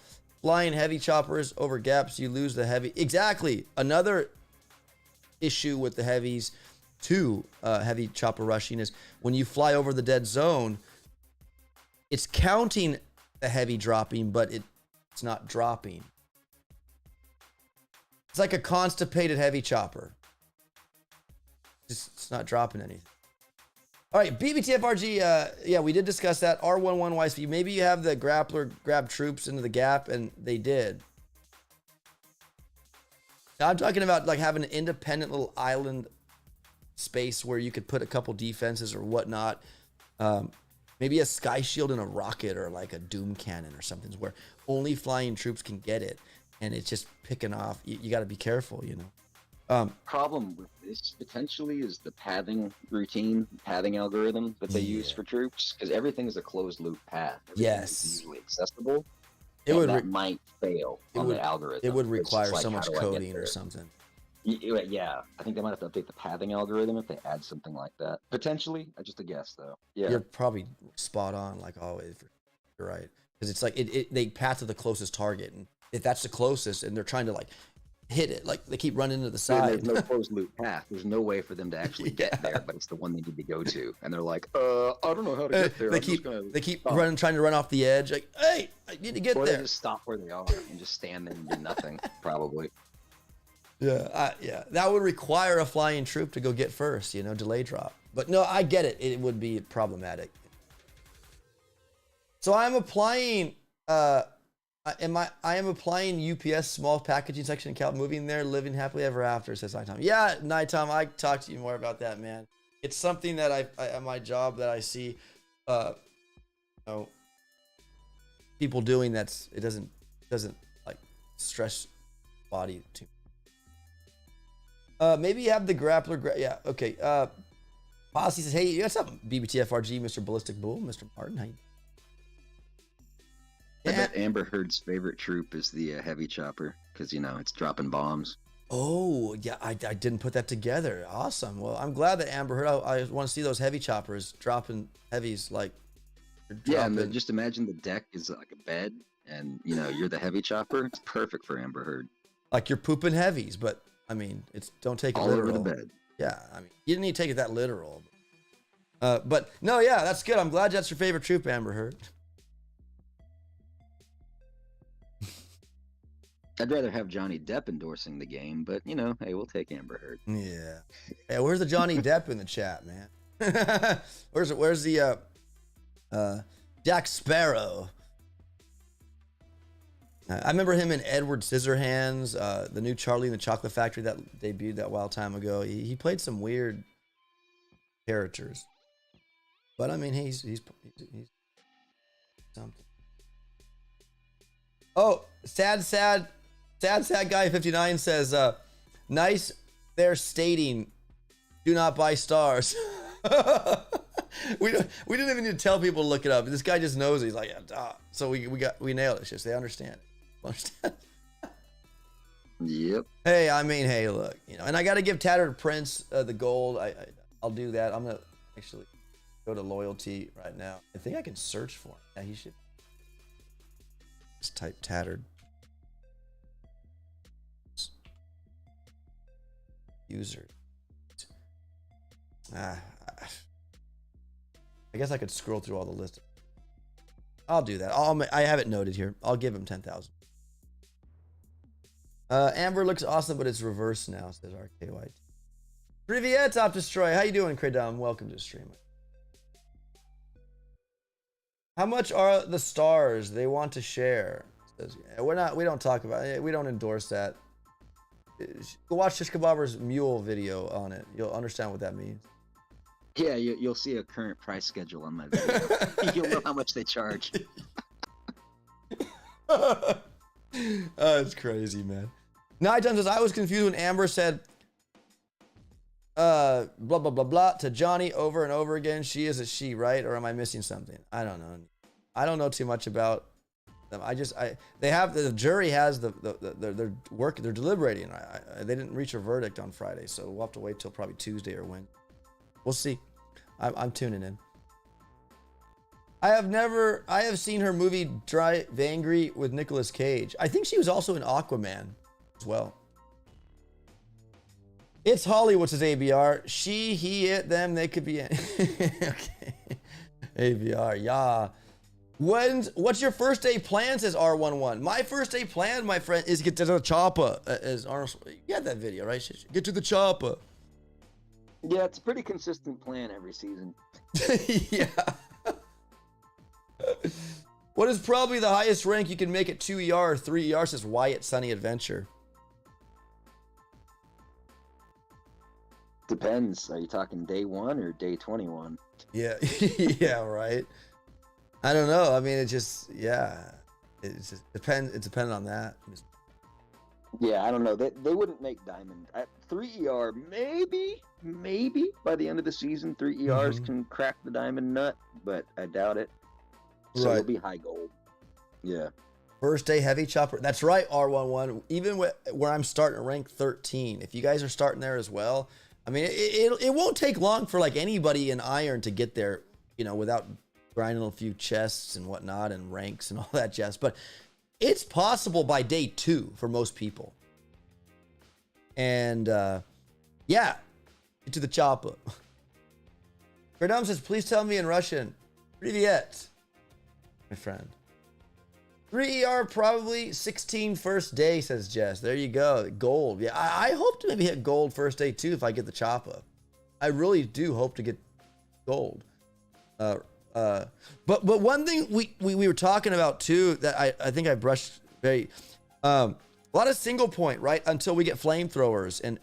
S1: flying heavy choppers over gaps, you lose the heavy. Exactly. Another issue with the heavies too, heavy chopper rushing, is when you fly over the dead zone, it's counting the heavy dropping, but it's not dropping. It's like a constipated heavy chopper. It's not dropping anything. All right, BBTFRG, yeah, we did discuss that. R11 YSP, maybe you have the grappler grab troops into the gap, and they did. Now, I'm talking about like having an independent little island space where you could put a couple defenses or whatnot. Maybe a sky shield and a rocket or like a doom cannon or something where only flying troops can get it. And it's just picking off. You got to be careful, you know.
S2: Problem with this potentially is the pathing algorithm that they use
S1: Yeah.
S2: for troops, because everything is a closed loop path. Everything
S1: Yes.
S2: is easily accessible.
S1: It
S2: And
S1: would
S2: that might fail on the algorithm.
S1: it would
S2: It's just
S1: require
S2: like,
S1: so
S2: how
S1: much
S2: do I get
S1: coding or
S2: there?
S1: something.
S2: Yeah, I think they might have to update the pathing algorithm if they add something like that. Potentially, just a guess though. Yeah,
S1: You're probably spot on, like always. You're right, because it's like they path to the closest target, and if that's the closest, and they're trying to like hit it, like they keep running to the
S2: and
S1: side.
S2: there's no closed loop path. There's no way for them to actually get there, but it's the one they need to go to, and they're like, I don't know how to get there.
S1: They keep running, trying to run off the edge. Like, hey, I need to get
S2: or
S1: there.
S2: they just stop where they are and just stand there and do nothing. Probably.
S1: Yeah, yeah, that would require a flying troop to go get first, delay drop. But no, I get it. It would be problematic. So I'm applying. I am applying UPS small packaging section account, moving there, living happily ever after. Says Nighttime. Yeah, Nighttime. I talk to you more about that, man. It's something that I at my job that I see, people doing. It doesn't like stress body too. Maybe you have the grappler. Yeah, okay. Posse says, hey, you got something? BBTFRG, Mr. Ballistic Bull, Mr. Martin. How you?
S2: I bet Amber Heard's favorite troop is the heavy chopper, because it's dropping bombs.
S1: Oh, yeah, I didn't put that together. Awesome. Well, I'm glad that Amber Heard. I want to see those heavy choppers dropping heavies like.
S2: Yeah, and then just imagine the deck is like a bed, and you're the heavy chopper. It's perfect for Amber Heard.
S1: Like you're pooping heavies, but I mean, don't take it
S2: all
S1: literal.
S2: over the bed.
S1: Yeah, I mean, you didn't need to take it that literal. But no, yeah, that's good. I'm glad that's your favorite troop, Amber Heard.
S2: I'd rather have Johnny Depp endorsing the game, but hey, we'll take Amber Heard.
S1: Yeah. Hey, where's the Johnny Depp in the chat, man? Where's the Jack Sparrow? I remember him in Edward Scissorhands, the new Charlie in the Chocolate Factory that debuted that while time ago. He played some weird characters, but I mean, he's something. Oh, sad guy 59 says, nice. They're stating, do not buy stars. We didn't even need to tell people to look it up. This guy just knows it. He's like, yeah, so we nailed it. It's just they understand.
S2: Yep.
S1: Hey, I mean, hey, look, and I got to give Tattered Prince the gold. I'll do that. I'm gonna actually go to loyalty right now. I think I can search for him. Yeah, he should. Just type Tattered. User. I guess I could scroll through all the lists. I'll do that. I have it noted here. I'll give him 10,000. Amber looks awesome, but it's reversed now, says RKY. Privyet, opdestroy. How you doing, Kraydom? Welcome to the stream. How much are the stars they want to share? Says, we don't talk about it. We don't endorse that. Go watch Shish Kebabber's mule video on it. You'll understand what that means.
S2: Yeah, you'll see a current price schedule on my video. You'll know how much they charge.
S1: Oh, it's crazy, man. Nighttime says, I was confused when Amber said blah blah blah blah to Johnny over and over again. She is a she, right? Or am I missing something? I don't know. I don't know too much about them. They have the jury has their work. They're deliberating. They didn't reach a verdict on Friday, so we'll have to wait till probably Tuesday or Wednesday. We'll see. I'm tuning in. I have seen her movie Drive Angry with Nicolas Cage. I think she was also in Aquaman as well. It's Hollywood, says ABR. She, he, it, them, they could be in. Okay. ABR, yeah. What's your first day plan, says R11. My first day plan, my friend, is get to the chopper. As Arnold, you had that video, right? Get to the chopper.
S2: Yeah, it's a pretty consistent plan every season.
S1: Yeah. What is probably the highest rank you can make at 2 ER or 3 ER, says Wyatt Sunny Adventure.
S2: Depends. Are you talking day 1 or day 21?
S1: Yeah. Yeah, right. I don't know. I mean, it just depends. It's dependent on that.
S2: Yeah, I don't know. They wouldn't make diamond at 3 ER. Maybe by the end of the season, 3 ERs can crack the diamond nut, but I doubt it. So
S1: Right.
S2: it'll be high gold. Yeah.
S1: First day heavy chopper. That's right, R11. Even where I'm starting at rank 13, if you guys are starting there as well, I mean, it won't take long for like anybody in iron to get there, you know, without grinding a few chests and whatnot and ranks and all that jazz. But it's possible by day 2 for most people. And yeah, get to the chopper. Gradum says, please tell me in Russian. Привет, my friend. 3 ER probably 16 first day, says Jess. There you go. Gold. Yeah, I hope to maybe hit gold first day too if I get the chopper. I really do hope to get gold. But one thing we were talking about too that I think I brushed very a lot of single point, right? Until we get flamethrowers and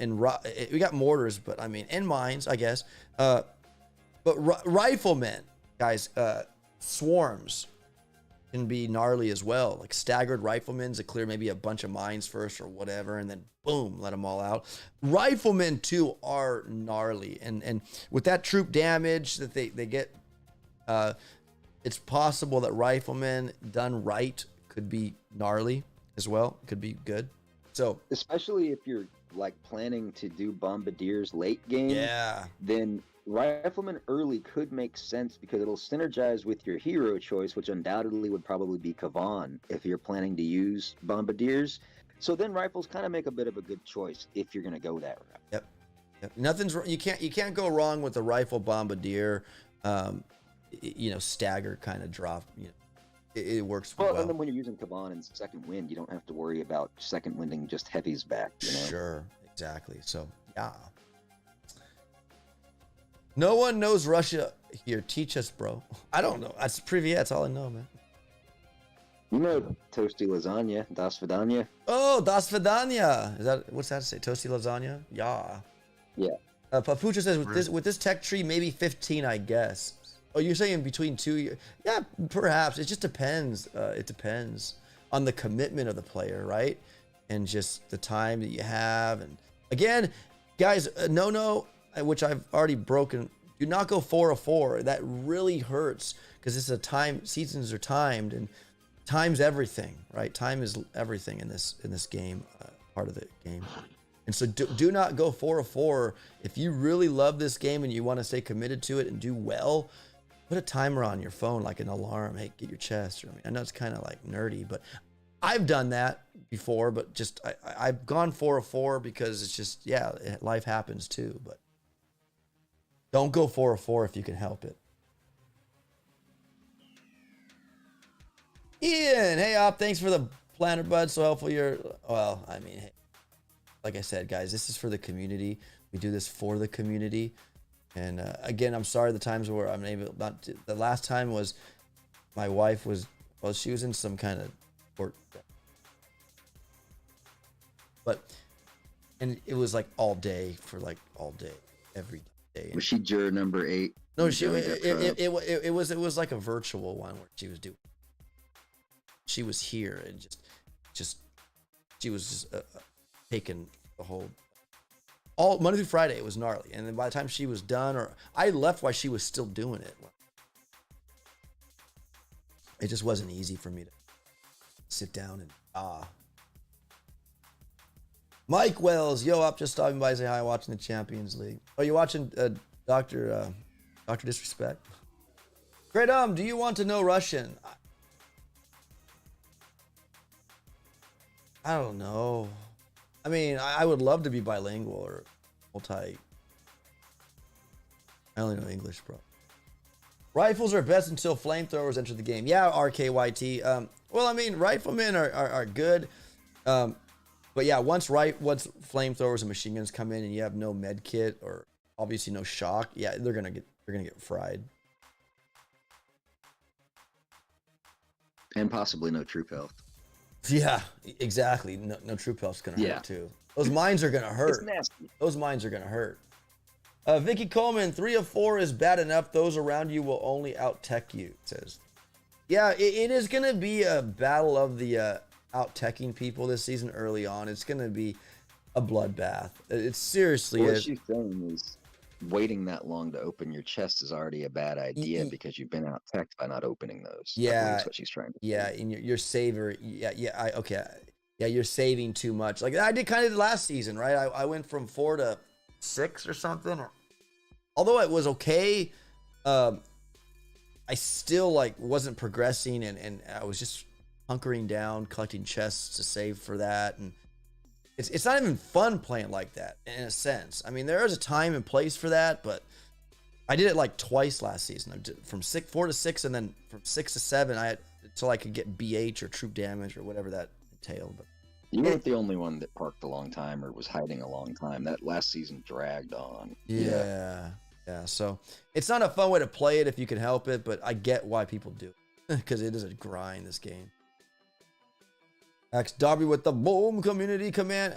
S1: we got mortars, but I mean and mines, I guess. But riflemen, guys, swarms can be gnarly as well. Like staggered riflemen to clear maybe a bunch of mines first or whatever, and then boom, let them all out. Riflemen too are gnarly, and with that troop damage that they get, it's possible that riflemen done right could be gnarly as well. Could be good. So
S2: especially if you're like planning to do bombardiers late game,
S1: yeah,
S2: then rifleman early could make sense because it'll synergize with your hero choice, which undoubtedly would probably be Kavan if you're planning to use bombardiers. So then rifles kind of make a bit of a good choice if you're going to go that route.
S1: Yep. Nothing's you can't go wrong with the rifle bombardier. You know, stagger kind of drop. You know, it works well.
S2: And then when you're using Kavan in second wind, you don't have to worry about second winding just heavies back. You know?
S1: Sure, exactly. So yeah. No one knows Russia here. Teach us, bro. I don't know. That's Privyet. That's all I know, man.
S2: You know toasty lasagna, das vidanya.
S1: Oh, das vidanya. Is that what's that to say? Toasty lasagna? Yeah.
S2: Yeah.
S1: Papucha says with this tech tree, maybe 15, I guess. Oh, you're saying between 2 years? Yeah, perhaps. It just depends. It depends on the commitment of the player, right? And just the time that you have. And again, guys, no. Which I've already broken. Do not go 4-4. That really hurts because this is a time. Seasons are timed, and time's everything, right? Time is everything in this game, part of the game. And so do not go 4-4. If you really love this game and you want to stay committed to it and do well, put a timer on your phone like an alarm. Hey, get your chest. Or, I know it's kind of like nerdy, but I've done that before. But just I've gone 4-4 because it's just life happens too. But don't go 4-4 if you can help it. Ian, hey Op, thanks for the planter bud. So helpful. I mean, hey, like I said, guys, this is for the community. We do this for the community. And again, I'm sorry the times where I'm able not to. The last time was my wife was, she was in some kind of court. And it was like all day, every day.
S2: Was she juror number 8?
S1: No, it was like a virtual one where she was here and she was just taking the whole all Monday through Friday. It was gnarly, and then by the time she was done, or I left while she was still doing it. It just wasn't easy for me to sit down and Mike Wells, yo up, just stopping by, say hi, watching the Champions League. Oh, you watching Dr. Disrespect? Great, do you want to know Russian? I don't know. I mean, I would love to be bilingual or multi. I only know English, bro. Rifles are best until flamethrowers enter the game. Yeah, RKYT. Well, I mean, riflemen are good. But yeah, once flamethrowers and machine guns come in and you have no med kit or obviously no shock, yeah, they're gonna get fried.
S2: And possibly no troop health.
S1: Yeah, exactly. No troop health's gonna hurt too. Those mines are gonna hurt.
S2: It's nasty.
S1: Those mines are gonna hurt. Vicky Coleman, 3 of 4 is bad enough. Those around you will only out tech you. It says, yeah, it is gonna be a battle of the out teching people this season early on. It's going to be a bloodbath. It seriously
S2: What
S1: is.
S2: she's saying is waiting that long to open your chest is already a bad idea because you've been out teched by not opening those. I believe
S1: Yeah,
S2: that's what she's trying to
S1: yeah,
S2: say.
S1: and your saver, okay, yeah, you're saving too much. Like I did kind of last season, right? I went from 4 to 6 or something. Although it was okay, I still like wasn't progressing, and I was just hunkering down, collecting chests to save for that, and it's not even fun playing like that in a sense. I mean, there is a time and place for that, but I did it like twice last season. I did from 4 to 6, and then from 6 to 7, I had until I could get BH or troop damage or whatever that entailed. But
S2: You weren't the only one that parked a long time or was hiding a long time. That last season dragged on.
S1: yeah. So it's not a fun way to play it if you can help it, but I get why people do because it is a grind, this game. Axe Darby with the boom community command.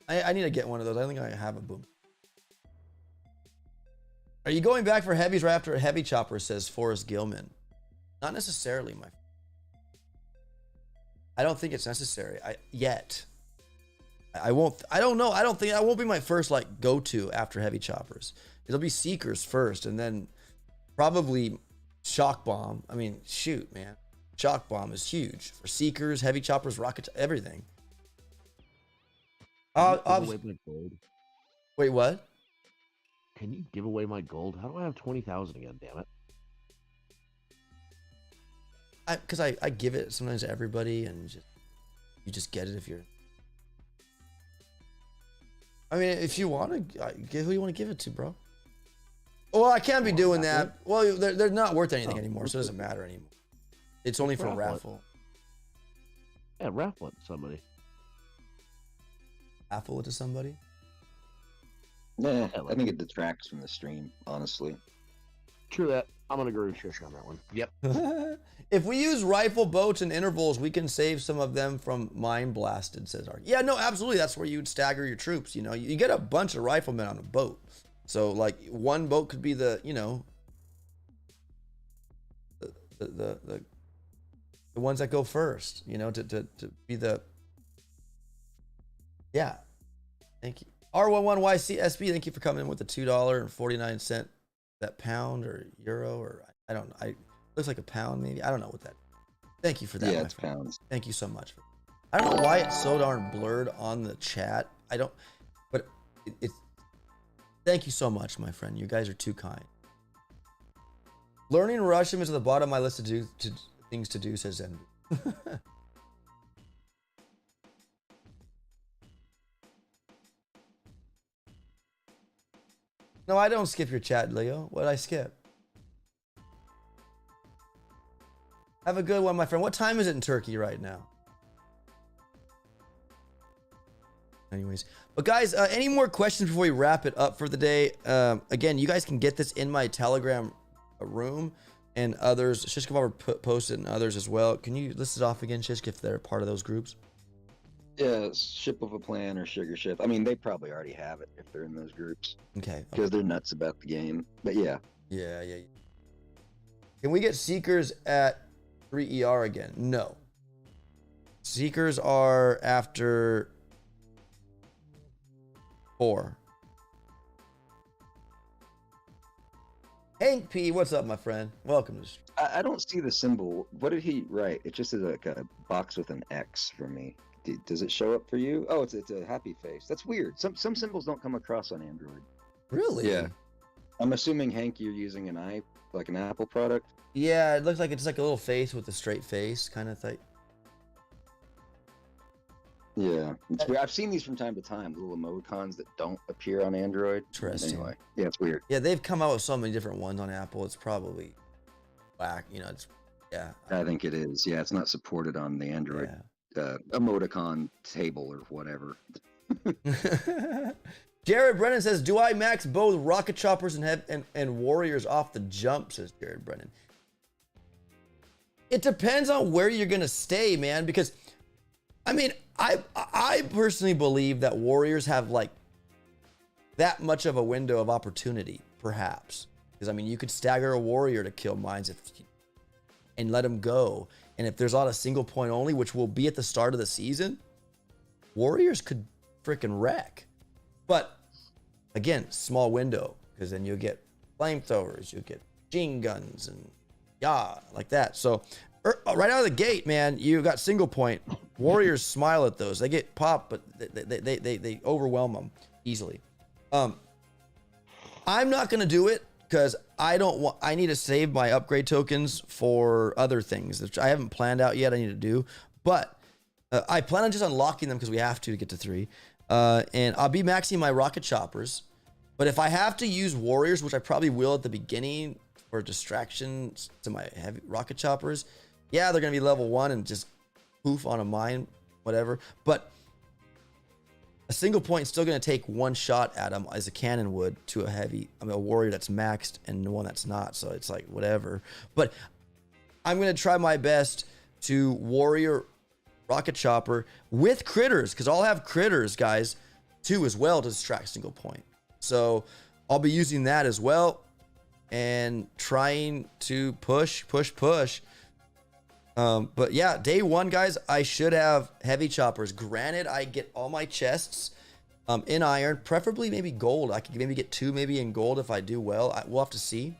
S1: I need to get one of those. I don't think I have a boom. Are you going back for heavies right after a heavy chopper, says Forrest Gilman? Not necessarily, my friend. I don't think it's necessary yet. I won't. I don't know. I don't think that won't be my first like go-to after heavy choppers. It'll be Seekers first, and then probably Shock Bomb. I mean, shoot, man. Shock Bomb is huge for Seekers, heavy choppers, rockets, everything.
S3: Can you give away my gold?
S1: Wait, what?
S3: Can you give away my gold? How do I have 20,000 again? Damn it!
S1: Because I give it sometimes to everybody, and you just get it if you're. I mean, if you want to give who you want to give it to, bro. Well, I can't be doing that. Well, they're not worth anything anymore, so it doesn't matter anymore. It's only for raffle.
S3: Yeah, raffle it to somebody.
S1: Raffle it to somebody?
S2: Nah, I think it detracts from the stream, honestly.
S3: True that. I'm gonna agree with Shish on that one. Yep.
S1: If we use rifle boats and intervals, we can save some of them from mine blasted, says Ark. Yeah, no, absolutely. That's where you'd stagger your troops. You know, you get a bunch of riflemen on a boat. So, like, one boat could be the, you know, the ones that go first, you know, to be the, yeah. Thank you. R11YCSB, thank you for coming in with the $2.49 that pound or euro or I don't know. Looks like a pound maybe. I don't know what that. Thank you for that.
S2: Yeah, it's pounds.
S1: Thank you so much. I don't know why it's so darn blurred on the chat. I don't, but it's. Thank you so much, my friend. You guys are too kind. Learning Russian is at the bottom of my list of things to do, says Envy. No, I don't skip your chat, Leo. What'd I skip? Have a good one, my friend. What time is it in Turkey right now? Anyways, but guys, any more questions before we wrap it up for the day? Again, you guys can get this in my Telegram room and others. Shishkov posted and others as well. Can you list it off again, Shishk, if they're part of those groups?
S2: Yeah, Ship of a Plan or Sugar Ship. I mean, they probably already have it if they're in those groups.
S1: Okay.
S2: Because they're nuts about the game. But yeah.
S1: Yeah. Can we get Seekers at 3 ER again? No. Seekers are after 4. Hank P, what's up, my friend? Welcome to the stream.
S2: I don't see the symbol. What did he write? It just is like a box with an X for me. Does it show up for you? Oh, it's a happy face. That's weird. Some symbols don't come across on Android.
S1: Really?
S2: Yeah. I'm assuming, Hank, you're using an Apple product?
S1: Yeah, it looks like it's like a little face with a straight face kind of thing.
S2: Yeah. It's weird. I've seen these from time to time, little emoticons that don't appear on Android.
S1: Interesting.
S2: Anyway, yeah, it's weird.
S1: Yeah, they've come out with so many different ones on Apple. It's probably whack. You know, it's, yeah.
S2: I think it is. Yeah, it's not supported on the Android emoticon table or whatever.
S1: Jared Brennan says, do I max both rocket choppers and warriors off the jump, says Jared Brennan. It depends on where you're going to stay, man, because, I mean, I personally believe that warriors have, like, that much of a window of opportunity, perhaps. Because, I mean, you could stagger a warrior to kill mines if and let them go. And if there's a lot of single point only, which will be at the start of the season, Warriors could freaking wreck. But again, small window, because then you'll get flamethrowers, you'll get machine guns, and like that. So right out of the gate, man, you got single point. Warriors smile at those. They get popped, but they overwhelm them easily. I'm not gonna do it because I need to save my upgrade tokens for other things which I haven't planned out yet. I need to do, but I plan on just unlocking them because we have to get to 3. And I'll be maxing my rocket choppers. But if I have to use warriors, which I probably will at the beginning for distractions to my heavy rocket choppers, yeah, they're gonna be level 1 and just poof on a mine, whatever. But a single point is still going to take one shot at him as a cannon would to a warrior that's maxed and one that's not. So it's like whatever. But I'm going to try my best to warrior rocket chopper with critters, because I'll have critters, guys, too, as well to distract single point. So I'll be using that as well and trying to push. But yeah, day 1, guys, I should have heavy choppers. Granted, I get all my chests in iron, preferably maybe gold. I could maybe get 2 maybe in gold if I do well. We'll have to see.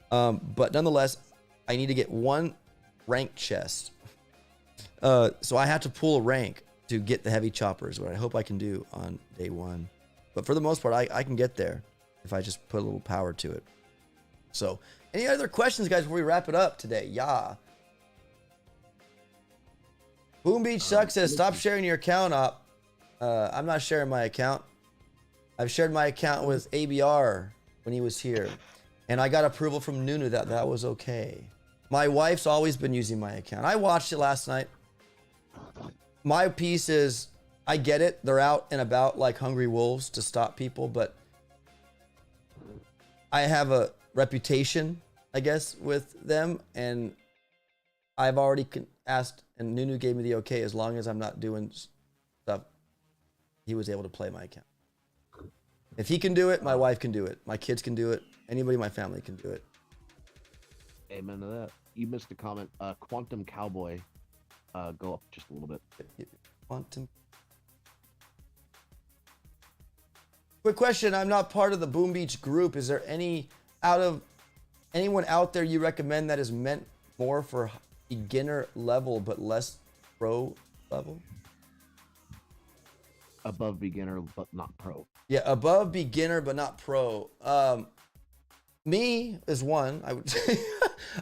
S1: But nonetheless, I need to get 1 rank chest. So I have to pull a rank to get the heavy choppers, what I hope I can do on day 1. But for the most part, I can get there if I just put a little power to it. So any other questions, guys, before we wrap it up today? Yeah. Boom Beach Sucks says, stop sharing your account up. I'm not sharing my account. I've shared my account with ABR when he was here. And I got approval from Nunu that was okay. My wife's always been using my account. I watched it last night. My piece is, I get it. They're out and about like hungry wolves to stop people. But I have a reputation, I guess, with them. And I've already asked, and Nunu gave me the okay, as long as I'm not doing stuff. He was able to play my account. If he can do it, my wife can do it. My kids can do it. Anybody in my family can do it.
S3: Amen to that. You missed a comment. Quantum Cowboy. Go up just a little bit.
S1: Quantum. Quick question. I'm not part of the Boom Beach group. Is there anyone out there you recommend that is meant more for beginner level but less pro level?
S3: Above beginner but not pro.
S1: Yeah, above beginner but not pro. Me is one. I would say.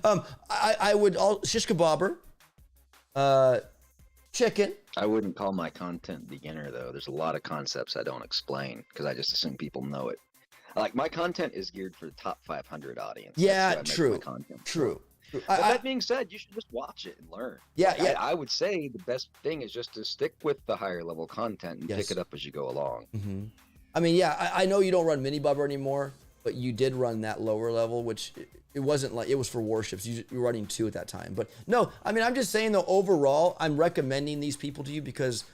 S1: I would shish kebabber. Chicken.
S2: I wouldn't call my content beginner though. There's a lot of concepts I don't explain because I just assume people know it. Like my content is geared for the top 500 audience.
S1: Yeah, true. True.
S2: But that being said, you should just watch it and learn.
S1: Yeah,
S2: like, I would say the best thing is just to stick with the higher level content and pick it up as you go along.
S1: Mm-hmm. I mean, yeah, I know you don't run mini bubber anymore, but you did run that lower level, which it wasn't like it was for Warships. You were running 2 at that time. But no, I mean, I'm just saying though, overall, I'm recommending these people to you because,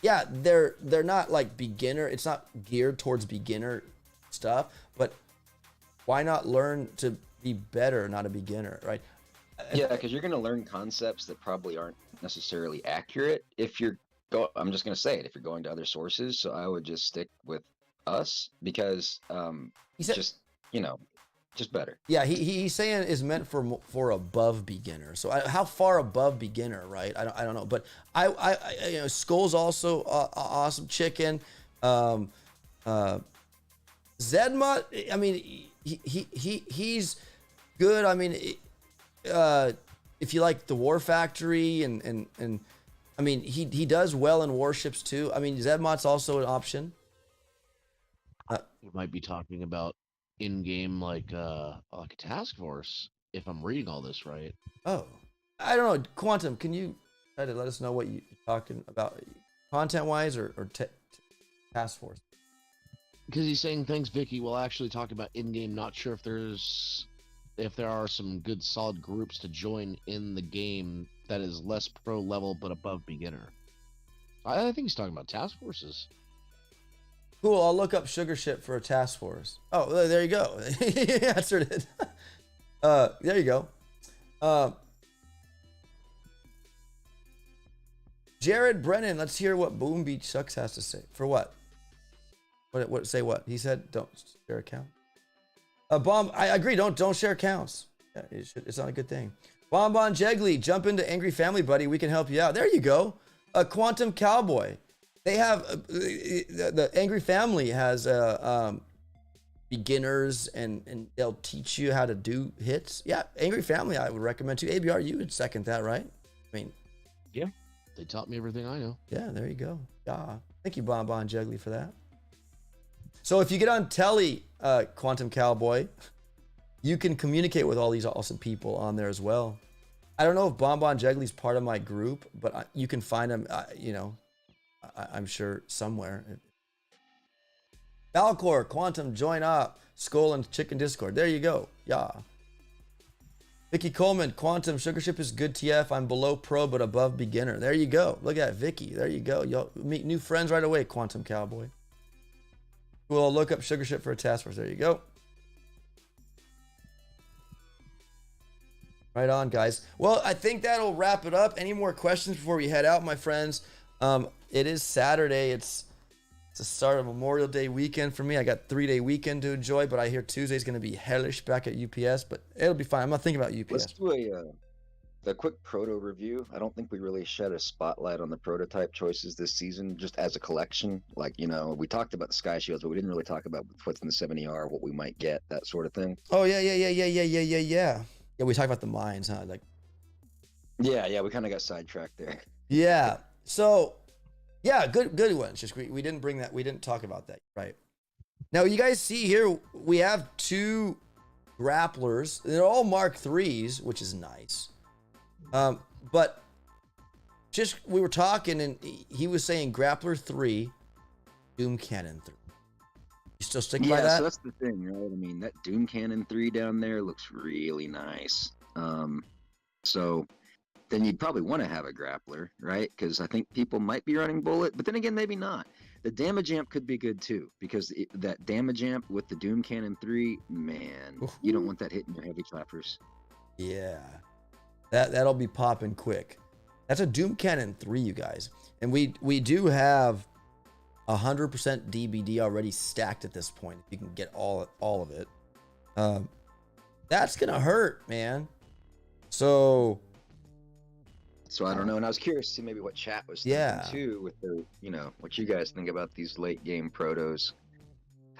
S1: yeah, they're not like beginner. It's not geared towards beginner stuff, but why not learn to be better, not a beginner, right?
S2: Yeah, because you're going to learn concepts that probably aren't necessarily accurate if you're I'm just going to say it, if you're going to other sources. So I would just stick with us because just better.
S1: Yeah, he's saying is meant for above beginner. So how far above beginner, right? I don't know, but I Skull's also awesome. Chicken, Zedmut. I mean, he's good. I mean, if you like the War Factory and I mean, he does well in Warships too. I mean, Zedmut's also an option.
S3: You might be talking about in-game like a task force, if I'm reading all this right.
S1: Oh, I don't know. Quantum, can you try to let us know what you're talking about, content-wise or task force?
S3: Because he's saying thanks, Vicky. We'll actually talk about in-game. Not sure if there are some good solid groups to join in the game that is less pro level but above beginner. I think he's talking about task forces.
S1: Cool, I'll look up Sugar Ship for a task force. Oh, there you go. He answered it. There you go. Jared Brennan, let's hear what Boom Beach Sucks has to say. For what? What say what? He said don't share account. Bomb, I agree, don't share accounts. Yeah, it's not a good thing. Bonbon Jegley, jump into Angry Family Buddy. We can help you out. There you go. A Quantum Cowboy. They have the Angry Family has beginners and they'll teach you how to do hits. Yeah, Angry Family I would recommend too. ABR, you would second that, right? I mean,
S3: yeah, they taught me everything I know.
S1: Yeah, there you go. Yeah, thank you, Bonbon Jegley, for that. So if you get on Telly, Quantum Cowboy, you can communicate with all these awesome people on there as well. I don't know if Bonbon Jegley's part of my group, but you can find him, you know, I'm sure somewhere. Valcor, Quantum, join up. Skull and Chicken Discord. There you go. Yeah. Vicky Coleman, Quantum, Sugar Ship is good TF. I'm below pro, but above beginner. There you go. Look at Vicky. There you go. You'll meet new friends right away, Quantum Cowboy. We'll look up Sugar Ship for a task force. There you go. Right on, guys. Well, I think that'll wrap it up. Any more questions before we head out, my friends? It is Saturday. It's the start of Memorial Day weekend for me. I got 3-day weekend to enjoy, but I hear Tuesday's going to be hellish back at UPS, but it'll be fine. I'm not thinking about UPS.
S2: Let's do a quick proto review. I don't think we really shed a spotlight on the prototype choices this season, just as a collection. Like, you know, we talked about the Sky Shields, but we didn't really talk about what's in the 70R, what we might get, that sort of thing.
S1: Oh, yeah. Yeah, we talked about the mines, huh? Like,
S2: yeah, we kind of got sidetracked there.
S1: Yeah. So, yeah, good ones. Just we didn't bring that. We didn't talk about that, right? Now, you guys see here, we have 2 grapplers. They're all Mark IIIs, which is nice. But just we were talking, and he was saying Grappler 3, Doom Cannon 3. You still stick by that?
S2: Yeah, so that's the thing, right? I mean, that Doom Cannon 3 down there looks really nice. So then you'd probably want to have a grappler, right? Because I think people might be running bullet, but then again, maybe not. The damage amp could be good too, because that damage amp with the Doom Cannon 3, man, you don't want that hitting your heavy clappers.
S1: Yeah, that'll be popping quick. That's a Doom Cannon 3, you guys, and we do have 100% DBD already stacked at this point. If you can get all of it, that's gonna hurt, man. So
S2: I don't know, and I was curious to see maybe what chat was thinking too, with the, you know, what you guys think about these late game protos.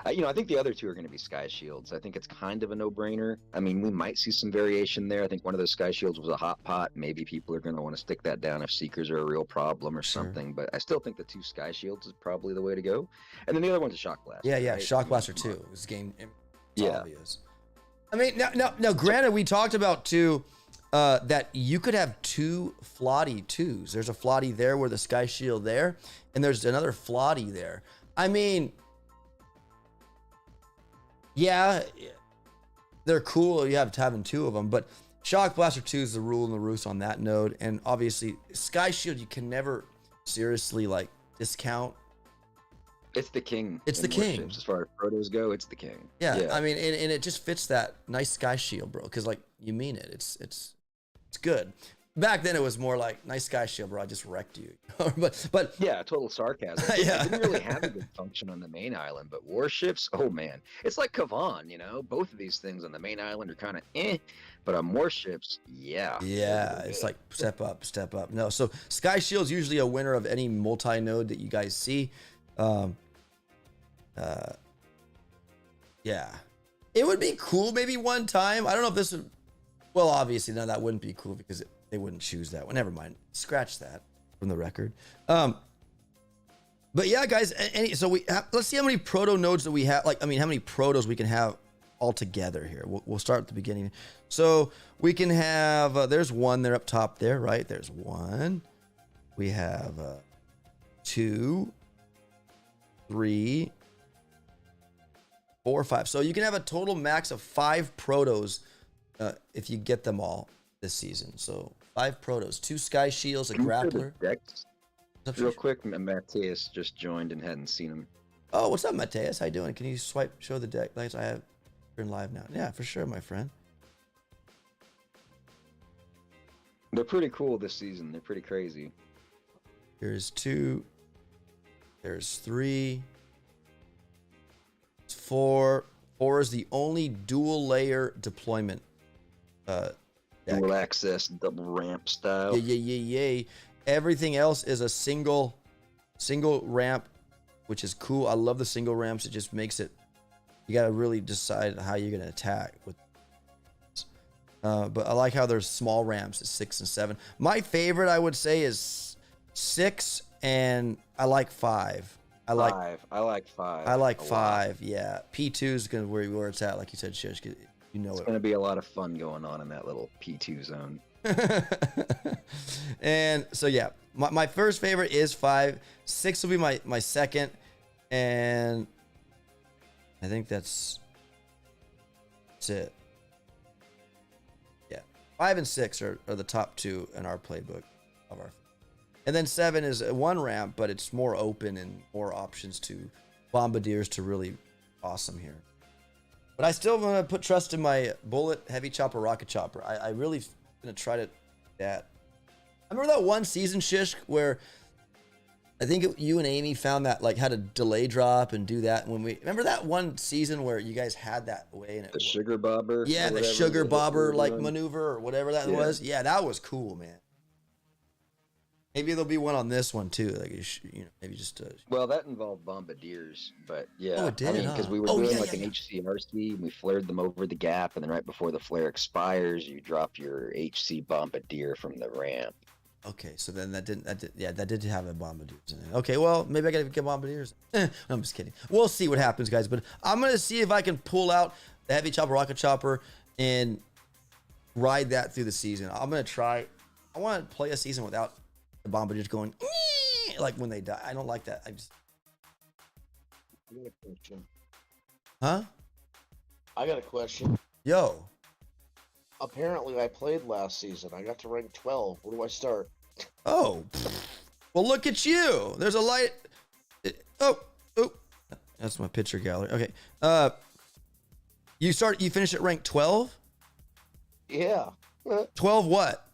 S2: You know, I think the other 2 are going to be Sky Shields. I think it's kind of a no-brainer. I mean, we might see some variation there. I think one of those Sky Shields was a hot pot. Maybe people are going to want to stick that down if Seekers are a real problem or something. But I still think the 2 Sky Shields is probably the way to go. And then the other one's a Shock Blaster.
S1: Yeah, right? Shock Blaster 2. This game, it's obvious. I mean, now, granted, we talked about too that you could have 2 Flotty 2s. There's a Flotty there where the Sky Shield there, and there's another Flotty there. I mean, yeah, they're cool. You have having 2 of them, but Shock Blaster 2 is the rule in the roost on that node. And obviously, Sky Shield, you can never seriously like discount.
S2: It's the king.
S1: It's the king.
S2: Warships. As far as protos go, it's the king.
S1: Yeah. I mean, and it just fits that nice Sky Shield, bro. Because like you mean it. It's good. Back then it was more like nice Sky Shield, bro. I just wrecked you. but
S2: yeah, total sarcasm.
S1: Yeah.
S2: It didn't really have a good function on the main island, but Warships, oh man, it's like Kavan. You know, both of these things on the main island are kind of but on Warships, yeah,
S1: it's like step up. No, so Sky Shield's usually a winner of any multi-node that you guys see. Yeah, it would be cool maybe one time. I don't know if this would. Well, obviously, no, that wouldn't be cool because they wouldn't choose that one. Never mind. Scratch that from the record. But yeah, guys. So let's see how many proto nodes that we have. Like, I mean, how many protos we can have all together here. We'll start at the beginning. So we can have. There's one there up top there, right? There's one. We have 2, 3, 4, 5. So you can have a total max of 5 protos if you get them all this season. So 5 protos, 2 Sky Shields, a grappler.
S2: Real quick, Matthias just joined and hadn't seen him.
S1: Oh, what's up, Matthias? How you doing? Can you show the deck? Like I have, you're live now. Yeah, for sure, my friend.
S2: They're pretty cool this season. They're pretty crazy.
S1: Here's 2. There's 3. 4. 4 is the only dual layer deployment.
S2: Dual access, double ramp style.
S1: Yeah. Everything else is a single ramp, which is cool. I love the single ramps. It just makes it. You got to really decide how you're gonna attack with. But I like how there's small ramps at 6 and 7. My favorite, I would say, is 6, and I like 5. I like 5. I like 5. Yeah, P2 is gonna where it's at, like you said, Shish. You know
S2: it's gonna be a lot of fun going on in that little P2 zone.
S1: And so yeah, my first favorite is 5. 6 will be my second, and I think that's it. Yeah, 5 and 6 are the top 2 in our playbook of our. And then 7 is one ramp, but it's more open and more options to bombardiers to really awesome here. But I still want to put trust in my bullet, heavy chopper, rocket chopper. I really gonna try to do that. I remember that one season, Shish, where I think you and Amy found that like how to delay drop and do that. When we remember that one season where you guys had that way and it
S2: the sugar bobber.
S1: Yeah, the sugar bobber like maneuver or whatever that was. Yeah, that was cool, man. Maybe there'll be one on this one too. Like maybe just.
S2: Well, that involved bombardiers, but yeah,
S1: oh, it did,
S2: I mean, because we were doing an HCRC, and we flared them over the gap, and then right before the flare expires, you drop your HC bombardier from the ramp.
S1: Okay, so then that did have a bombardiers in it. Okay, well maybe I gotta get bombardiers. I'm just kidding. We'll see what happens, guys. But I'm gonna see if I can pull out the heavy chopper, rocket chopper, and ride that through the season. I'm gonna try. I want to play a season without the bombardiers going like when they die. I don't like that. I
S3: got a question.
S1: Huh?
S3: I got a question.
S1: Yo.
S3: Apparently, I played last season. I got to rank 12. Where do I start?
S1: Oh. Well, look at you. There's a light. Oh. That's my picture gallery. Okay. You finish at rank 12?
S3: Yeah.
S1: 12 what?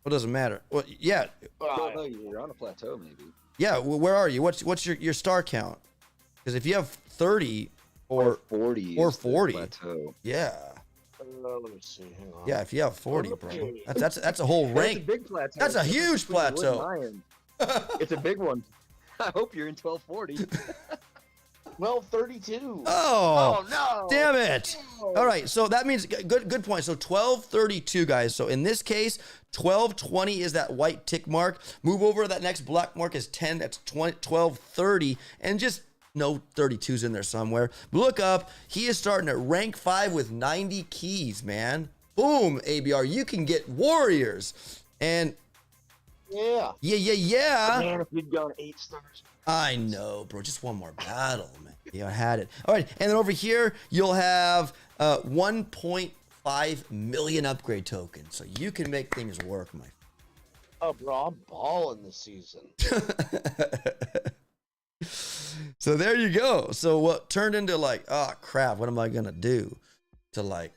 S1: What doesn't matter? Well, yeah.
S2: No, you're on a plateau, maybe.
S1: Yeah. Well, where are you? What's your star count? Because if you have 30 or
S2: 40,
S1: plateau. Yeah.
S3: Let me see. Hang on.
S1: Yeah, if you have 40, bro, that's a whole rank.
S2: That's a big plateau.
S1: That's a huge plateau.
S2: It's a big one. I hope you're in 1240.
S3: 1232.
S1: Oh
S2: no!
S1: Damn it! No. All right, so that means good point. So 1232, guys. So in this case, 1220 is that white tick mark. Move over to that next black mark is 10. That's 1230, and just no 32s in there somewhere. Look up. He is starting at rank 5 with 90 keys, man. Boom, ABR. You can get warriors, and
S3: yeah.
S2: Man, if you'd gone 8 stars.
S1: I know, bro. Just one more battle, man. Yeah, I had it. All right, and then over here you'll have 1.5 million upgrade tokens, so you can make things work, my.
S3: Oh, bro, I'm balling this season.
S1: So there you go. So what turned into like, oh crap, what am I gonna do? To like,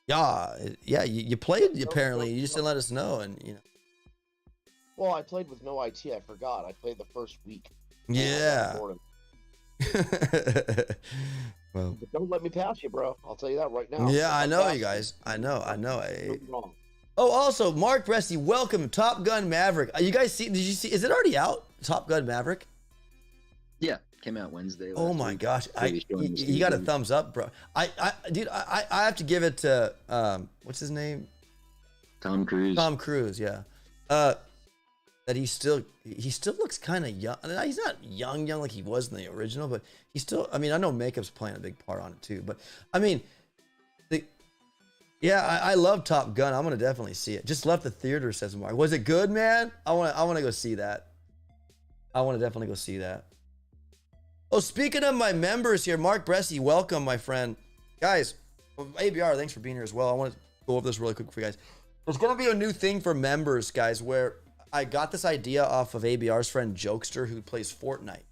S1: you played apparently. You just didn't let us know, and you know.
S3: Well, I played with no IT. I forgot. I played the first week.
S1: Yeah. Well,
S3: but don't let me pass you, bro. I'll tell you that right now.
S1: Yeah, I know, you guys. I know. Oh, also, Mark Bresty, welcome, Top Gun Maverick. You guys see? Did you see? Is it already out? Top Gun Maverick.
S2: Yeah, came out Wednesday.
S1: Oh my gosh, you got a thumbs up, bro. Dude, I have to give it to what's his name?
S2: Tom Cruise.
S1: Tom Cruise, yeah. That he still looks kind of young. I mean, he's not young like he was in the original, but he's still. I mean, I know makeup's playing a big part on it too, but I mean, I love Top Gun. I'm gonna definitely see it. Just left the theater, says Mark. Was it good, man? I want to go see that. I want to definitely go see that. Oh, speaking of my members here, Mark Bressi, welcome, my friend. Guys, ABR, thanks for being here as well. I want to go over this really quick for you guys. There's gonna be a new thing for members, guys, where I got this idea off of ABR's friend Jokester, who plays Fortnite,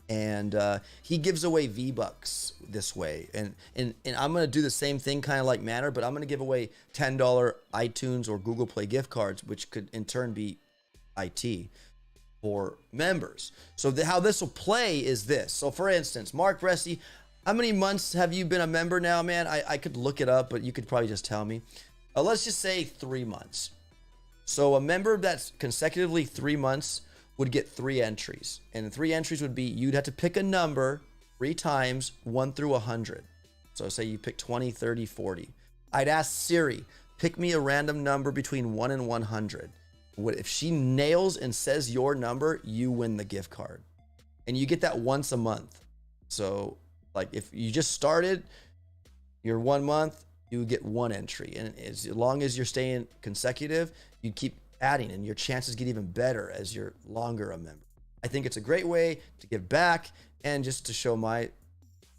S1: and he gives away V-Bucks this way, and I'm gonna do the same thing, kind of like Manor, but I'm gonna give away $10 iTunes or Google Play gift cards, which could in turn be IT for members. So how this will play is this. So for instance, Mark Bresci, how many months have you been a member now, man? I could look it up, but you could probably just tell me. Let's just say 3 months. So a member that's consecutively 3 months would get 3 entries. And the 3 entries would be, you'd have to pick a number 3 times, 1 through 100. So say you pick 20, 30, 40. I'd ask Siri, pick me a random number between 1 and 100. If she nails and says your number, you win the gift card. And you get that once a month. So like if you just started your 1 month, you get 1 entry. And as long as you're staying consecutive, you keep adding and your chances get even better as you're longer a member. I think it's a great way to give back and just to show my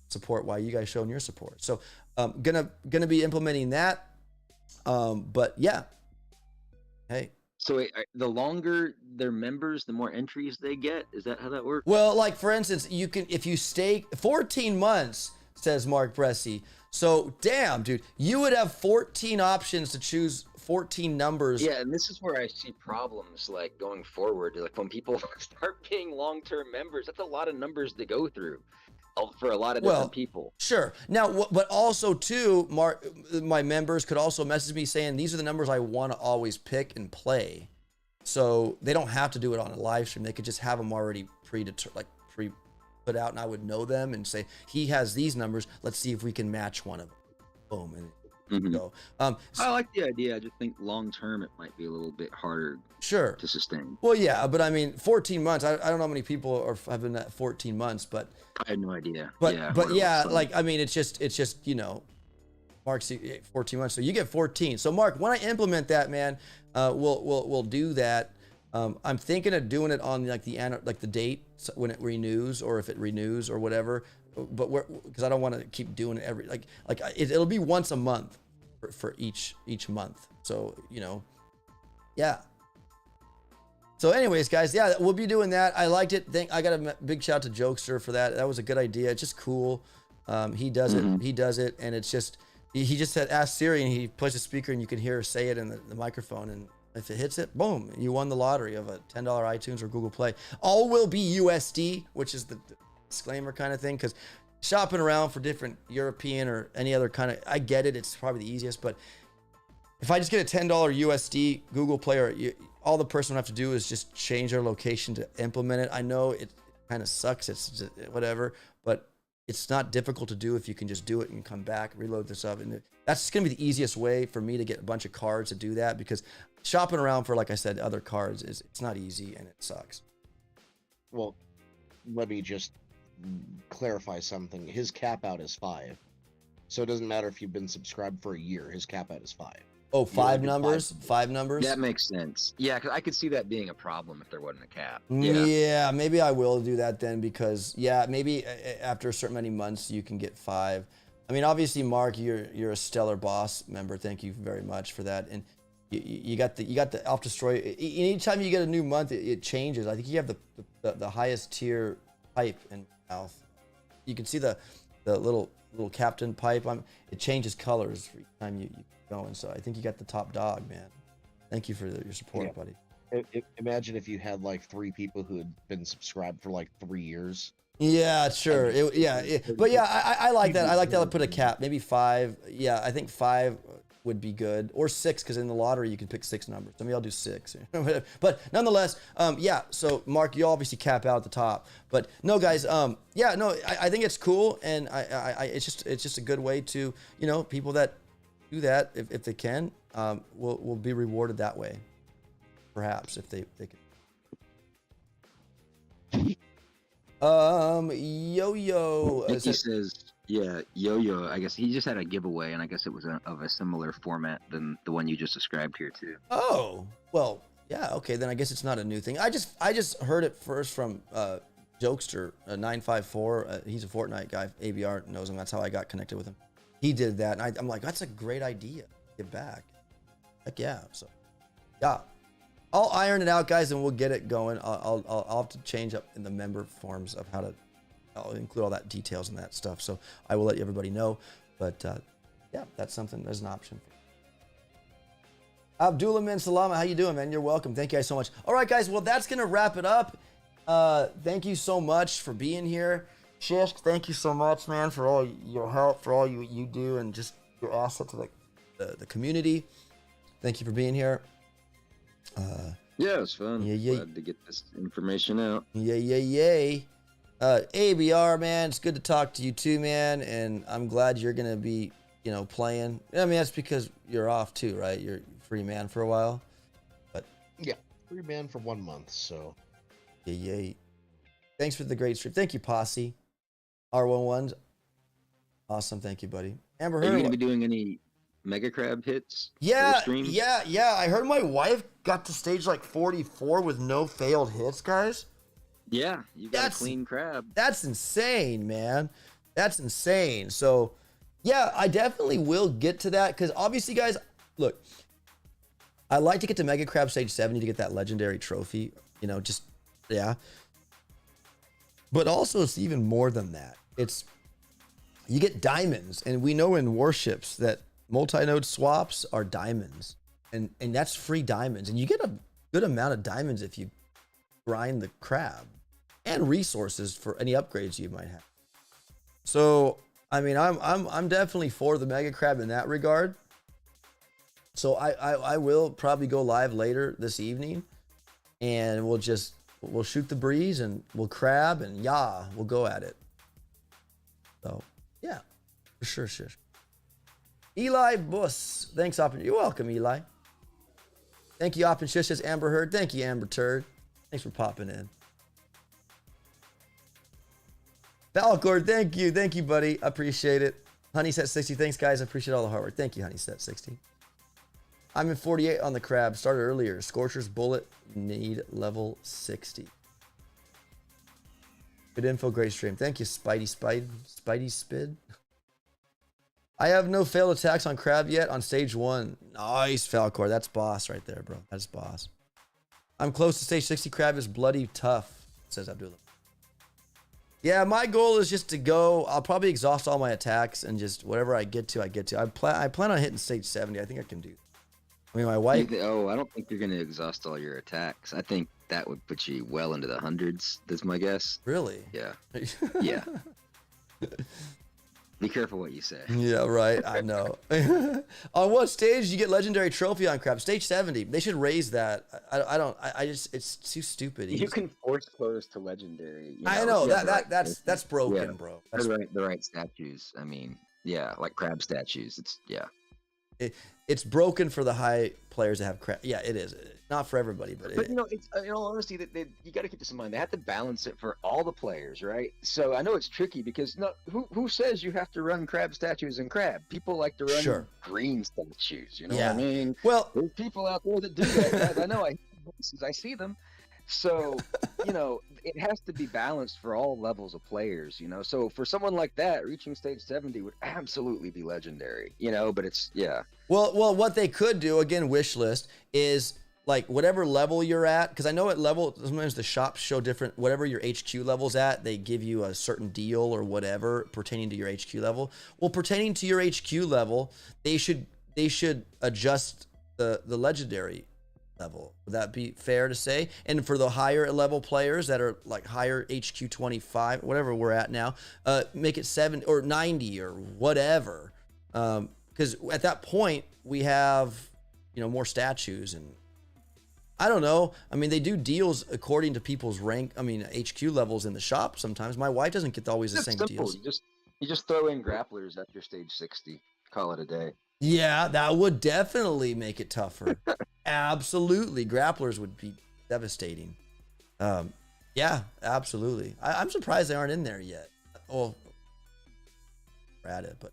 S1: support while you guys showing your support. So gonna be implementing that. But yeah, hey.
S2: So the longer they're members, the more entries they get. Is that how that works?
S1: Well, like for instance, you can, if you stay 14 months, says Mark Bresci. So damn, dude, you would have 14 options to choose 14 numbers.
S2: Yeah, and this is where I see problems like going forward. Like when people start being long-term members, that's a lot of numbers to go through for a lot of different people.
S1: Sure. Now, but also too, Mark, my members could also message me saying these are the numbers I want to always pick and play. So they don't have to do it on a live stream. They could just have them already pre put out, and I would know them and say he has these numbers. Let's see if we can match one of them. Boom, and go.
S2: I like the idea. I just think long term it might be a little bit harder.
S1: Sure.
S2: To sustain.
S1: Well, yeah, but I mean, 14 months. I don't know how many people have been at 14 months, but
S2: I had no idea.
S1: But
S2: yeah,
S1: like I mean, it's just you know, Mark's 14 months, so you get 14. So Mark, when I implement that, man, we'll do that. I'm thinking of doing it on like the date when it renews, or if it renews or whatever. But because I don't want to keep doing it every it'll be once a month for each month. So you know, yeah. So anyways, guys, yeah, we'll be doing that. I liked it. I got a big shout out to Jokester for that. That was a good idea. It's just cool. He does it. He does it, and it's just he just said ask Siri, and he puts a speaker, and you can hear her say it in the microphone, and if it hits it, boom, you won the lottery of a $10 iTunes or Google Play. All will be USD, which is the disclaimer kind of thing, because shopping around for different European or any other kind of, I get it. It's probably the easiest, but if I just get a $10 USD Google Play, or all the person would have to do is just change their location to implement it. I know it kind of sucks. It's just whatever, but it's not difficult to do if you can just do it and come back, reload this up. And that's just going to be the easiest way for me to get a bunch of cards to do that, because shopping around for, like I said, other cards it's not easy and it sucks.
S3: Well, let me just clarify something. His cap out is 5. So it doesn't matter if you've been subscribed for a year. His cap out is 5.
S1: Oh, 5 numbers? 5 numbers?
S2: That makes sense. Yeah, because I could see that being a problem if there wasn't a cap.
S1: Yeah, maybe I will do that then, because yeah, maybe after a certain many months you can get 5. I mean, obviously, Mark, you're a stellar boss member. Thank you very much for that. And you got the opdestroy. Anytime you get a new month, it changes. I think you have the highest tier pipe in mouth. You can see the little captain pipe. It changes colors for each time you going. So I think you got the top dog, man. Thank you for your support, buddy.
S3: Imagine if you had like 3 people who had been subscribed for like 3 years.
S1: Yeah, sure. But yeah, I like that. I like that. I'll put a cap, maybe 5. Yeah, I think 5 would be good, or 6, because in the lottery you can pick 6 numbers. I mean, I'll do 6. But nonetheless, yeah. So Mark, you obviously cap out at the top, but no, guys. Yeah, no, I think it's cool, and it's just a good way to, you know, people that do that, if they can, will be rewarded that way, perhaps, if they can. Yo-Yo.
S2: I think he says, yeah, Yo-Yo. I guess he just had a giveaway, and I guess it was of a similar format than the one you just described here too.
S1: Oh, well, yeah, okay, then I guess it's not a new thing. I just heard it first from Jokester 954. He's a Fortnite guy. ABR knows him. That's how I got connected with him. He did that, and I'm like, that's a great idea. Get back. Heck yeah. So, yeah. I'll iron it out, guys, and we'll get it going. I'll have to change up in the member forms of how to. I'll include all that details and that stuff. So I will let everybody know. But yeah, that's something. There's an option. Abdullah Man Salama, how you doing, man? You're welcome. Thank you guys so much. All right, guys. Well, that's gonna wrap it up. Thank you so much for being here. Shish, thank you so much, man, for all your help, for all you do, and just your asset to the community. Thank you for being here.
S2: Yeah, it was fun.
S1: Yeah.
S2: Glad to get this information out.
S1: Yay. ABR, man, it's good to talk to you too, man, and I'm glad you're gonna be, playing. I mean, that's because you're off too, right? You're free man for a while. But
S3: Yeah, free man for 1 month, so.
S1: Yay. Thanks for the great stream. Thank you, Posse. R11s. Awesome, thank you, buddy. Amber
S2: Are you
S1: Heard.
S2: going to be doing any Mega Crab hits?
S1: Yeah.
S2: For the stream?
S1: I heard my wife got to stage like 44 with no failed hits, guys.
S2: Yeah, you got a clean crab.
S1: That's insane, man. That's insane. So, yeah, I definitely will get to that because obviously, guys, look, I like to get to Mega Crab stage 70 to get that legendary trophy. Yeah. But also, it's even more than that. You get diamonds, and we know in Warships that multi-node swaps are diamonds, and that's free diamonds, and you get a good amount of diamonds if you grind the crab, and resources for any upgrades you might have. So, I mean, I'm definitely for the Mega Crab in that regard. So I will probably go live later this evening, and we'll shoot the breeze and we'll crab and we'll go at it. So yeah, for sure. Eli Buss, thanks, You're welcome, Eli. Thank you, Op and Shish, says Amber Heard. Thank you, Amber Turd. Thanks for popping in. Falcor, thank you, buddy. I appreciate it. Honeyset60, thanks, guys. I appreciate all the hard work. Thank you, Honeyset60. I'm in 48 on the crab. Started earlier. Scorcher's bullet need level 60. Good info, great stream. Thank you, Spidey Spid. I have no failed attacks on crab yet on stage 1. Nice, Falcor. That's boss right there, bro. That's boss. I'm close to stage 60. Crab is bloody tough, says Abdullah. Yeah, my goal is just to go. I'll probably exhaust all my attacks and just whatever I get to, I get to. I plan on hitting stage 70. I think I can do. I mean, my wife.
S2: I don't think you're going to exhaust all your attacks. I think that would put you well into the hundreds. That's my guess.
S1: Really?
S2: Yeah. Yeah. Be careful what you say.
S1: Yeah, right. I know. On what stage do you get legendary trophy on crab? Stage 70. They should raise that. I just it's too stupid.
S2: You can force close to legendary.
S1: I know that's broken, bro. That's
S2: the right statues. I mean, yeah, like crab statues.
S1: It's broken for the high players that have crab. Yeah, it is. Not for everybody, but
S2: it's in all honesty, that you got to keep this in mind. They have to balance it for all the players, right? So I know it's tricky because who says you have to run crab statues in crab? People like to run green statues. You know what I mean?
S1: Well,
S2: there's people out there that do that. Guys. I know. I see them. So, it has to be balanced for all levels of players, So for someone like that, reaching stage 70 would absolutely be legendary, but it's, yeah.
S1: Well, what they could do, again, wish list, is like whatever level you're at, because I know at level, sometimes the shops show different, whatever your HQ level's at, they give you a certain deal or whatever pertaining to your HQ level. Well, pertaining to your HQ level, they should adjust the legendary level. Would that be fair to say? And for the higher level players that are like higher HQ 25, whatever we're at now, make it 70 or 90 or whatever. Because at that point we have, more statues, and I don't know. I mean, they do deals according to people's rank. I mean, HQ levels in the shop sometimes. My wife doesn't get always the same deals.
S2: You just throw in grapplers after stage 60. Call it a day.
S1: Yeah, that would definitely make it tougher. Absolutely. Grapplers would be devastating. Yeah, absolutely. I'm surprised they aren't in there yet. Well, we're at it, but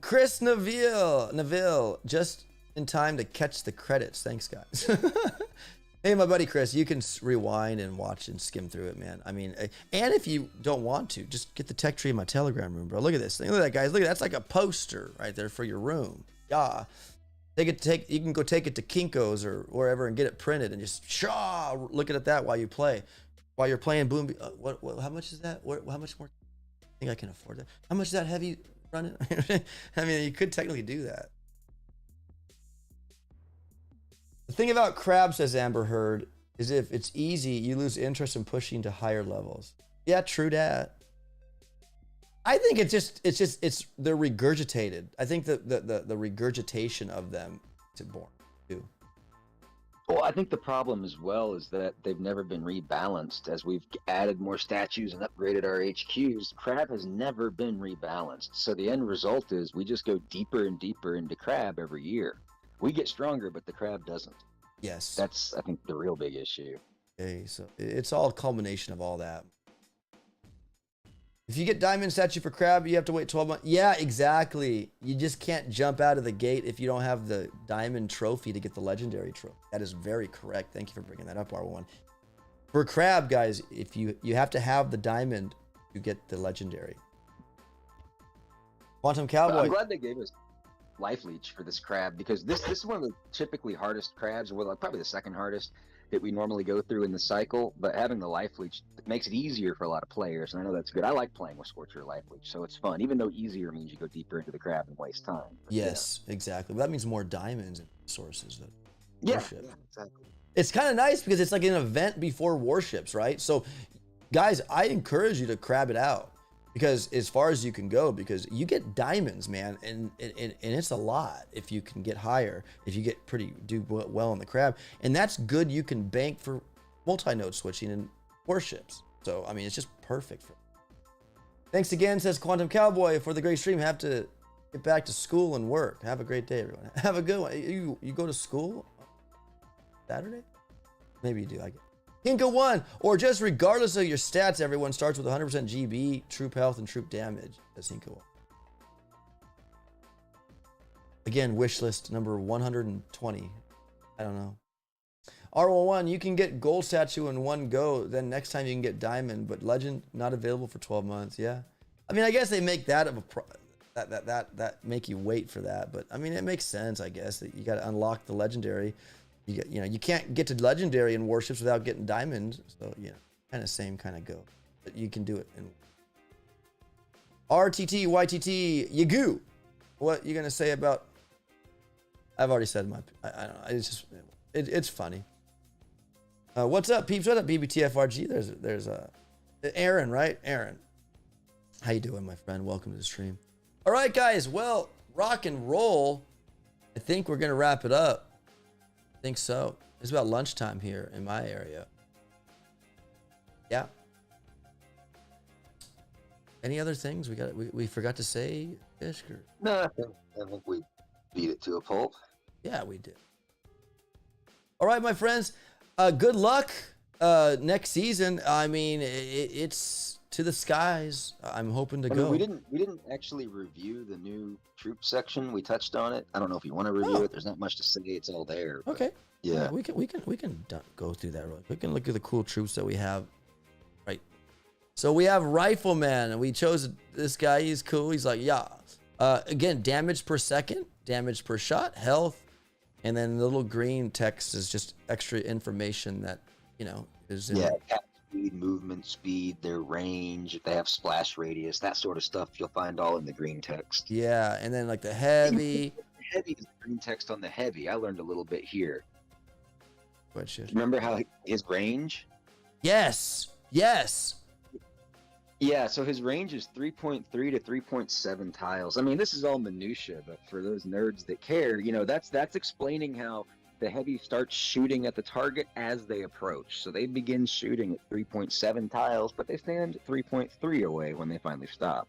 S1: Chris Neville, just in time to catch the credits. Thanks, guys. Hey, my buddy Chris, you can rewind and watch and skim through it, man. I mean, and if you don't want to, just get the tech tree in my Telegram room, bro. Look at this thing. Look at that, guys. Look at that. That's like a poster right there for your room. Yeah. You can go take it to Kinko's or wherever and get it printed and just look at that while you play. While you're playing Boom. How much is that? How much more? I think I can afford that. How much is that heavy run it. I mean, you could technically do that. The thing about crab, says Amber Heard, is if it's easy, you lose interest in pushing to higher levels. Yeah, true that. I think it's they're regurgitated. I think the regurgitation of them is boring too.
S2: Well, I think the problem as well is that they've never been rebalanced. As we've added more statues and upgraded our HQs, crab has never been rebalanced. So the end result is we just go deeper and deeper into crab every year. We get stronger, but the crab doesn't.
S1: Yes.
S2: That's, I think, the real big issue.
S1: Okay, so it's all a culmination of all that. If you get diamond statue for crab, you have to wait 12 months. Yeah, exactly. You just can't jump out of the gate if you don't have the diamond trophy to get the legendary trophy. That is very correct. Thank you for bringing that up, R1. For crab, guys, if you have to have the diamond to get the legendary. Quantum Cowboy.
S2: I'm glad they gave us life leech for this crab, because this is one of the typically hardest crabs, or probably the second hardest that we normally go through in the cycle, but having the life leech makes it easier for a lot of players, and I know that's good. I like playing with Scorcher life leech, so it's fun, even though easier means you go deeper into the crab and waste time. But
S1: yes, exactly. But that means more diamonds and resources.
S2: Yeah, exactly.
S1: It's kind of nice because it's like an event before Warships, right? So, guys, I encourage you to crab it out, because as far as you can go, because you get diamonds, man, and it's a lot if you can get higher, if you get do well in the crab, and that's good. You can bank for multi-node switching and Warships. So I mean, it's just perfect for. Thanks again, says Quantum Cowboy, for the great stream. Have to get back to school and work. Have a great day, everyone. Have a good one. You go to school Saturday? Maybe you do. I guess. Hinka 1, or just regardless of your stats, everyone starts with 100% GB, troop health, and troop damage. That's Hinka 1. Again, wish list number 120. I don't know. R11, you can get gold statue in one go, then next time you can get diamond, but legend not available for 12 months. Yeah. I mean, I guess they make that of a that make you wait for that, but I mean, it makes sense, I guess, that you got to unlock the legendary. You can't get to legendary in Warships without getting diamond, so kind of same kind of go, but you can do it in RTT YTT Yagoo. What you gonna say about? I've already said my. I don't know. It's just it's funny. What's up, peeps? What up, BBTFRG? There's Aaron, right? Aaron, how you doing, my friend? Welcome to the stream. All right, guys. Well, rock and roll. I think we're gonna wrap it up. I think so. It's about lunchtime here in my area. Yeah. Any other things we forgot to say, Fish?
S2: No, I think we beat it to a pulp.
S1: Yeah, we did. All right, my friends. Good luck next season. I mean, it's to the skies. I'm hoping to go.
S2: We didn't actually review the new troop section. We touched on it. I don't know if you want to review it. There's not much to say. It's all there.
S1: Okay.
S2: Yeah.
S1: We can go through that real quick. We can look at the cool troops that we have. Right. So we have Rifleman, and we chose this guy. He's cool. He's like, yeah. Again, damage per second, damage per shot, health, and then the little green text is just extra information that is in
S2: attack speed, movement speed, their range, if they have splash radius, that sort of stuff. You'll find all in the green text.
S1: Yeah, and then like the heavy.
S2: The heavy is the green text on the heavy. I learned a little bit here.
S1: What shit?
S2: Remember how his range?
S1: Yes.
S2: Yeah, so his range is 3.3 to 3.7 tiles. I mean, this is all minutia, but for those nerds that care, that's explaining how the heavy starts shooting at the target as they approach. So they begin shooting at 3.7 tiles, but they stand 3.3 away when they finally stop.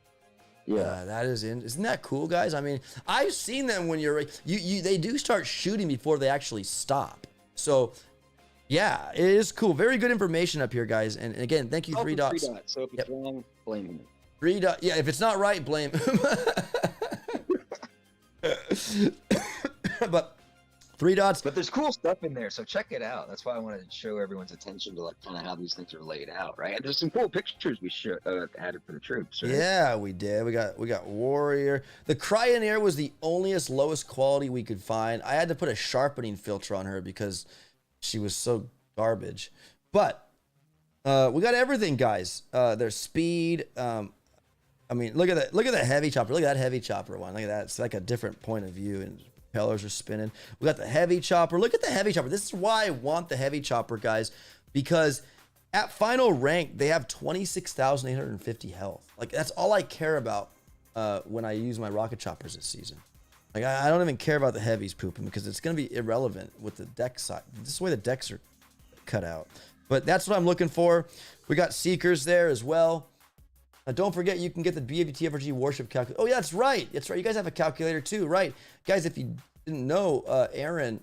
S2: Yeah,
S1: that isn't that cool, guys? I mean, I've seen them when they do start shooting before they actually stop. So yeah, it is cool. Very good information up here, guys. And again, thank you, 3 dots.
S2: 3 dots. So if it's wrong, blame me.
S1: 3 dots. Yeah, if it's not right, blame him. But 3 dots.
S2: But there's cool stuff in there, so check it out. That's why I wanted to show everyone's attention to kind of how these things are laid out, right? And there's some cool pictures we added for the troops. Right?
S1: Yeah, we did. We got Warrior. The Cryoneer was the lowest quality we could find. I had to put a sharpening filter on her because she was so garbage. But we got everything, guys. There's speed. I mean, look at that. Look at the heavy chopper. Look at that heavy chopper one. Look at that. It's like a different point of view, and propellers are spinning. We got the heavy chopper. Look at the heavy chopper. This is why I want the heavy chopper, guys, because at final rank they have 26,850 health. Like that's all I care about when I use my rocket choppers this season. Like I don't even care about the heavies pooping because it's gonna be irrelevant with the deck side. This is the way the decks are cut out. But that's what I'm looking for. We got Seekers there as well. Now, don't forget, you can get the BFTFRG Warship calculator. Oh, yeah, that's right. That's right. You guys have a calculator too, right? Guys, if you didn't know, Aaron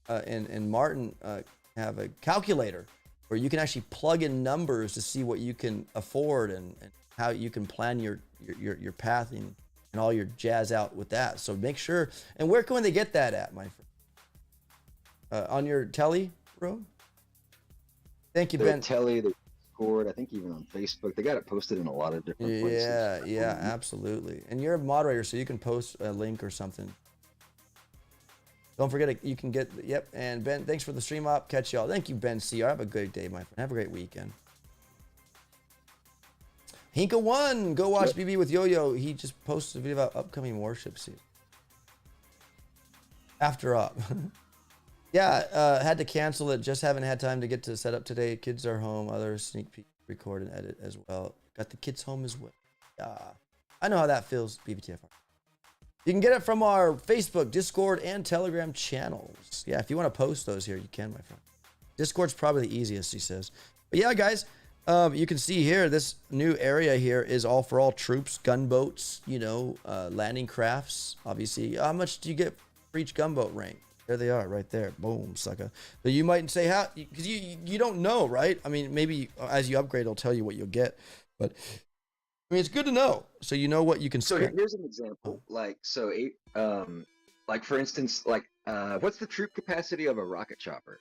S1: and Martin have a calculator where you can actually plug in numbers to see what you can afford and how you can plan your path and all your jazz out with that. So make sure. And where can they get that at, my friend? On your telly, bro? Thank you, Ben.
S2: Telly, the Discord, I think even on Facebook. They got it posted in a lot of different places.
S1: Yeah, absolutely. And you're a moderator, so you can post a link or something. Don't forget, you can get, yep. And Ben, thanks for the stream up. Catch y'all. Thank you, Ben CR. Have a great day, my friend. Have a great weekend. Hinka1, go watch BB with Yo-Yo. He just posted a video about upcoming Warship season. After up. Yeah, had to cancel it. Just haven't had time to get to set up today. Kids are home. Others sneak peek, record, and edit as well. Got the kids home as well. I know how that feels, BBTFR. You can get it from our Facebook, Discord, and Telegram channels. Yeah, if you want to post those here, you can, my friend. Discord's probably the easiest, he says. But yeah, guys, you can see here, this new area here is all for all troops, gunboats, you know, landing crafts, obviously. How much do you get for each gunboat rank? There they are, right there. Boom, sucker. So you might say how, because you don't know, right? I mean, maybe as you upgrade, it'll tell you what you'll get. But I mean, it's good to know, so you know what you can spend.
S2: So here's an example. Like, so, like for instance, like, what's the troop capacity of a rocket chopper?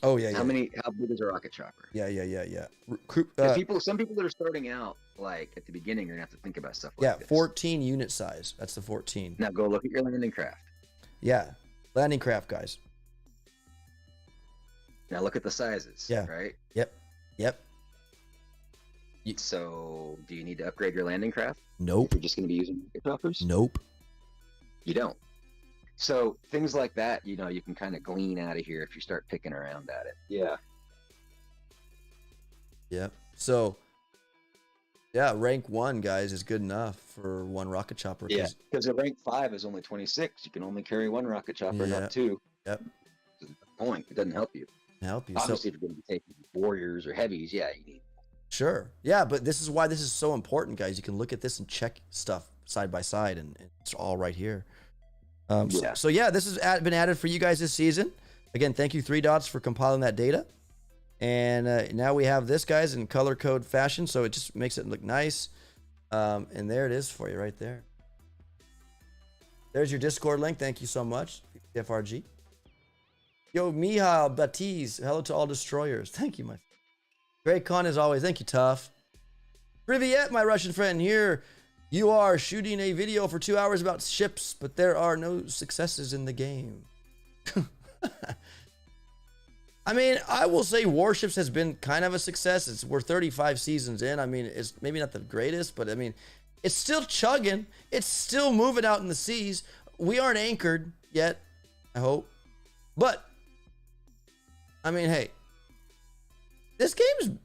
S1: Oh yeah.
S2: How big is a rocket chopper?
S1: Yeah.
S2: Some people that are starting out, like at the beginning, are gonna have to think about stuff like
S1: yeah,
S2: this.
S1: 14 unit size. That's the 14.
S2: Now go look at your landing craft.
S1: Yeah, landing craft, guys.
S2: Now look at the sizes.
S1: Yeah.
S2: Right.
S1: Yep.
S2: So, do you need to upgrade your landing craft?
S1: Nope.
S2: If you're just going to be using rocket choppers?
S1: Nope.
S2: You don't. So, things like that, you know, you can kind of glean out of here if you start picking around at it. Yeah.
S1: Yep. So, yeah, rank 1, guys, is good enough for one rocket chopper.
S2: Yeah, because a rank 5 is only 26. You can only carry one rocket chopper, not two.
S1: Yep.
S2: That's the point. It doesn't help you.
S1: Help you.
S2: Obviously, if you're going to be taking warriors or heavies, yeah, you need.
S1: Sure. Yeah, but this is why this is so important, guys. You can look at this and check stuff side by side, and it's all right here. So yeah, this has been added for you guys this season. Again, thank you, 3 Dots, for compiling that data. And now we have this, guys, in color code fashion, so it just makes it look nice. And there it is for you right there. There's your Discord link. Thank you so much, FRG. Yo, Mihal Batiz, hello to all destroyers. Thank you, my friend. Great con as always. Thank you, Tough. Privyet, my Russian friend. Here you are shooting a video for 2 hours about ships, but there are no successes in the game. I mean, I will say Warships has been kind of a success. We're 35 seasons in. I mean, it's maybe not the greatest, but I mean, it's still chugging. It's still moving out in the seas. We aren't anchored yet, I hope. But, I mean, hey, this game's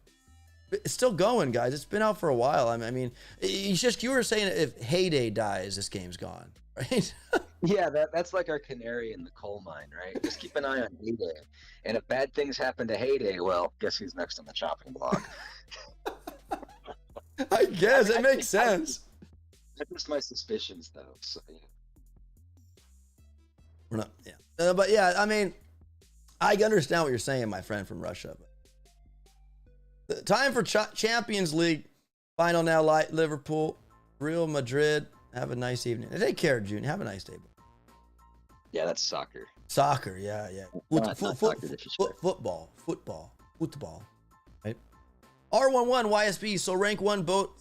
S1: still going, guys. It's been out for a while. I mean, it's just, you were saying if Heyday dies, this game's gone, right?
S2: Yeah, that's like our canary in the coal mine, right? Just keep an eye on Heyday. And if bad things happen to Heyday, well, guess who's next on the chopping block?
S1: I guess it makes sense.
S2: That's just my suspicions, though. So, yeah.
S1: We're not, yeah. But yeah, I mean, I understand what you're saying, my friend from Russia. But the time for Champions League final now. Liverpool, Real Madrid. Have a nice evening. Take care, June. Have a nice day.
S2: Yeah, that's soccer.
S1: Soccer, yeah. Football. Right? R11 YSB. So rank 1 boat.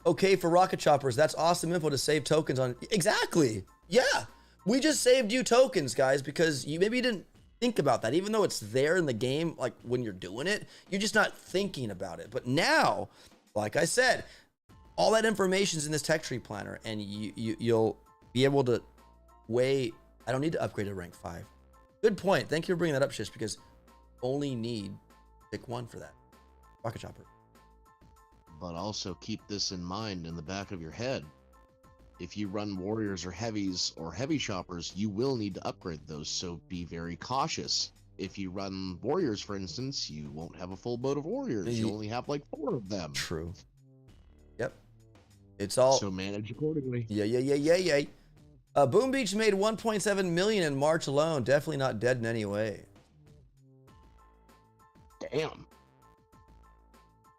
S1: Okay for rocket choppers. That's awesome info to save tokens on. Exactly. Yeah. We just saved you tokens, guys, because you didn't think about that. Even though it's there in the game, like when you're doing it, you're just not thinking about it. But now, like I said, All that information is in this tech tree planner, and you'll be able to weigh. I don't need to upgrade to rank 5. Good point. Thank you for bringing that up, Shish, because only need pick 1 for that. Rocket chopper.
S3: But also keep this in mind in the back of your head. If you run warriors or heavies or heavy choppers, you will need to upgrade those, so be very cautious. If you run warriors, for instance, you won't have a full boat of warriors. You only have like 4 of them.
S1: True. Yep. It's all.
S3: So manage accordingly.
S1: Yeah. Boom Beach made 1.7 million in March alone. Definitely not dead in any way.
S3: Damn.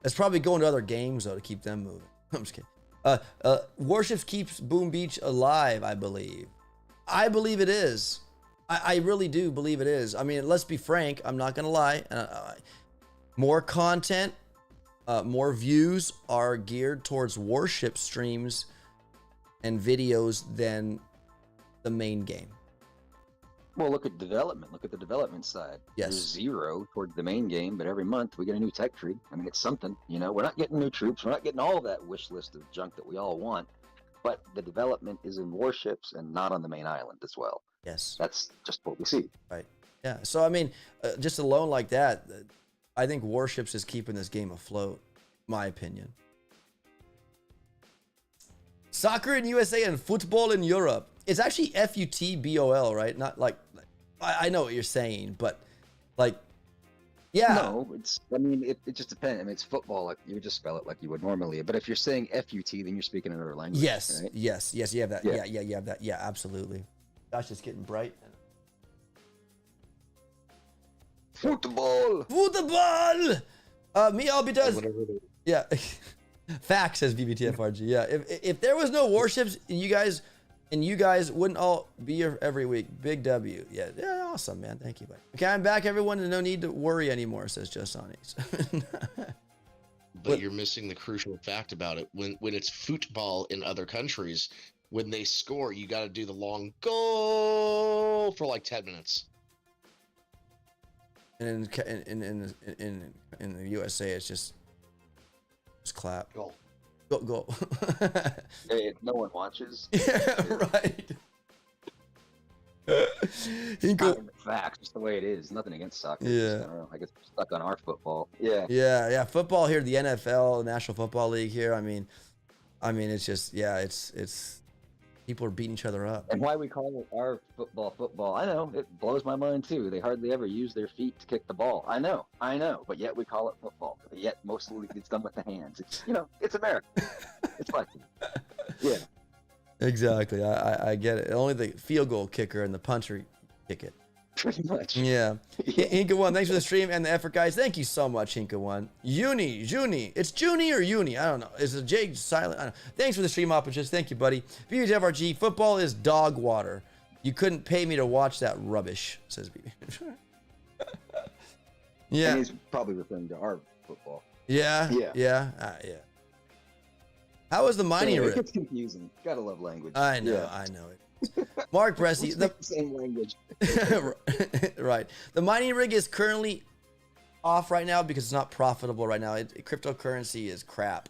S1: That's probably going to other games though to keep them moving. I'm just kidding. Warships keeps Boom Beach alive, I believe. I believe it is. I really do believe it is. I mean, let's be frank. I'm not gonna lie. More content, more views are geared towards Warship streams and videos than the main game.
S2: Well, look at development. Look at the development side.
S1: Yes.
S2: There's 0 towards the main game, but every month we get a new tech tree. I mean, it's something. You know, we're not getting new troops. We're not getting all that wish list of junk that we all want. But the development is in Warships and not on the main island as well.
S1: Yes.
S2: That's just what we see.
S1: Right. Yeah. So, I mean, just alone like that, I think Warships is keeping this game afloat, my opinion. Soccer in USA and football in Europe. It's actually FUTBOL, right? Not like, I know what you're saying, but like, yeah.
S2: No, I mean, it just depends. I mean, it's football. Like, you would just spell it like you would normally. But if you're saying FUT, then you're speaking another language.
S1: Yes.
S2: Right?
S1: Yes. You have that. Yeah. You have that. Yeah, absolutely. Gosh, it's getting bright.
S2: Football.
S1: Me, I'll be does. Yeah. Facts, says BBTFRG. Yeah. If there was no Warships and you guys wouldn't all be here every week. Big W. Yeah. Awesome, man. Thank you, buddy. Okay, I'm back, everyone, and no need to worry anymore, says Just Sonny's.
S3: But you're missing the crucial fact about it. When it's football in other countries, when they score, you got to do the long goal for like 10 minutes.
S1: And in the USA, it's just clap.
S3: Goal.
S1: Go.
S2: Hey, no one watches.
S1: Yeah, right.
S2: Facts, just the way it is. Nothing against soccer.
S1: Yeah.
S2: Just, I don't know. I guess we're stuck on our football. Yeah.
S1: Yeah. Football here, the NFL, the National Football League here. I mean, it's just, yeah, it's people are beating each other up.
S2: And why we call it our football, I know, it blows my mind too. They hardly ever use their feet to kick the ball. I know, but yet we call it football. But yet mostly it's done with the hands. It's, it's America. It's like, yeah.
S1: Exactly. I get it. Only the field goal kicker and the punter kick it.
S2: Pretty much.
S1: Yeah. Hinka1, thanks for the stream and the effort, guys. Thank you so much, Hinka1. Juni. It's Junie or Uni. I don't know. Is the J silent? I don't know. Thanks for the stream, Operations. Thank you, buddy. BBFRG, football is dog water. You couldn't pay me to watch that rubbish, says BB. Yeah.
S2: And he's probably referring to our football.
S1: Yeah. Yeah. How was the mining
S2: It
S1: rig?
S2: gets confusing. Gotta love language.
S1: I know it. Mark Bressy,
S2: the same language.
S1: Right. The mining rig is currently off right now because it's not profitable right now. Cryptocurrency is crap.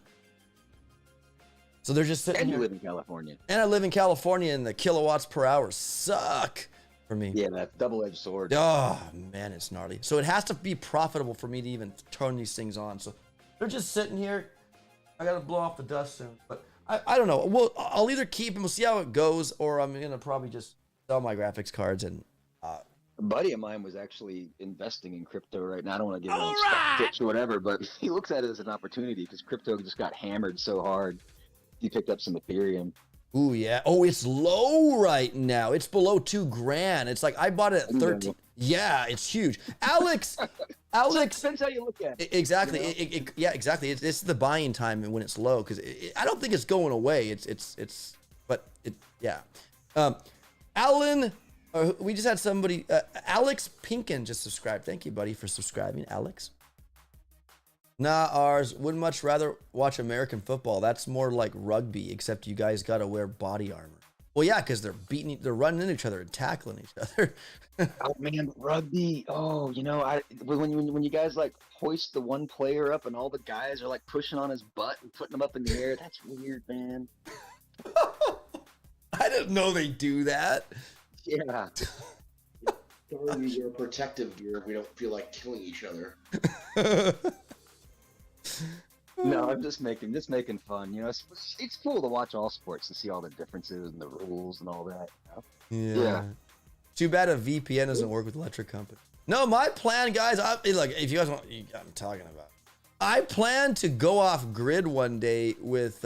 S1: So they're just sitting
S2: And
S1: here.
S2: you live in California.
S1: And I live in California, and the kilowatts per hour suck for me.
S2: Yeah, that's double-edged sword.
S1: Oh, man, it's gnarly. So it has to be profitable for me to even turn these things on. So they're just sitting here. I got to blow off the dust soon. But I don't know. Well, I'll either keep them, we'll see how it goes, or I'm going to probably just sell my graphics cards. And
S2: A buddy of mine was actually investing in crypto right now. I don't want to give any stock tips or whatever, but he looks at it as an opportunity because crypto just got hammered so hard. He picked up some Ethereum.
S1: ooh, yeah. Oh, it's low right now. It's below $2,000. It's like I bought it at 13. Yeah, it's huge. Alex.
S2: Depends how you look at it.
S1: Exactly.
S2: You know?
S1: Yeah, exactly. It's the buying time when it's low because I don't think it's going away. Yeah. Alan, we just had somebody. Alex Pinkin just subscribed. Thank you, buddy, for subscribing, Alex. Nah, ours would much rather watch American football. That's more like rugby, except you guys got to wear body armor. Well, yeah, because they're running into each other and tackling each other.
S2: Oh man, rugby. Oh, when you guys like hoist the one player up and all the guys are like pushing on his butt and putting him up in the air, that's weird, man.
S1: I didn't know they do that.
S2: Yeah.
S3: Don't use your protective gear if we don't feel like killing each other.
S2: No, I'm just making fun. It's cool to watch all sports to see all the differences and the rules and all that.
S1: Yeah. Too bad a VPN doesn't work with electric company. No, my plan, guys. Look, if you guys want, I'm talking about. I plan to go off grid one day with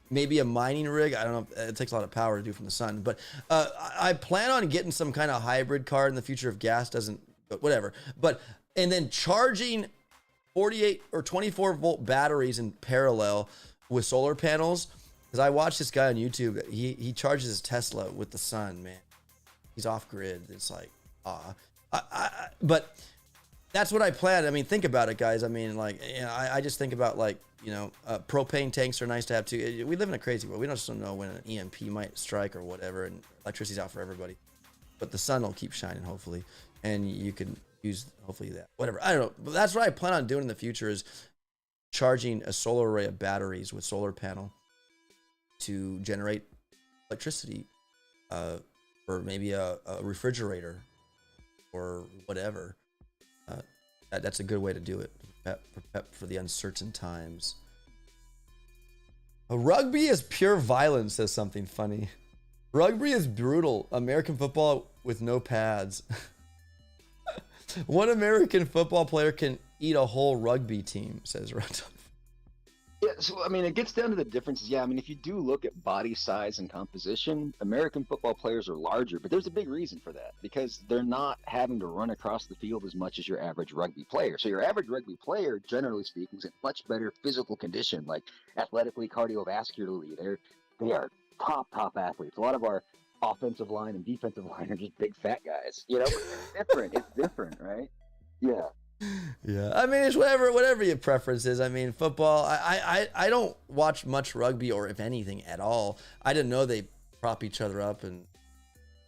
S1: maybe a mining rig. I don't know. It takes a lot of power to do from the sun, but I plan on getting some kind of hybrid car in the future if gas doesn't. But whatever. And then charging 48 or 24 volt batteries in parallel with solar panels. Because I watched this guy on YouTube. He charges his Tesla with the sun, man. He's off grid. It's like, but that's what I planned. I mean, think about it, guys. I mean, like, I just think about like, propane tanks are nice to have too. We live in a crazy world. We just don't know when an EMP might strike or whatever, and electricity's out for everybody. But the sun will keep shining, hopefully, and you can use hopefully that. Whatever. I don't know. But that's what I plan on doing in the future is charging a solar array of batteries with solar panel to generate electricity. Or maybe a refrigerator or whatever. That's a good way to do it. Prep for the uncertain times. Rugby is pure violence, says something funny. Rugby is brutal. American football with no pads. One American football player can eat a whole rugby team, says Rotom.
S2: Yeah, so I mean, it gets down to the differences. Yeah, I mean, if you do look at body size and composition, American football players are larger, but there's a big reason for that because they're not having to run across the field as much as your average rugby player. So your average rugby player, generally speaking, is in much better physical condition, like athletically, cardiovascularly. They are top athletes. A lot of our offensive line and defensive line are just big fat guys. But it's different. It's different, right? Yeah.
S1: Yeah, I mean, it's whatever your preference is. I mean, football, I don't watch much rugby or if anything at all. I didn't know they prop each other up and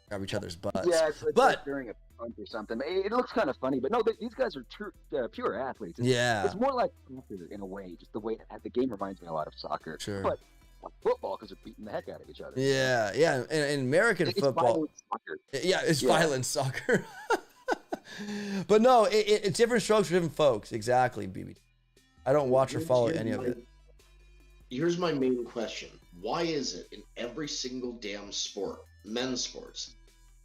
S1: grab each other's butts.
S2: Yeah, it's like during a punch or something. It looks kind of funny, but no, these guys are true, pure athletes. It's more like soccer in a way, just the way that the game reminds me a lot of soccer.
S1: Sure.
S2: But football because they're beating the heck out of each other.
S1: Yeah, and American football.
S2: Violent soccer.
S1: Yeah, it's violent soccer. But no, it's different strokes for different folks. Exactly, BB. I don't watch or follow any of it.
S3: Here's my main question. Why is it in every single damn sport, men's sports,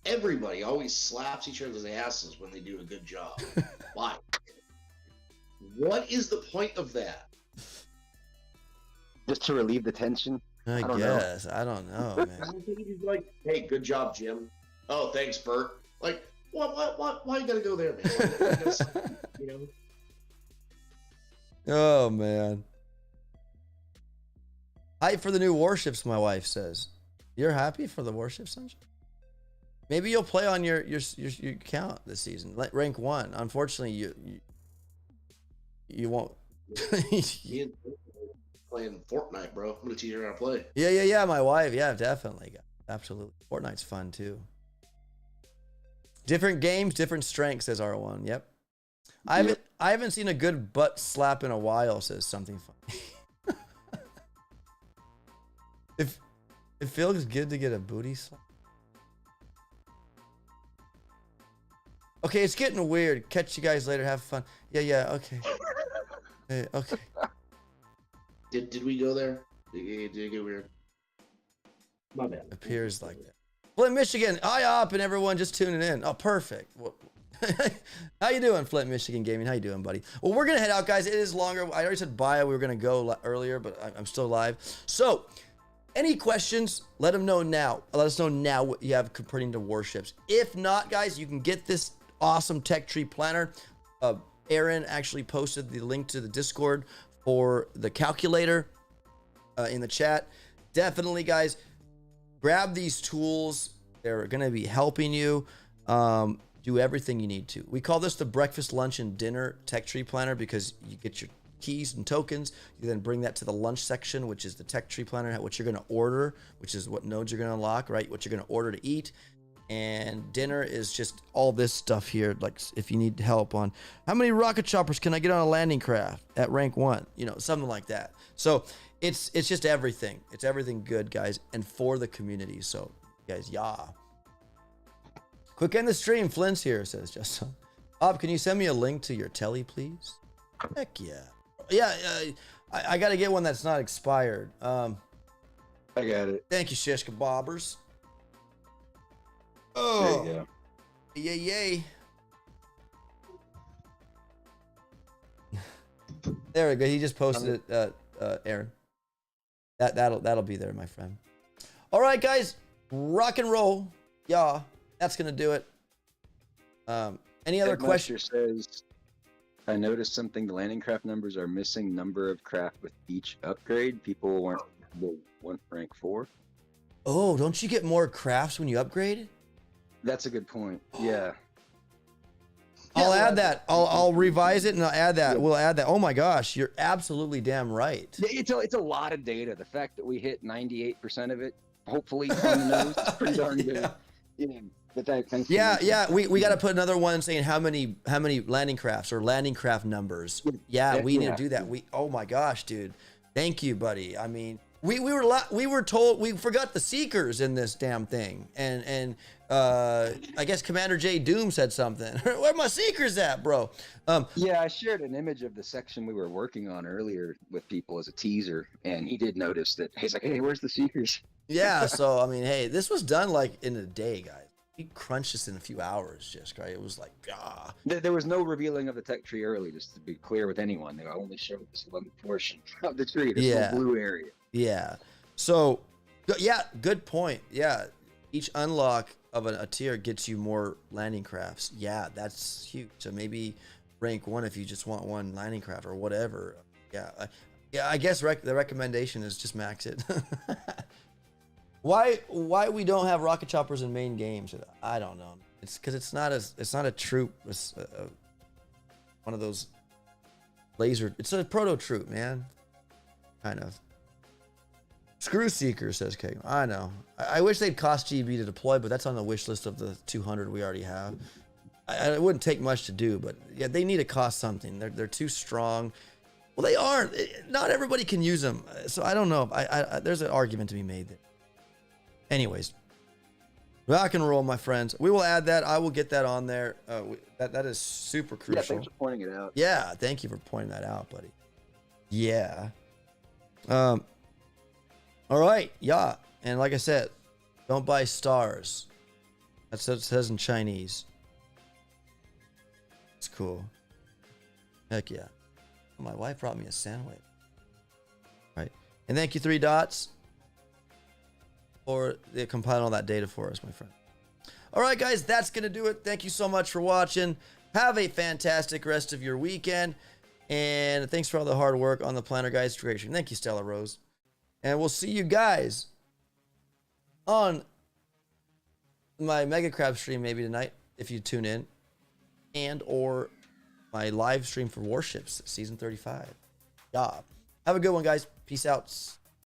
S3: everybody always slaps each other's asses when they do a good job? Why? What is the point of that?
S2: Just to relieve the tension?
S1: I guess. I don't know, man.
S3: I think he's like, hey, good job, Jim. Oh, thanks, Bert. Like, what? Why you gotta go there, man?
S1: Oh man. Hype for the new Warships, my wife says. You're happy for the Warships, Sunshine? Maybe you'll play on your account this season, rank 1. Unfortunately, you won't.
S3: Playing Fortnite, bro. I'm gonna teach her how to play.
S1: Yeah. My wife, yeah, definitely, absolutely. Fortnite's fun too. Different games, different strengths, says R1. Yep. I haven't seen a good butt slap in a while, says something funny. If it feels good to get a booty slap. Okay, it's getting weird. Catch you guys later. Have fun. Yeah. Okay. Hey, okay.
S3: Did we go there? Did it get weird? My bad.
S1: Appears like that. Flint, Michigan, IOP and everyone just tuning in. Oh, perfect. How you doing, Flint, Michigan Gaming? How you doing, buddy? Well, we're going to head out, guys. It is longer. I already said bye. We were going to go earlier, but I'm still live. So, any questions, let them know now. Let us know now what you have pertaining to Warships. If not, guys, you can get this awesome tech tree planner. Aaron actually posted the link to the Discord for the calculator in the chat. Definitely, guys, grab these tools. They're going to be helping you do everything you need to. We call this the breakfast, lunch, and dinner tech tree planner because you get your keys and tokens. You then bring that to the lunch section, which is the tech tree planner, what you're going to order, which is what nodes you're going to unlock, right? What you're going to order to eat. And dinner is just all this stuff here. Like if you need help on how many rocket choppers can I get on a landing craft at rank 1, you know, something like that. So it's just everything. It's everything good, guys, and for the community. So guys, yeah. Quick end the stream. Flint's here, says Justin. Bob, can you send me a link to your telly, please? Heck yeah. Yeah, I got to get one that's not expired.
S2: I got it.
S1: Thank you, Shishka Bobbers.
S2: There
S1: Oh,
S2: you go.
S1: yay. There we go. He just posted it, Aaron. That'll be there, my friend. All right, guys. Rock and roll. Yeah, that's going to do it. Any other questions?
S2: Says, I noticed something. The landing craft numbers are missing number of craft with each upgrade. People want rank 4.
S1: Oh, don't you get more crafts when you upgrade?
S2: That's a good point. Yeah.
S1: I'll add that. I'll revise it and I'll add that. We'll add that. Oh my gosh, you're absolutely damn right.
S2: It's a lot of data. The fact that we hit 98% of it, hopefully on the nose, is pretty darn good. You know, but thanks.
S1: Yeah. We got to put another one saying how many landing crafts or landing craft numbers. Yeah, we need to do that. Oh my gosh, dude. Thank you, buddy. I mean, we were told we forgot the seekers in this damn thing, and I guess Commander J Doom said something. Where my seekers at, bro?
S2: Yeah, I shared an image of the section we were working on earlier with people as a teaser, and he did notice that. He's like, "Hey, where's the seekers?"
S1: Yeah. So I mean, hey, this was done like in a day, guys. We crunched this in a few hours, just right. It was like,
S2: There was no revealing of the tech tree early, just to be clear with anyone. They only showed this one portion of the tree, this little blue area.
S1: Yeah. So, yeah, good point. Yeah, each unlock of a tier gets you more landing crafts. Yeah, that's huge. So maybe rank 1 if you just want one landing craft or whatever. Yeah. I guess the recommendation is just max it. Why we don't have rocket choppers in main games? I don't know. It's because it's not a troop. It's one of those laser. It's a proto troop, man. Kind of. Screw Seeker, says K. I know. I wish they'd cost GB to deploy, but that's on the wish list of the 200 we already have. It wouldn't take much to do, but yeah, they need to cost something. They're too strong. Well, they aren't. Not everybody can use them, so I don't know. There's an argument to be made there. Anyways, rock and roll, my friends. We will add that. I will get that on there. That is super crucial.
S2: Yeah, thanks for pointing it out.
S1: Yeah, thank you for pointing that out, buddy. Yeah. All right, yeah. And like I said, don't buy stars. That's what it says in Chinese. It's cool. Heck yeah. My wife brought me a sandwich. Right. And thank you, 3 Dots, for compiling all that data for us, my friend. All right, guys, that's going to do it. Thank you so much for watching. Have a fantastic rest of your weekend. And thanks for all the hard work on the Planner Guides creation. Thank you, Stella Rose. And we'll see you guys on my Mega Crab stream maybe tonight, if you tune in, and or my live stream for Warships, Season 35. Yeah. Have a good one, guys. Peace out.